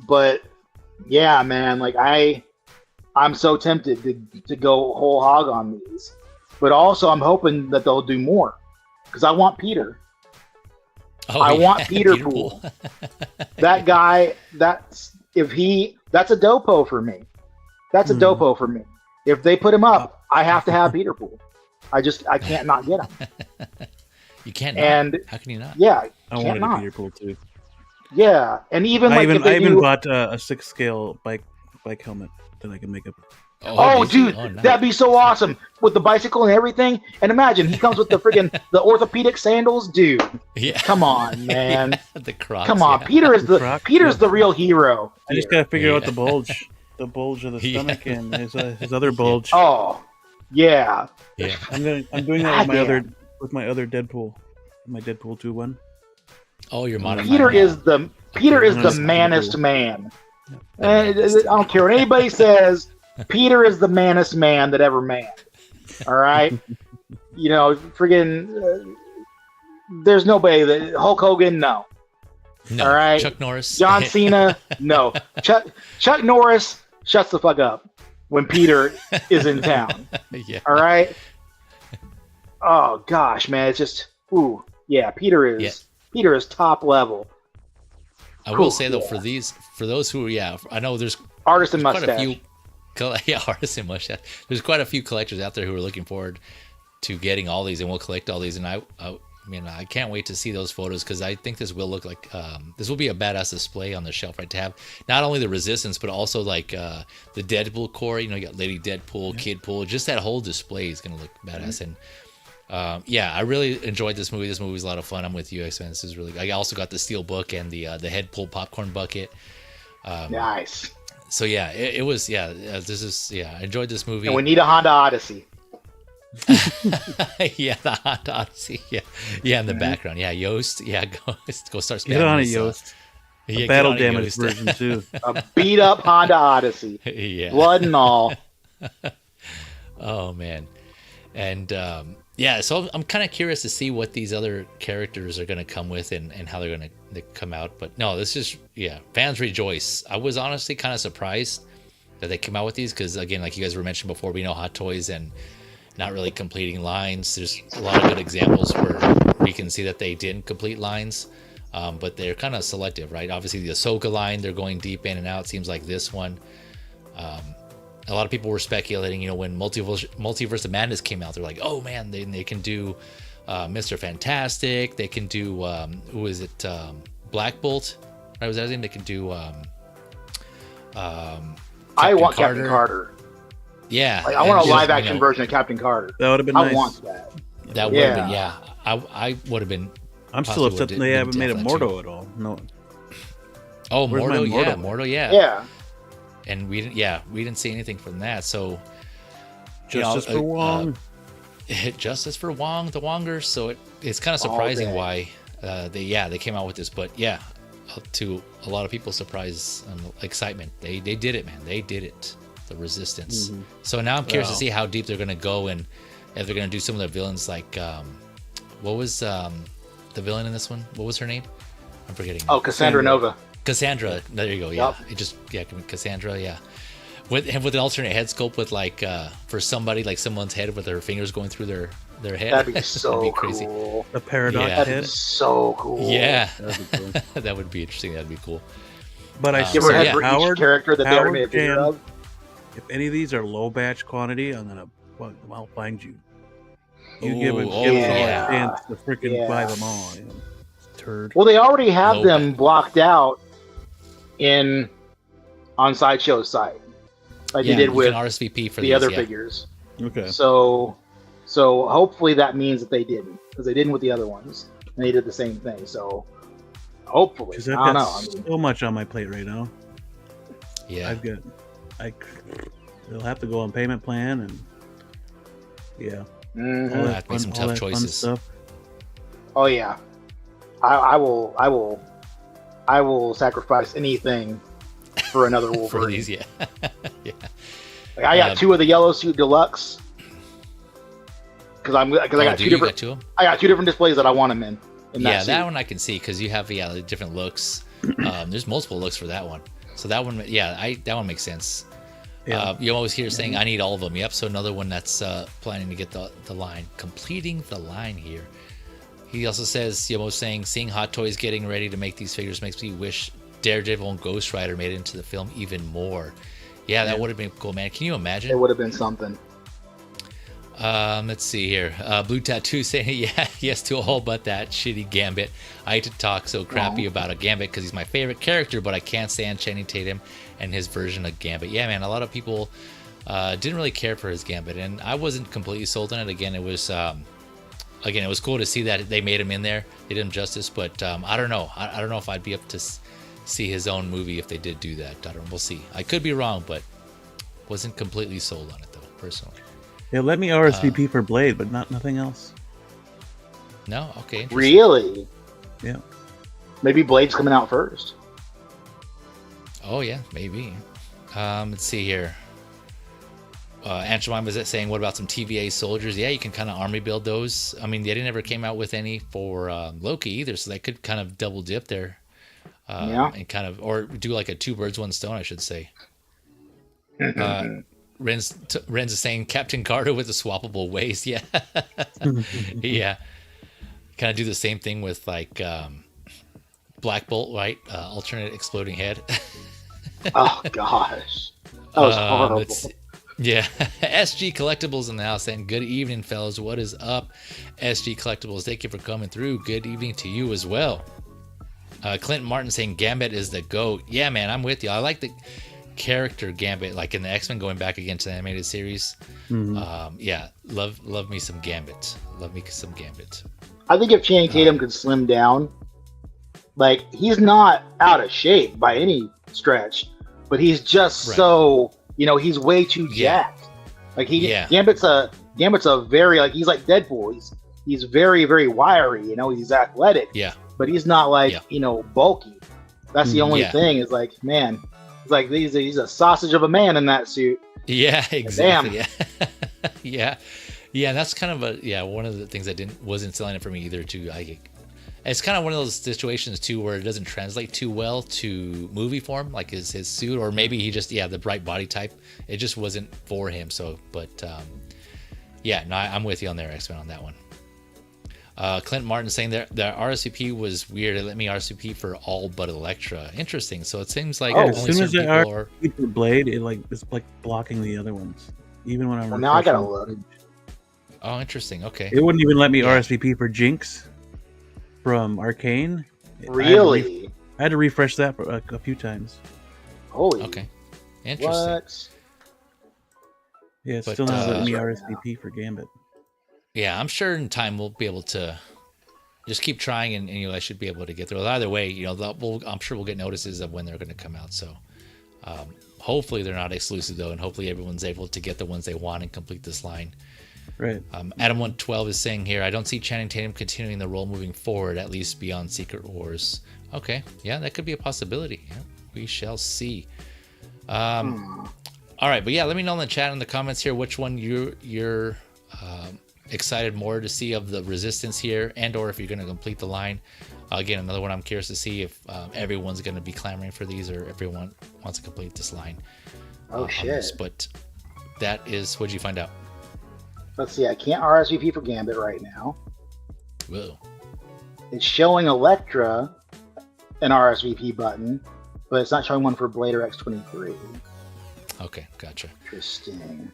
But yeah, man, like I'm so tempted to go whole hog on these, but also I'm hoping that they'll do more, because I want Peter. I want Peter Pool. That guy. That's a dopo for me. That's a dopo for me. If they put him up, I have to have Peter Pool. I can't not get him. You can't. And how can you not? Yeah, I wanted a Peter Pool too. Yeah, and even I even bought a 6 scale bike helmet that I can make up Oh, dude, nice. that'd be so awesome with the bicycle and everything. And imagine he comes with the friggin' the orthopedic sandals, dude. Yeah. Come on, man. The Crocs. Come on, Peter's the real hero. I just gotta figure out the bulge of the stomach and his other bulge. Oh, yeah. Yeah. I'm doing that with my other Deadpool, my Deadpool 2 one. Oh, you're modifying. Peter is the manest man. I don't care what anybody says. Peter is the manest man that ever man. All right, friggin'. There's nobody that Hulk Hogan. No. All right. Chuck Norris. John Cena. No. Chuck Norris shuts the fuck up when Peter is in town. Yeah. All right. Oh gosh, man, it's just Peter is top level. I will say though, for those who I know there's artisan quite mustache. Artisan mustache. There's quite a few collectors out there who are looking forward to getting all these, and we'll collect all these. And I can't wait to see those photos because I think this will look like this will be a badass display on the shelf, right? To have not only the Resistance but also like the Deadpool core. You got Lady Deadpool, Kidpool. Just that whole display is gonna look badass. And I really enjoyed this movie. This movie was a lot of fun. I'm with you, X-Men. This is really. I also got the steel book and the head pull popcorn bucket. Nice. So it was. This is. I enjoyed this movie. And we need a Honda Odyssey. The Honda Odyssey. In the background. Yoast. Go start spamming. Get on it, Yoast. A battle damage version too. A beat up Honda Odyssey. Blood and all. Oh man. And so I'm kind of curious to see what these other characters are going to come with and how they're going to come out. But no, this is fans rejoice. I was honestly kind of surprised that they came out with these because, again, like you guys were mentioning before, we know Hot Toys and not really completing lines. There's a lot of good examples where we can see that they didn't complete lines, but they're kind of selective, right? Obviously, the Ahsoka line, they're going deep in and out. Seems like this one. A lot of people were speculating, when Multiverse of Madness came out, they're like, oh man, they can do Mr. Fantastic. They can do, who is it? Black Bolt? Right, was that his name? They can do I want Captain Carter. Yeah. I want a live action version of Captain Carter. That would have been nice. I want that. That would have been, I would have been. I'm still upset that they haven't made a Mordo at all. No. Oh, Mordo, Mordo, Yeah. And we didn't see anything from that. So Justice for Wong. Justice for Wong, the Wongers. So it's kind of surprising why they came out with this. But to a lot of people's surprise and excitement, they did it, man. They did it. The Resistance. Mm-hmm. So now I'm curious to see how deep they're going to go and if they're going to do some of the villains like what was the villain in this one? What was her name? I'm forgetting. Oh, Cassandra Nova. Cassandra, there you go. Yeah, it just Cassandra. Yeah, with an alternate head sculpt with like for somebody like someone's head with their fingers going through their head. That'd be so that'd be crazy. Cool. A paradox head. That'd be so cool. Yeah, that'd be cool. That would be interesting. That'd be cool. But I give her head for each character that they already made a figure of. If any of these are low batch quantity, I'll find you. You give a chance to freaking buy them all. Turd. Well, they already have them blocked out on Sideshow's site, like they did with RSVP for the other figures. Okay. So hopefully that means that they didn't, because they didn't with the other ones, and they did the same thing. So hopefully, because I've got so much on my plate right now. Yeah, they'll have to go on payment plan and all that be some tough choices. Stuff. Oh yeah, I will sacrifice anything for another Wolverine. For these, yeah. Like, I got 2 of the Yellow Suit Deluxe because I got two different. I got 2 different displays that I want them in. That one I can see because you have the different looks. There's multiple looks for that one. So that one, that one makes sense. Yeah. You always hear saying, I need all of them. Yep, so another one that's planning to get the line. Completing the line here. He also says, saying, seeing Hot Toys getting ready to make these figures makes me wish Daredevil and Ghost Rider made it into the film even more. Yeah, that would have been cool, man. Can you imagine? It would have been something. Let's see here. Blue Tattoo saying, yes to all but that shitty Gambit. I hate to talk so crappy about a Gambit because he's my favorite character, but I can't stand Channing Tatum and his version of Gambit. Yeah, man, a lot of people Didn't really care for his Gambit, and I wasn't completely sold on it. Again, it was cool to see that they made him in there. They did him justice, but I don't know. I don't know if I'd be up to see his own movie if they did do that. I don't know. We'll see. I could be wrong, but wasn't completely sold on it though, personally. Yeah, let me RSVP for Blade, but nothing else. No? Okay. Really? Yeah. Maybe Blade's coming out first. Oh, yeah, maybe. Let's see here. Angelmine was saying, what about some TVA soldiers? Yeah, you can kind of army build those. I mean, they never came out with any for Loki either, so they could kind of double dip there. And kind of, or do like a 2 birds, 1 stone, I should say. Renz is saying Captain Carter with a swappable waist. Yeah. Yeah. Kind of do the same thing with like Black Bolt, right? Alternate exploding head. Oh, gosh. That was horrible. Yeah. SG Collectibles in the house saying, good evening, fellas. What is up? SG Collectibles, thank you for coming through. Good evening to you as well. Clinton Martin saying Gambit is the GOAT. Yeah, man, I'm with you. I like the character Gambit, like in the X-Men, going back again to the animated series. Yeah, love me some Gambit. Love me some Gambit. I think if Channing Tatum could slim down, like, he's not out of shape by any stretch, but he's just so, he's way too jacked. Like Gambit's a very, like, he's like Deadpool. He's very, very wiry, he's athletic. Yeah. But he's not like, bulky. That's the only thing is like, man, it's like he's a sausage of a man in that suit. Yeah, exactly. Damn. Yeah. Yeah, that's kind of one of the things that wasn't selling it for me either too. It's kind of one of those situations too where it doesn't translate too well to movie form, like his suit, or maybe he just the bright body type. It just wasn't for him. So, but I'm with you on there, X-Men, on that one. Clint Martin saying their RSVP was weird. It let me RSVP for all but Elektra. Interesting. So it seems like as soon as I RSVP for Blade, it's like blocking the other ones. Even when I'm now I gotta look. Oh, interesting. Okay. It wouldn't even let me RSVP for Jinx from Arcane. Really? I had to refresh that for a few times. Holy. Okay. Interesting. What? Yeah, it's still not letting me RSVP for Gambit. Yeah, I'm sure in time we'll be able to just keep trying, and I should be able to get through it. Either way, I'm sure we'll get notices of when they're going to come out. So hopefully they're not exclusive though, and hopefully everyone's able to get the ones they want and complete this line. Right. Adam 112 is saying here, I don't see Channing Tatum continuing the role moving forward, at least beyond Secret Wars. Okay, yeah, that could be a possibility. Yeah, we shall see. All right, but yeah, let me know in the chat in the comments here which one you're excited more to see of the Resistance here, and or if you're going to complete the line. Again, another one I'm curious to see if everyone's going to be clamoring for these, or everyone wants to complete this line. Oh shit! But that is, what'd you find out? Let's see. I can't RSVP for Gambit right now. Whoa. It's showing Elektra an RSVP button, but it's not showing one for Blade or X-23. Okay, gotcha. Interesting.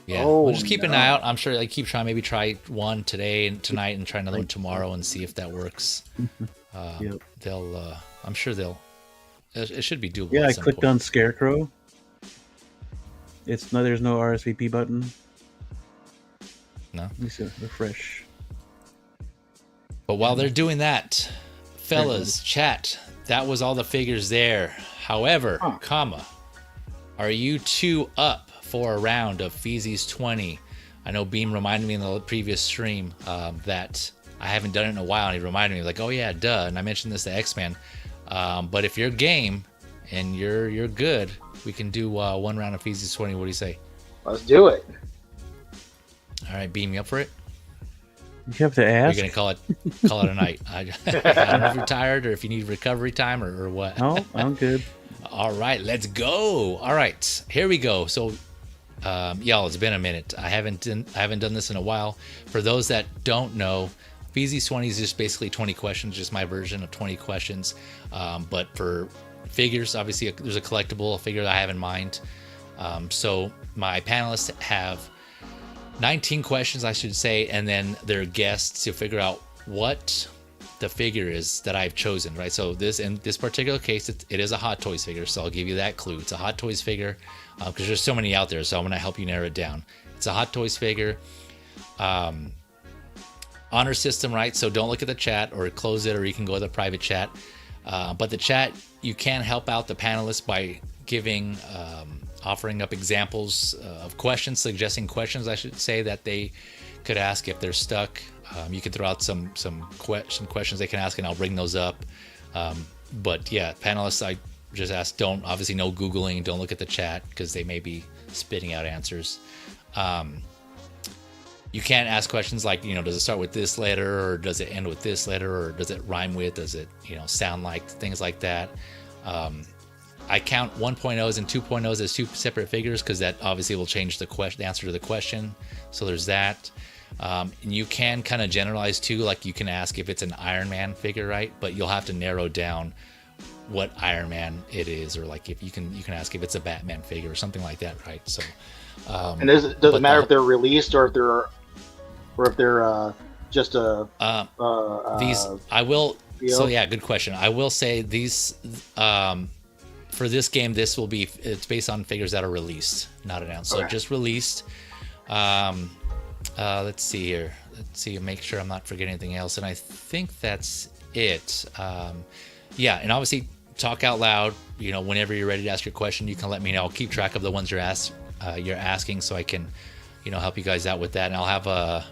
Yeah, we'll just keep an eye out. I'm sure keep trying. Maybe try one today and tonight, and try another one tomorrow, and see if that works. Yep. They'll. I'm sure they'll. It should be doable. Yeah, I clicked on Scarecrow. There's no RSVP button. No. Let me see. Refresh. But while they're doing that, fellas, chat. That was all the figures there. However, are you two up for a round of Feezy's 20? I know Beam reminded me in the previous stream that I haven't done it in a while, and he reminded me like, oh yeah, duh. And I mentioned this to X-Men. But if you're game and you're good, we can do one round of Feezy's 20. What do you say? Let's do it. All right, Beam, you up for it? You have to ask. You're gonna call it a night. I don't know if you're tired or if you need recovery time or what. No, I'm good. All right, let's go. All right, here we go. So, y'all, it's been a minute. I haven't done this in a while. For those that don't know, Feezy's 20 is just basically 20 questions, just my version of 20 questions. But for figures, obviously, there's a collectible figure that I have in mind. So my panelists have 19 questions, I should say, and then their guests to figure out what the figure is that I've chosen, right? So in this particular case, it is a Hot Toys figure. So I'll give you that clue. It's a Hot Toys figure because there's so many out there. So I'm going to help you narrow it down. It's a Hot Toys figure. Honor system, right? So don't look at the chat or close it, or you can go to the private chat. But the chat, you can help out the panelists by giving, offering up examples of questions, suggesting questions, I should say, that they could ask if they're stuck. You can throw out some questions they can ask, and I'll bring those up. But yeah, panelists, I just ask, don't, obviously no Googling, don't look at the chat because they may be spitting out answers. You can't ask questions like, does it start with this letter, or does it end with this letter, or does it rhyme with, does it, sound like, things like that. I count 1.0s and 2.0s as two separate figures because that obviously will change the answer to the question. So there's that. And you can kind of generalize too, like you can ask if it's an Iron Man figure, right? But you'll have to narrow down what Iron Man it is, or like if you can ask if it's a Batman figure or something like that, right? So and does it matter if they're released or if they're just a these I will deal? So yeah, good question. I will say these for this game, it's based on figures that are released, not announced. So just released. Let's see here. Make sure I'm not forgetting anything else. And I think that's it. Yeah, and obviously talk out loud. Whenever you're ready to ask your question, you can let me know. I'll keep track of the ones you're asking, so I can, help you guys out with that. And I'll have let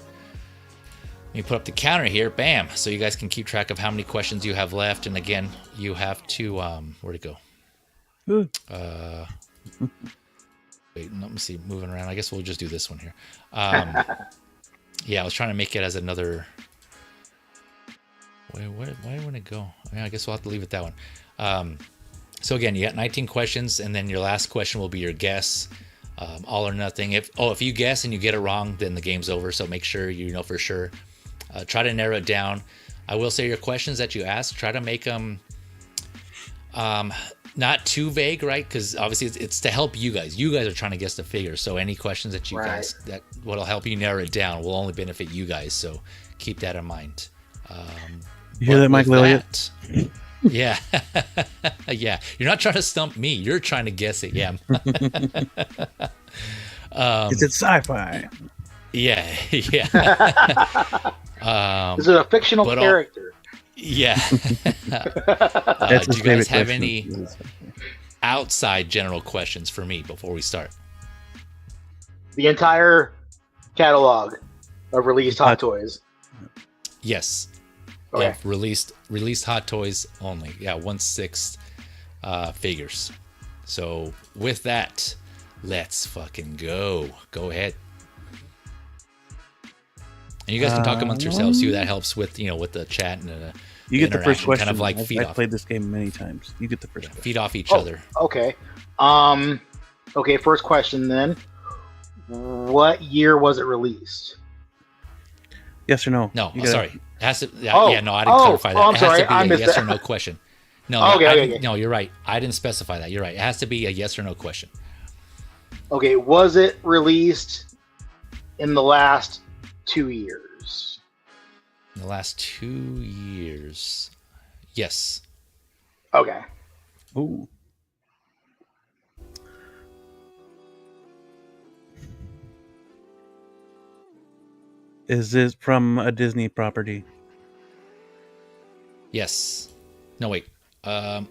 me put up the counter here. Bam. So you guys can keep track of how many questions you have left. And again, you have to where'd it go? Wait, let me see. Moving around. I guess we'll just do this one here. Yeah, I was trying to make it as another. Why wouldn't it go? I guess we'll have to leave it that one. So again, you got 19 questions, and then your last question will be your guess. All or nothing. If you guess and you get it wrong, then the game's over. So make sure you know for sure. Try to narrow it down. I will say your questions that you ask, try to make them not too vague, right? Because obviously it's to help you guys. You guys are trying to guess the figure. So any questions that you guys, that what'll help you narrow it down will only benefit you guys. So keep that in mind. You hear that, Mike Elliott? Yeah. Yeah. You're not trying to stump me. You're trying to guess it. Yeah. Is it sci-fi? Yeah. Yeah. Is it a fictional character? Yeah. That's do you guys have any outside general questions for me before we start? The entire catalog of released Hot Toys. Yes. Okay. Yeah, released Hot Toys only. Yeah, 1/6 figures. So with that, let's fucking go. Go ahead. And you guys can talk amongst yourselves too. That helps with with the chat and the you get the first question. Kind of like I've played this game many times. You get the first question. Feed off each other. Okay. Okay. First question then. What year was it released? Yes or no? No. Sorry. It has to. Yeah. No, I didn't clarify that. I'm it has sorry. to be a yes or no question. No. Okay. No, you're right. I didn't specify that. You're right. It has to be a yes or no question. Okay. Was it released in the last 2 years? In the last 2 years. Yes. Okay. Ooh. Is this from a Disney property? Yes. No, wait. Oh,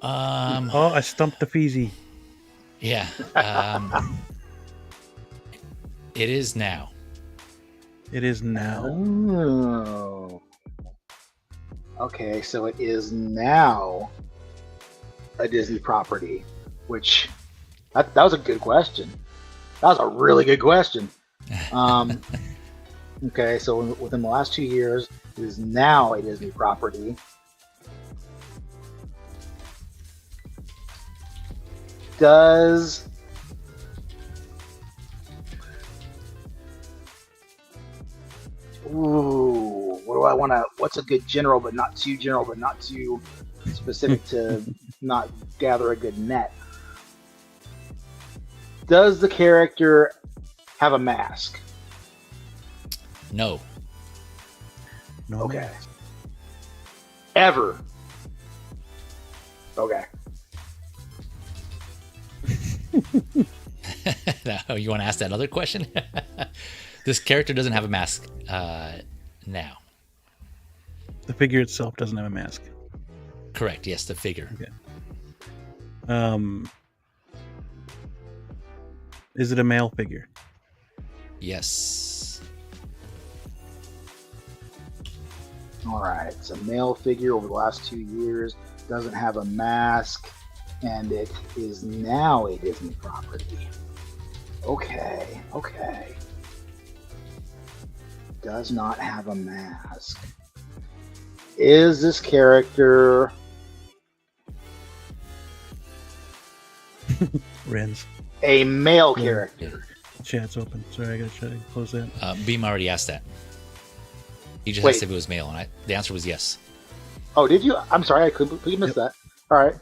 I stumped the Feezy. Yeah. It is now. It is now. Oh. Okay, so it is now a Disney property, which that was a good question. That was a really good question. Okay, so within the last 2 years, it is now a Disney property. Does what do I want to? What's a good general, but not too general, but not too specific to not gather a good net? Does the character have a mask? No. No Okay. mask. Ever. Okay. Now, you want to ask that other question? This character doesn't have a mask now. The figure itself doesn't have a mask. Correct. Yes, the figure. Okay. Is it a male figure? Yes. All right. It's a male figure over the last 2 years. Doesn't have a mask. And it is now a Disney property. Okay. Okay. Does not have a mask. Is this character... Renz. a male character? Chat's open. Sorry, I gotta try to close that. Beam already asked that. He just Wait. asked if it was male, and the answer was yes. Oh, did you? I'm sorry, I completely missed that. All right.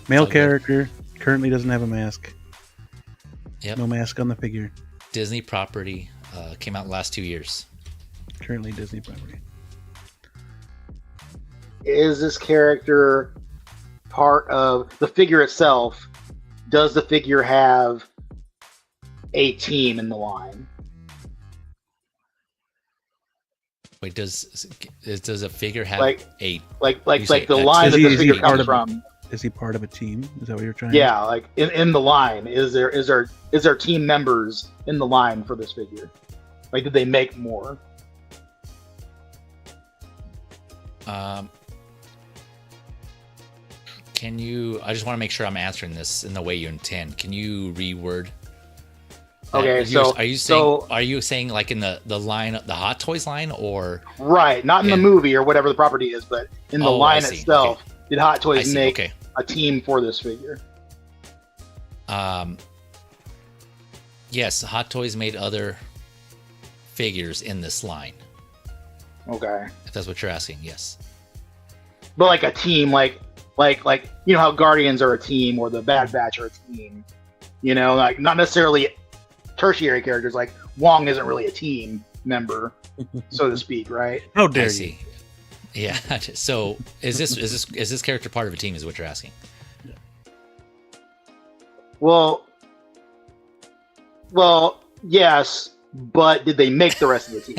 Male character, currently doesn't have a mask. Yep. No mask on the figure. Disney property, came out in the last 2 years. Currently Disney property. Is this character part of the figure itself? Does the figure have a team in the line? Wait, does a figure have Like a... Like You say the a line that team. the figure Is he part comes of- from? Is he part of a team? Is that what you're trying Yeah, like in the line, is there team members in the line for this figure? Like, did they make more? Can you... I just want to make sure I'm answering this in the way you intend. Can you reword? Okay, Are you saying like in the line, the Hot Toys line, or... Right, not in the movie or whatever the property is, but in the Oh, I line see. itself, Okay. did Hot I Toys see, make okay. a team for this figure? Yes, Hot Toys made other figures in this line. Okay. If that's what you're asking, yes. But like a team, like you know how Guardians are a team or the Bad Batch are a team. You know, like not necessarily tertiary characters. Like Wong isn't really a team member, so to speak, right? How I dare you? see. Yeah. So is this character part of a team? Is what you're asking? Well, yes, but did they make the rest of the team?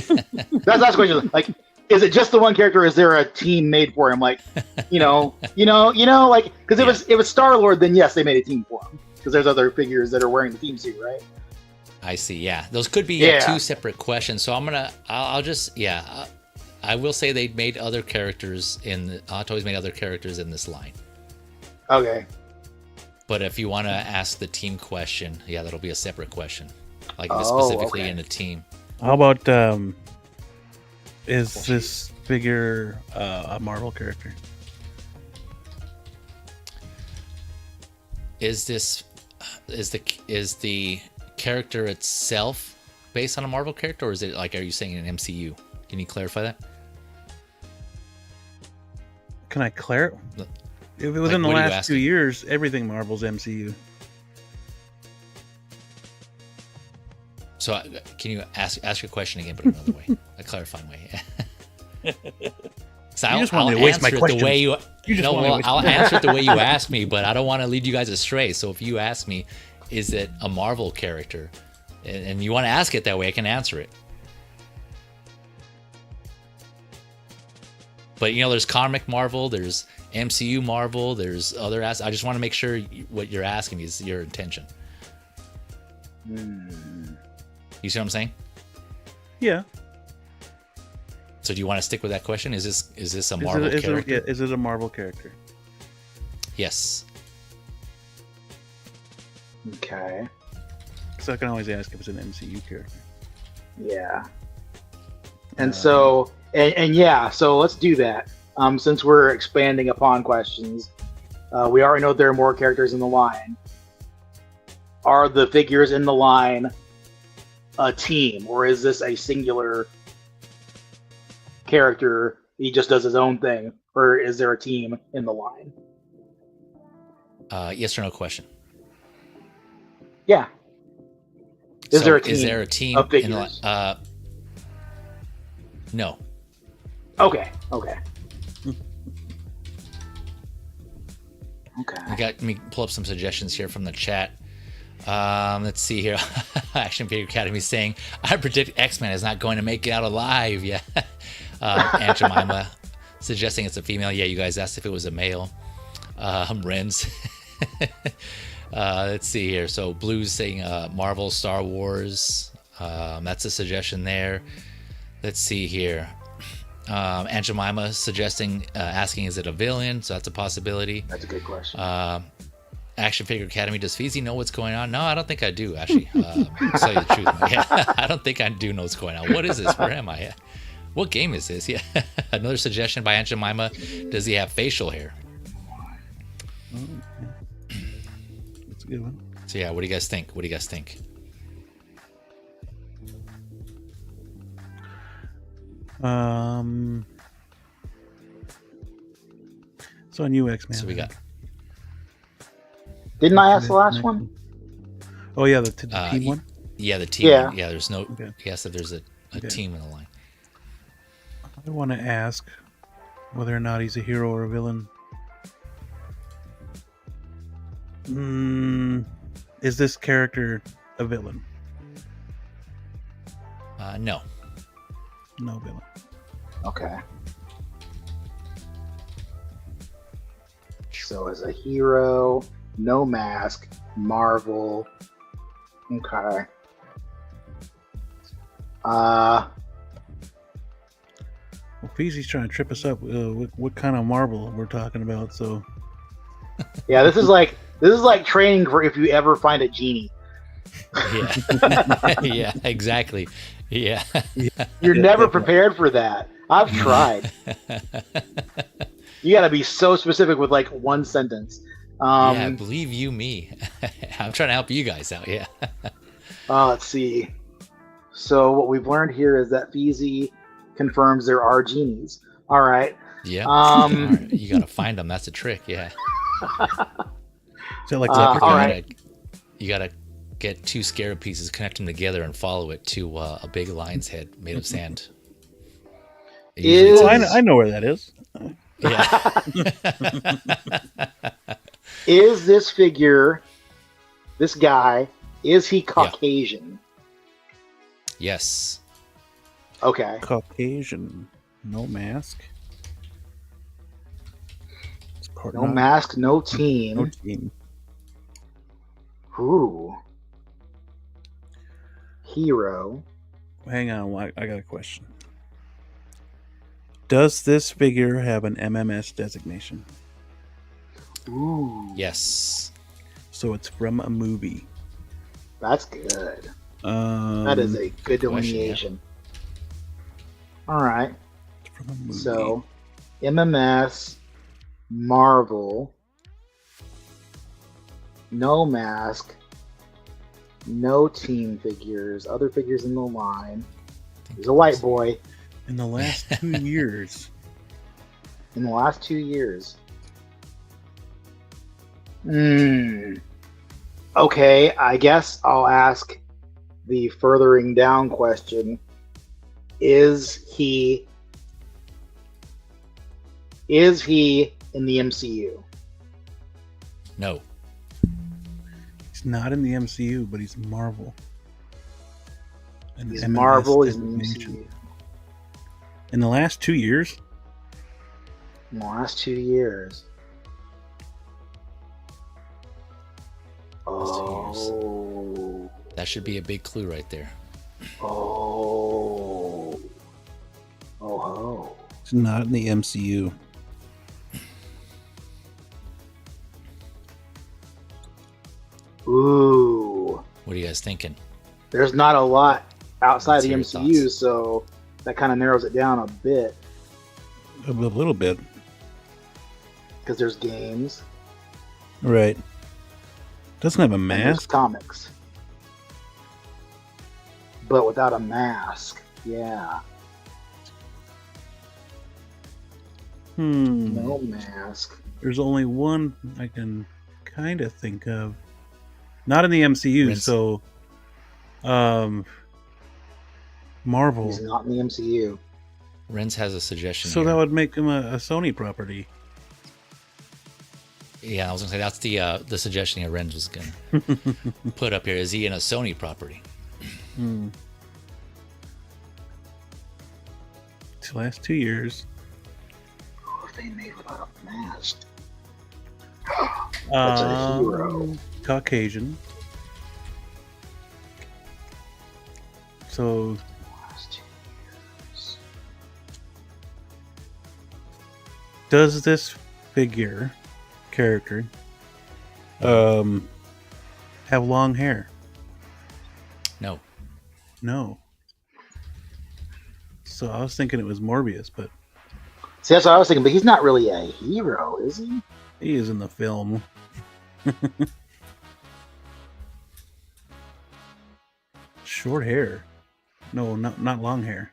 That's the question. Like, is it just the one character? Or is there a team made for him? Like, like, because it was Star-Lord, then yes, they made a team for him. Because there's other figures that are wearing the team suit, right? I see. Yeah, those could be two separate questions. So I will say they made other characters Hot Toys made other characters in this line. Okay. But if you want to ask the team question, yeah, that'll be a separate question, like Oh, specifically okay. in a team. How about is this figure a Marvel character? Is the character itself based on a Marvel character, or is it like, are you saying an MCU? Can you clarify that? Can I clarify? Within Like, the what are you last 2 asking? years, everything Marvel's MCU. So can you ask your question again, but another way, a clarifying way? So You just want me to waste my answer it questions. the way you. You just want me to waste I'll answer it the way you ask me, but I don't want to lead you guys astray. So if you ask me, is it a Marvel character, and you want to ask it that way, I can answer it. But there's comic Marvel, there's MCU Marvel, there's other I just want to make sure what you're asking me is your intention. You see what I'm saying? Yeah. So do you want to stick with that question? Is this a Marvel character? Is it a Marvel character? Yes. Okay. Because I can always ask if it's an MCU character. Yeah. And so let's do that. Since we're expanding upon questions, we already know there are more characters in the line. Are the figures in the line a team, or is this a singular character? He just does his own thing, or is there a team in the line? Yes or no question. Yeah. Is there a team? Is there a team of in the figures? No. Okay. Let me pull up some suggestions here from the chat. Let's see here. Action Figure Academy saying, I predict X-Men is not going to make it out alive. Yeah. Aunt Jemima suggesting it's a female. Yeah, you guys asked if it was a male. Renz. Let's see here. So Blue's saying Marvel, Star Wars. That's a suggestion there. Let's see here. Aunt Jemima suggesting, asking, is it a villain? So that's a possibility. That's a good question. Action Figure Academy, does Feezy know what's going on? No, I don't think I do, actually. To tell you the truth. Yeah, I don't think I do know what's going on. What is this? Where am I? What game is this? Yeah. Another suggestion by Aunt Jemima. Does he have facial hair? That's a good one. So yeah, what do you guys think? So on you, X-Man. So we got. Didn't I ask the last one? Oh yeah, the team one. Yeah, the team. Yeah. One. Yeah, there's no. Okay. Yes, there's a team in the line. I want to ask whether or not he's a hero or a villain. Is this character a villain? No. No villain. Okay. So as a hero, no mask, Marvel. Okay. Well, Feezy's trying to trip us up. What kind of Marvel we're talking about? So. Yeah, this is like training for if you ever find a genie. Yeah. Yeah. Exactly. Yeah. You're never prepared for that. I've tried. You got to be so specific with like one sentence. Yeah, believe you me. I'm trying to help you guys out. Yeah. Let's see. So what we've learned here is that Feezy confirms there are genies. All right. Yeah. All right. You got to find them. That's a trick. Yeah. So like all right. You got to get two scarab pieces, connect them together, and follow it to a big lion's head made of sand. I know where that is. Yeah. Is this figure, this guy, is he Caucasian? Yes. Okay. Caucasian. No mask. No mask, no team. No team. Ooh. Hero. Hang on, I got a question. Does this figure have an MMS designation? Ooh. Yes. So it's from a movie. That's good. That is a good delineation. All right. It's from a movie. So, MMS, Marvel, no mask, no team figures, other figures in the line. He's a white boy. In the last 2 years. In the last 2 years. Okay, I guess I'll ask the furthering down question. Is he in the MCU? No. He's not in the MCU, but he's Marvel. And He's MMS Marvel, he's in the designation. MCU. In the last 2 years? In the last 2 years. Oh. That should be a big clue right there. Oh. Oh. He's not in the MCU. Ooh. What are you guys thinking? There's not a lot outside Let's the hear MCU, your thoughts. so that kind of narrows it down a bit. A little bit. Because there's games. Right. Doesn't have a And there's mask. comics. But without a mask. Yeah. No mask. There's only one I can kind of think of. Not in the MCU, Renz. so Marvel. He's not in the MCU. Renz has a suggestion. So here. that would make him a Sony property. Yeah, I was gonna say that's the suggestion here Renz was gonna put up here. Is he in a Sony property? The last 2 years. Who have they made without a mask? That's a hero. Caucasian. So Last 2 years. does this character have long hair? No. No. So I was thinking it was Morbius, but See, that's what I was thinking, but he's not really a hero, is he? he is in the film. Short hair. No, not long hair.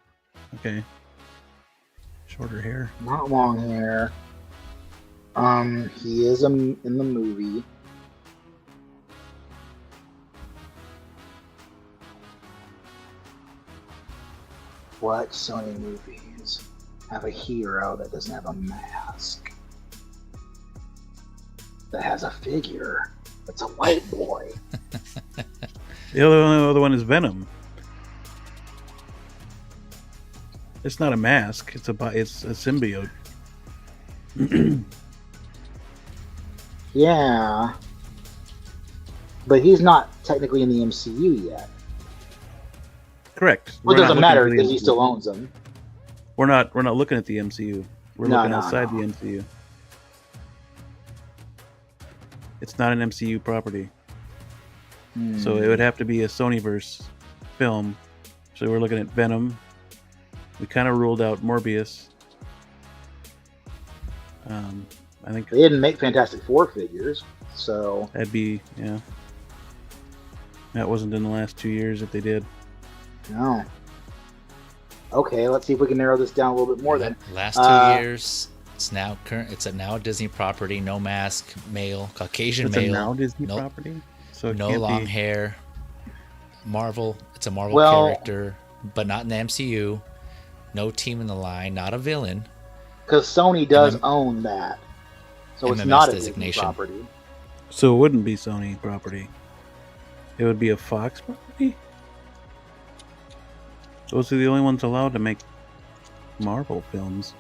Okay. Shorter hair. Not long hair. He is in the movie. What Sony movies have a hero that doesn't have a mask? That has a figure that's a white boy. The other one is Venom. It's not a mask. It's a symbiote. Yeah. But he's not technically in the MCU yet. Correct. Well, We're it not doesn't looking matter at the because he MCU. still owns them. We're not looking at the MCU. We're looking outside no. the MCU. It's not an MCU property. So it would have to be a Sonyverse film. So we're looking at Venom. We kind of ruled out Morbius. I think They didn't make Fantastic Four figures, so that'd be, yeah. That wasn't in the last 2 years if they did. no. Okay, let's see if we can narrow this down a little bit more then. Last 2 years, it's now a Disney property. No mask, male, Caucasian It's male. a now Disney Nope. property? So it No can't long be... hair. Marvel. It's a Marvel Well- character, but not in the MCU. No team in the line. Not a villain. Because Sony does own that. So it's MMS not a Disney designation. property. So it wouldn't be Sony property. It would be a Fox property? Those are the only ones allowed to make Marvel films.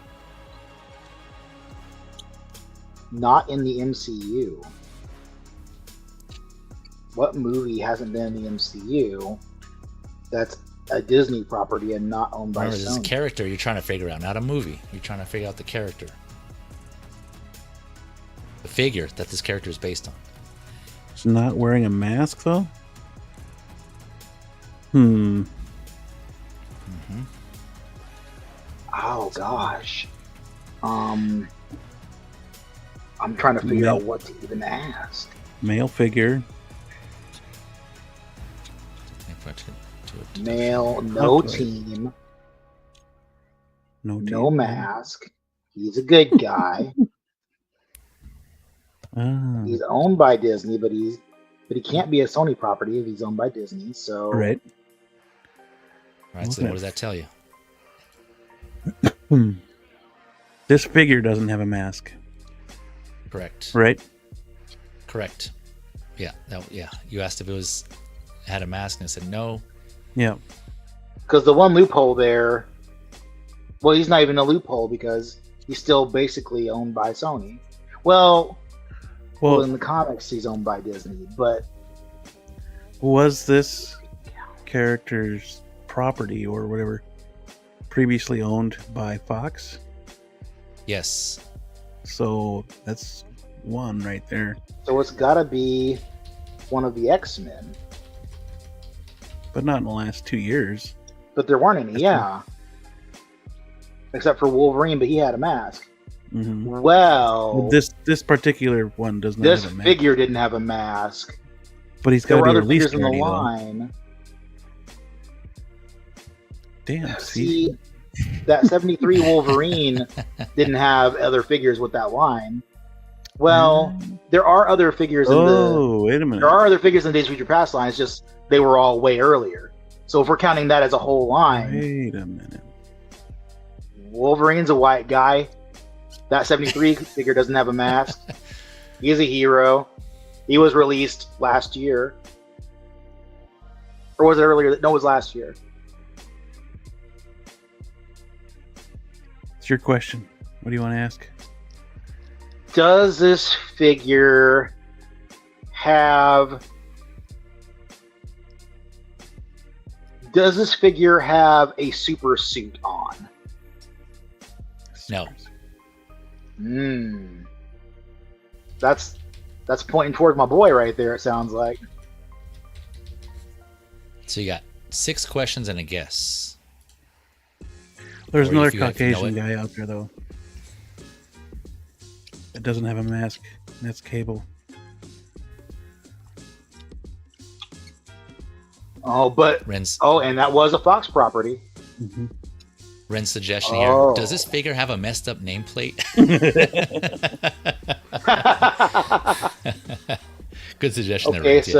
Not in the MCU. What movie hasn't been in the MCU that's a Disney property and not owned by Remember, this is a Sony? character you're trying to figure out, not a movie. You're trying to figure out the character. The figure that this character is based on. It's not wearing a mask, though? Oh gosh. I'm trying to figure out what to even ask. Male figure. Male, no Okay. team, No no team. mask. He's a good guy. Ah, He's owned by Disney, but he can't be a Sony property if he's owned by Disney. So right. Right, so what does that tell you? This figure doesn't have a mask, Correct. right? Correct. Yeah. Yeah. You asked if it had a mask, and I said no. Yeah. because the one loophole there, well, he's not even a loophole because he's still basically owned by Sony. Well, in the comics, he's owned by Disney, but Was this character's property or whatever previously owned by Fox? Yes. So that's one right there. so it's got to be one of the X-Men. But not in the last 2 years. But there weren't any, That's yeah. Except for Wolverine, but he had a mask. Mm-hmm. Well, This particular one does not this have a mask. figure didn't have a mask. But he's There got were to be other figures released in the already, though. line. Damn, See, that 73 Wolverine didn't have other figures with that line. Well, there are other figures in Oh, wait a minute. there are other figures in Days of Future Past line. It's just they were all way earlier. So if we're counting that as a whole line, Wait a minute. Wolverine's a white guy. That 73 figure doesn't have a mask. He's a hero. He was released last year. Or was it earlier? No, it was last year. It's your question. What do you want to ask? Does this figure have a super suit on? No. That's pointing toward my boy right there, it sounds like. So you got 6 questions and a guess. There's Or another if you Caucasian know it. guy out there, though. That doesn't have a mask. And that's Cable. Oh, but Ren's and that was a Fox property. Mm-hmm. Ren's suggestion here. Does this figure have a messed up nameplate? Good suggestion there, Okay, Renz, yeah.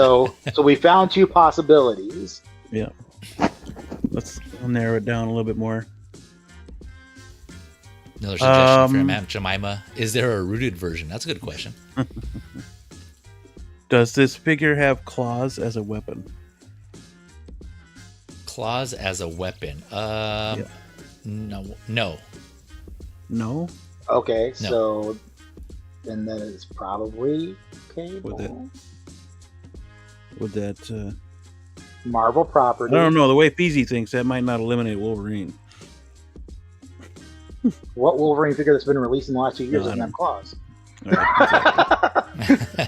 so we found 2 possibilities. Yeah. Let's narrow it down a little bit more. Another suggestion for Aunt Jemima. Is there a rooted version? That's a good question. Does this figure have claws as a weapon? Claws as a weapon. Yeah. No. No? Okay, No. so then that is probably Cable. Would that... Marvel property. I don't know. The way Feezy thinks, that might not eliminate Wolverine. What Wolverine figure that's been released in the last 2 years No, doesn't have claws? All right.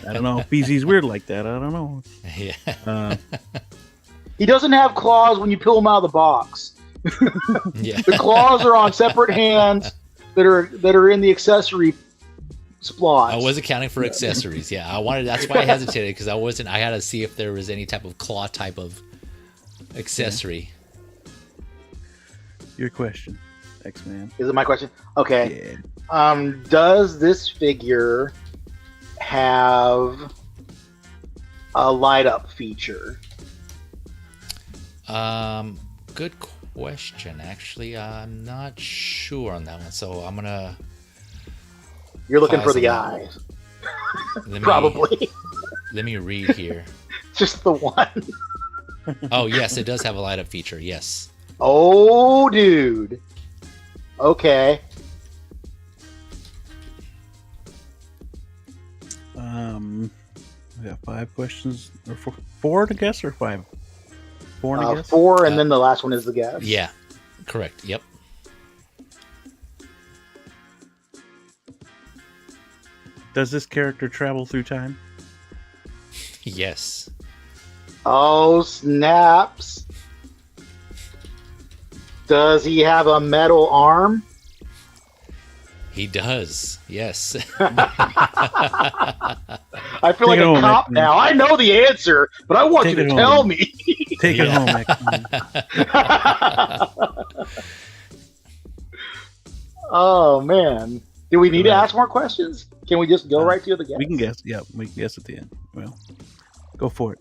I don't know. Feezy's weird like that. I don't know. Yeah. He doesn't have claws when you peel him out of the box. Yeah. The claws are on separate hands that are in the accessory slots. I was accounting for accessories. Yeah, that's why I hesitated, because I had to see if there was any type of claw type of accessory. Your question, X-Man. Is it my question? Okay. Yeah. Does this figure have a light up feature? Good question. Actually, I'm not sure on that one. So I'm gonna. You're looking pause for the on that eyes. one. Probably. Let me read here. Just the one. Oh yes, it does have a light up feature. Yes. Oh, dude. Okay. We got 5 questions, or 4 to guess, or 5? 4 to guess. 4, and then the last one is the guess. Yeah. Correct. Yep. Does this character travel through time? Yes. Oh, snaps. Does he have a metal arm? He does. Yes. I feel like a cop now. I know the answer, but I want you to tell me. Take it home, X-Man. Oh, man. Do we need to ask more questions? Can we just go right to the guess? We can guess. Yeah, we can guess at the end. Well, go for it.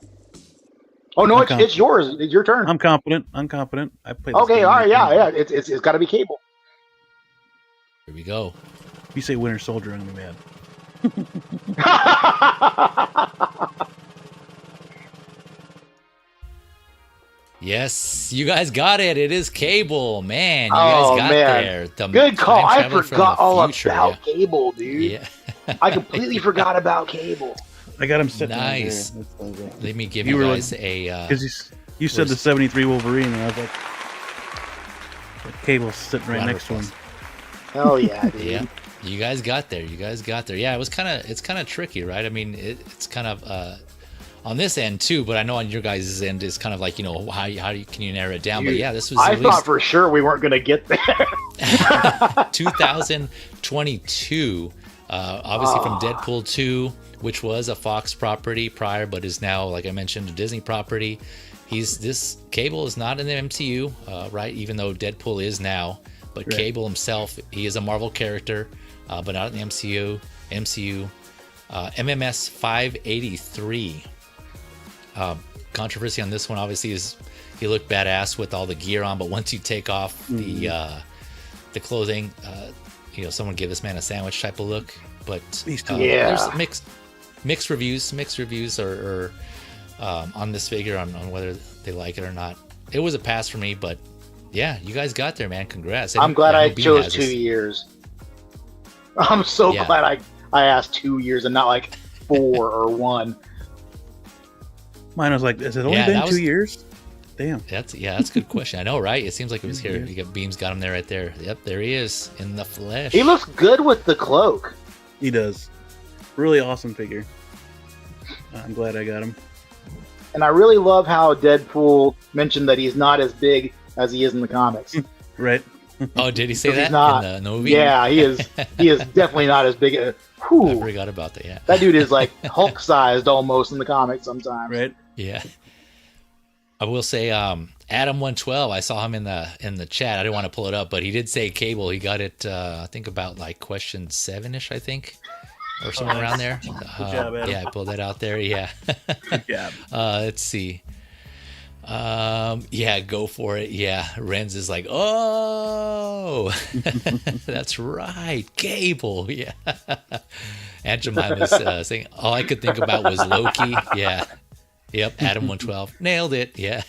Oh, no, it's yours. It's your turn. I'm confident. I played this Okay, game all right, yeah. It's got to be Cable. Here we go. If you say Winter Soldier, I'm going to be mad. Yes, you guys got it. It is Cable, man. You guys got there. Good call. I forgot all future, about Cable, dude. Yeah. I completely forgot about Cable. I got him sitting nice. right there. Let me give you guys a. Because you said the 73 Wolverine, and I was like, Cable's sitting right next to him. Hell yeah, dude. Yeah. You guys got there. Yeah, it's kind of tricky, right? I mean, it's kind of on this end too, but I know on your guys' end it's kind of like, how can you narrow it down? Dude, but yeah, this was. I thought for sure we weren't going to get there. 2022, obviously from Deadpool 2, which was a Fox property prior, but is now, like I mentioned, a Disney property. This Cable is not in the MCU, right? Even though Deadpool is now, but right. Cable himself, he is a Marvel character, but not in the MCU. MMS 583. Controversy on this one obviously is he looked badass with all the gear on, but once you take off the the clothing. Someone give this man a sandwich type of look, but yeah, there's mixed reviews or on this figure on whether they like it or not. It was a pass for me, but yeah, you guys got there, man. Congrats. I'm glad I chose 2 years. I'm so glad I asked 2 years and not like 4 or 1. Mine was like, has it only been 2 years? Damn. That's a good question. I know, right? It seems like it was here. You got Beams, got him there right there. Yep, there he is in the flesh. He looks good with the cloak. He does. Really awesome figure. I'm glad I got him. And I really love how Deadpool mentioned that he's not as big as he is in the comics. Right. Oh, did he say that not, in the movie? Yeah, he is. He is definitely not as big. I forgot about that. Yeah, that dude is like Hulk-sized almost in the comics sometimes. Right. Yeah. I will say, Adam 112. I saw him in the chat. I didn't want to pull it up, but he did say Cable. He got it. I think about like question 7-ish. I think. Or somewhere around there. Good job, Adam. Yeah, I pulled that out there. Yeah. Good job. Let's see. Yeah, go for it. Yeah, Renz is like, oh, that's right, Cable. Yeah. And Jemima's saying, all I could think about was Loki. Yeah. Yep, Adam 112. Nailed it. Yeah.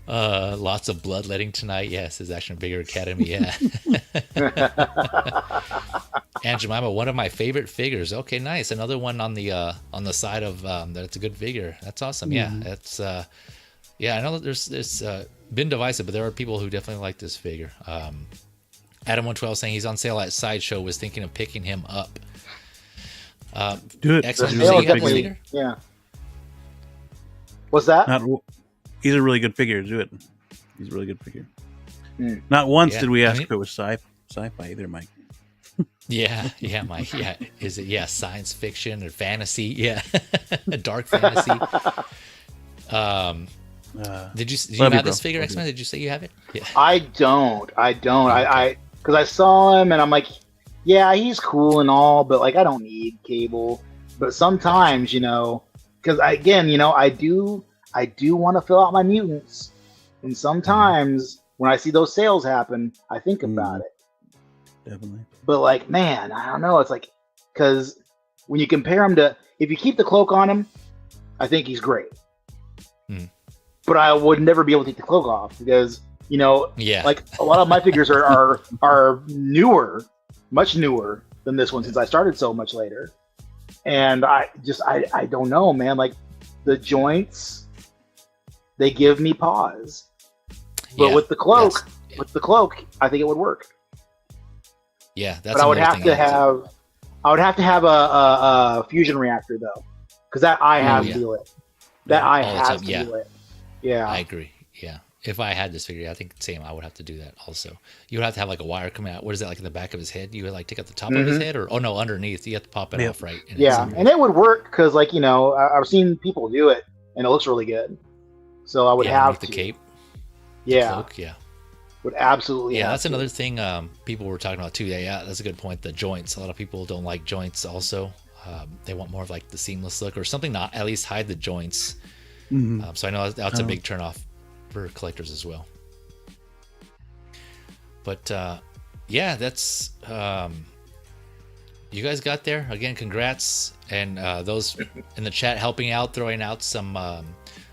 Lots of bloodletting tonight. Yes, it's Action Bigger Academy. Yeah. And Jemima, one of my favorite figures. Okay, nice. Another one on the side of that's a good figure. That's awesome. Yeah, that's I know that there's been divisive, but there are people who definitely like this figure. Adam 112 saying he's on sale at Sideshow. Was thinking of picking him up. Do it. Excellent. Definitely. Yeah. What's that? He's a really good figure. Do it. He's a really good figure. Not once did we ask if it was sci-fi either, Mike. Yeah, Mike. Yeah, is it science fiction or fantasy? Yeah, dark fantasy. Did you have this figure, X-Men? Did you say you have it? Yeah. I don't. I because I saw him and I'm like, yeah, he's cool and all, but like I don't need Cable. But sometimes, because I do want to fill out my mutants, and sometimes when I see those sales happen, I think about it. Definitely. But like, man, I don't know. It's like, because when you compare him to, if you keep the cloak on him, I think he's great. But I would never be able to take the cloak off because, like a lot of my figures are newer, much newer than this one since I started so much later. And I don't know, man. Like the joints, they give me pause. But with the cloak, I think it would work. Yeah, that's. But I would have to have a fusion reactor though, because that eye has to do it. That eye has to do it. Yeah, I agree. Yeah, if I had this figure, I think same. I would have to do that also. You would have to have like a wire coming out. What is that, like in the back of his head? You would like take out the top of his head, or underneath. You have to pop it off, right? And it would work because, like I've seen people do it, and it looks really good. So I would have the cape. Yeah. The cloak, yeah. Would absolutely. Yeah, that's another thing people were talking about too. Yeah, that's a good point. The joints. A lot of people don't like joints. Also, they want more of like the seamless look or something. Not at least hide the joints. So I know that's a big turnoff for collectors as well. But that's you guys got there again. Congrats, and those in the chat helping out, throwing out some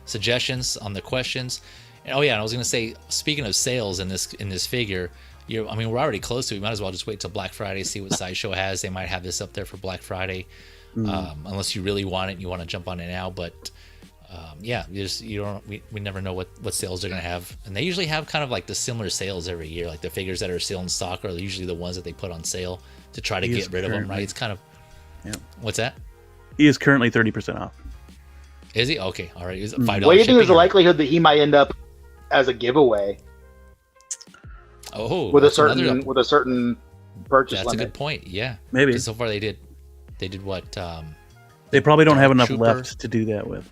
suggestions on the questions. And I was gonna say, speaking of sales in this figure, we're already close to it. We might as well just wait till Black Friday, see what Sideshow has. They might have this up there for Black Friday, unless you really want it and you want to jump on it now. But we never know what sales they're gonna have, and they usually have kind of like the similar sales every year. Like the figures that are still in stock are usually the ones that they put on sale to try to get rid of them. Right? It's kind of what's that? He is currently 30% off. Is he? Okay, all right. Is it $5? What do you think is the likelihood that he might end up as a giveaway? Oh, with a certain purchase limit. That's a good point. Yeah, maybe. So far they did what? They probably don't have enough left to do that with.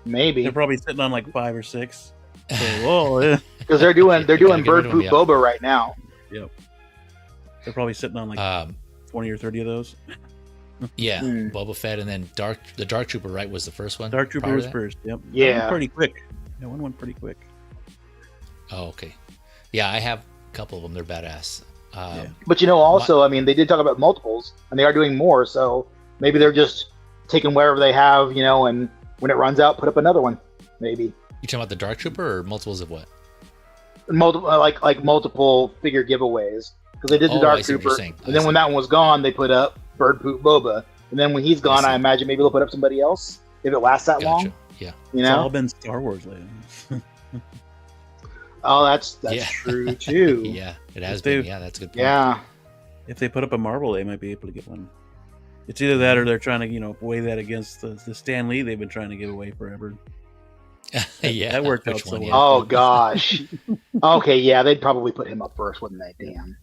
Maybe they're probably sitting on like 5 or 6. So, because they're doing Bird Poop Boba right now. Yep. They're probably sitting on like 20 or 30 of those. Yeah, Boba Fett, and then the Dark Trooper, right, was the first one. Dark Trooper was first. Yep. Yeah, pretty quick. One went pretty quick. Oh, okay. Yeah, I have a couple of them. They're badass. But you know, also, I mean, they did talk about multiples, and they are doing more. So maybe they're just taking wherever they have, you know, and when it runs out, put up another one. Maybe. You talking about the Dark Trooper or multiples of what? Multiple, like multiple figure giveaways, because they did the Dark Trooper, and then when that one was gone, they put up Bird Poop Boba, and then when he's gone, I imagine maybe they'll put up somebody else if it lasts that long. Yeah, you know, it's all been Star Wars lately. Oh, that's true too. Yeah, it has been. Yeah, that's a good point. Yeah, if they put up a Marvel, they might be able to get one. It's either that or they're trying to, you know, weigh that against the Stan Lee they've been trying to give away forever. Yeah, that worked out so well. Oh gosh. Okay, yeah, they'd probably put him up first, wouldn't they? Damn.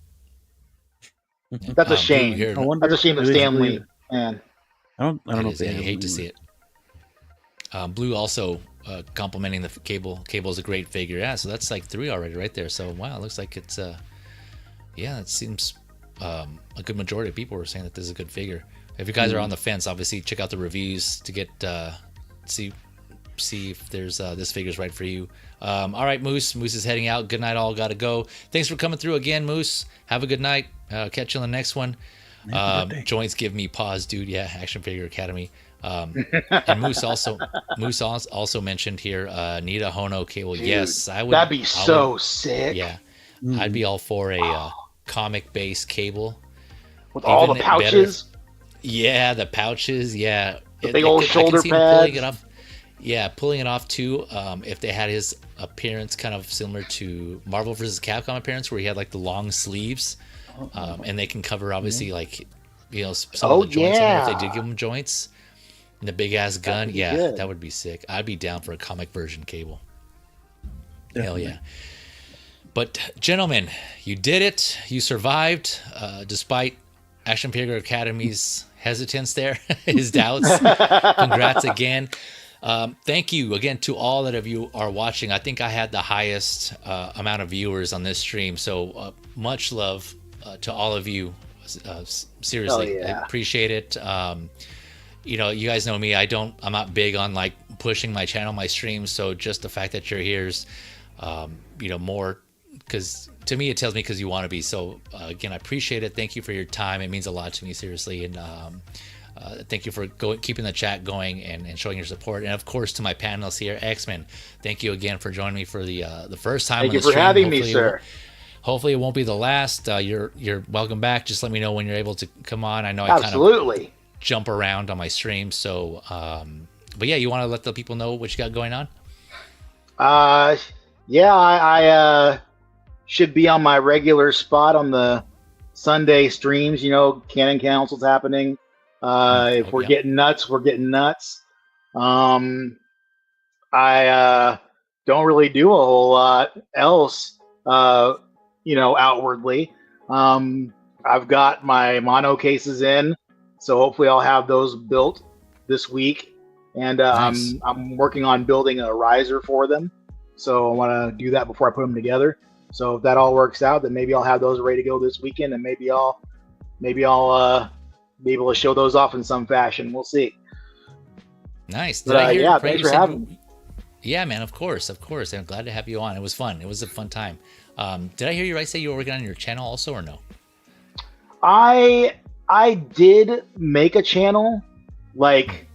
That's a shame. That's a shame that Stan Lee. Man, I don't know if they hate to see it. Blue also complimenting the Cable. Cable's a great figure. Yeah, so that's like 3 already right there. So wow, it looks like it's it seems a good majority of people were saying that this is a good figure. If you guys are on the fence, obviously check out the reviews to get see if there's this figure's right for you. All right, Moose is heading out. Good night, all. Gotta go. Thanks for coming through again, Moose. Have a good night. Catch you on the next one. Joints give me pause, dude. Yeah, Action Figure Academy. And Moose also mentioned here Nita Hono Cable. Dude, yes, I would. That'd be so sick. Yeah, I'd be all for a comic based Cable with all the pouches. Yeah, the pouches. Yeah, the big old shoulder pads. Pulling it off too. If they had his appearance kind of similar to Marvel vs. Capcom appearance, where he had like the long sleeves, and they can cover obviously like, you know, some of the joints on there if they did give him joints. And the big ass gun, that would be sick. I'd be down for a comic version Cable. Definitely. Hell yeah. But gentlemen, you did it. You survived, despite Action Figure Academy's hesitance there, his doubts. Congrats again. Thank you again to all that of you are watching. I think I had the highest amount of viewers on this stream. So much love to all of you. Seriously, I appreciate it. You know, you guys know me. I'm not big on like pushing my channel, my streams. So just the fact that you're here is, you know, more, because to me it tells me because you want to be. So again, I appreciate it. Thank you for your time. It means a lot to me, seriously. And thank you for keeping the chat going and showing your support. And of course, to my panelists here, X-Men, thank you again for joining me for the first time. Thank you for having me, sir. Hopefully it won't be the last. You're welcome back. Just let me know when you're able to come on. I know I kind of jump around on my stream. So, but yeah, you want to let the people know what you got going on? Yeah, I should be on my regular spot on the Sunday streams. You know, Canon Council's happening. If we're getting nuts, we're getting nuts. I don't really do a whole lot else, you know, outwardly. I've got my mono cases in, so hopefully I'll have those built this week. And nice. I'm working on building a riser for them, so I want to do that before I put them together. So if that all works out, then maybe I'll have those ready to go this weekend, and maybe I'll be able to show those off in some fashion. We'll see. Nice. Thanks for having me. Yeah, man, of course. I'm glad to have you on. It was fun. It was a fun time. Did I hear you right say you were working on your channel also, or no? I did make a channel like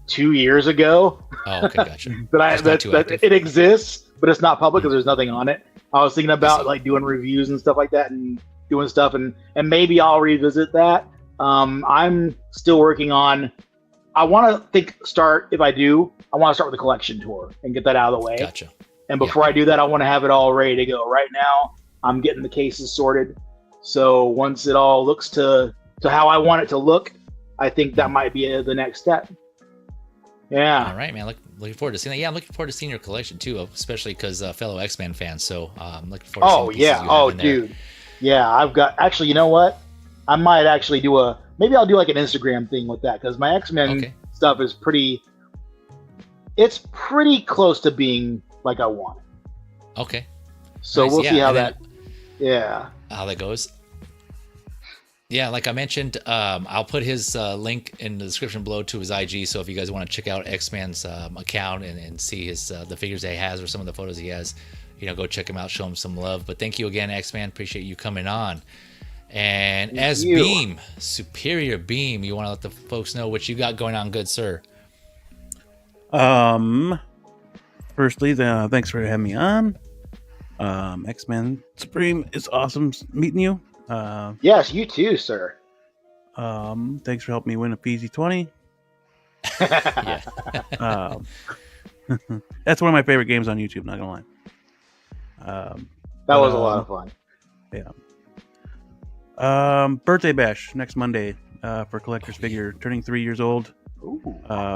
2 years ago. Oh, okay, gotcha. that it exists, but it's not public because there's nothing on it. I was thinking about like doing reviews and stuff like that, and doing stuff, and maybe I'll revisit that. I'm still working on. I want to start with the collection tour and get that out of the way. Gotcha. And before I do that, I want to have it all ready to go. Right now, I'm getting the cases sorted. So once it all looks to how I want it to look, I think that might be the next step. Yeah. All right, man. Looking forward to seeing that. Yeah, I'm looking forward to seeing your collection too, especially because fellow X-Men fans. So I'm looking forward to seeing pieces you have in there. Dude. Yeah, I've got, actually, you know what? I might actually maybe I'll do like an Instagram thing with that, because my X-Men stuff is it's pretty close to being like I want it. Okay. So nice. We'll see how how that goes. Yeah, like I mentioned, I'll put his link in the description below to his IG. So if you guys want to check out X-Men's account and see his the figures he has or some of the photos he has, go check him out, show him some love. But thank you again, X-Man. Appreciate you coming on. And as Beam, Superior Beam, you want to let the folks know what you got going on, good sir? Firstly, thanks for having me on. X-Man Supreme, it's awesome meeting you. Yes, you too, sir. Thanks for helping me win a Feezy 20. Yeah. That's one of my favorite games on YouTube, not gonna lie. That was a lot of fun. Yeah. Birthday bash next Monday for Collector's Figure, turning 3 years old. Ooh.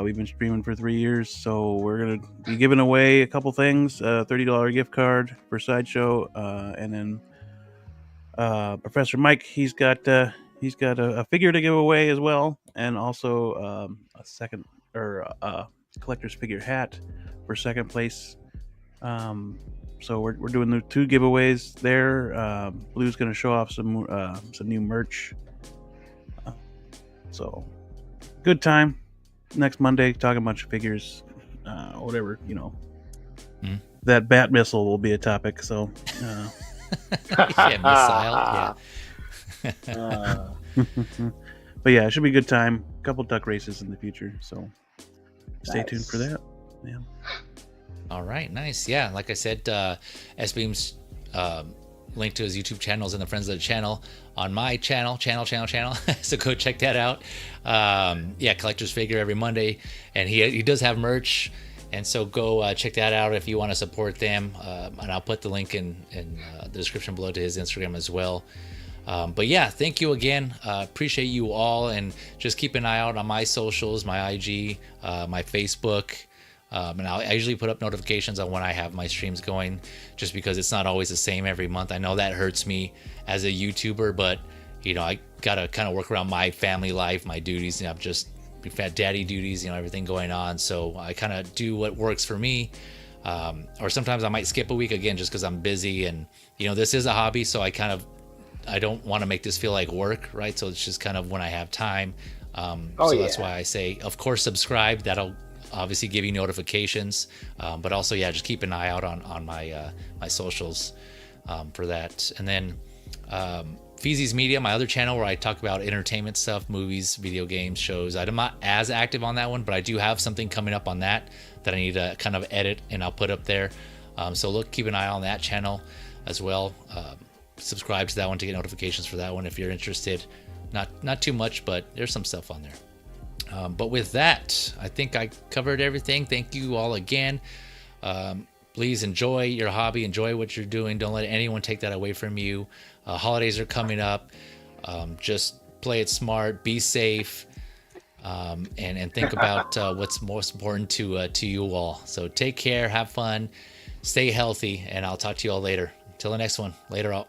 We've been streaming for 3 years, so we're gonna be giving away a couple things: $30 gift card for Sideshow, and then Professor Mike, he's got a figure to give away as well, and also a second a collector's figure hat for second place. So we're doing the 2 giveaways there. Blue's going to show off some new merch. So good time next Monday, talking a bunch of figures, whatever, That Batmissile will be a topic. So yeah, missile. Yeah. But yeah, it should be a good time. A couple duck races in the future, so stay tuned for that. Yeah. All right, nice. Yeah, like I said, S-Beam's link to his YouTube channel is in the Friends of the Channel on my channel. So go check that out. Collector's Figure every Monday, and he does have merch, and so go check that out if you want to support them. And I'll put the link in the description below to his Instagram as well. But yeah, thank you again. Appreciate you all, and just keep an eye out on my socials, my IG, my Facebook. And I usually put up notifications on when I have my streams going, just because it's not always the same every month. I know that hurts me as a YouTuber, but I gotta kind of work around my family life, my duties. We've had daddy duties, everything going on. So I kind of do what works for me. Or sometimes I might skip a week again, just because I'm busy, and this is a hobby, so I don't want to make this feel like work, right? So it's just kind of when I have time. That's why I say, of course, subscribe. That'll obviously give you notifications, but also just keep an eye out on my my socials for that. And then Feezy's Media, my other channel, where I talk about entertainment stuff, movies, video games, shows. I'm not as active on that one, but I do have something coming up on that I need to kind of edit, and I'll put up there. So keep an eye on that channel as well. Subscribe to that one to get notifications for that one if you're interested. Not too much, but there's some stuff on there. But with that, I think I covered everything. Thank you all again. Please enjoy your hobby. Enjoy what you're doing. Don't let anyone take that away from you. Holidays are coming up. Just play it smart. Be safe. And think about what's most important to you all. So take care. Have fun. Stay healthy. And I'll talk to you all later. Until the next one. Later out.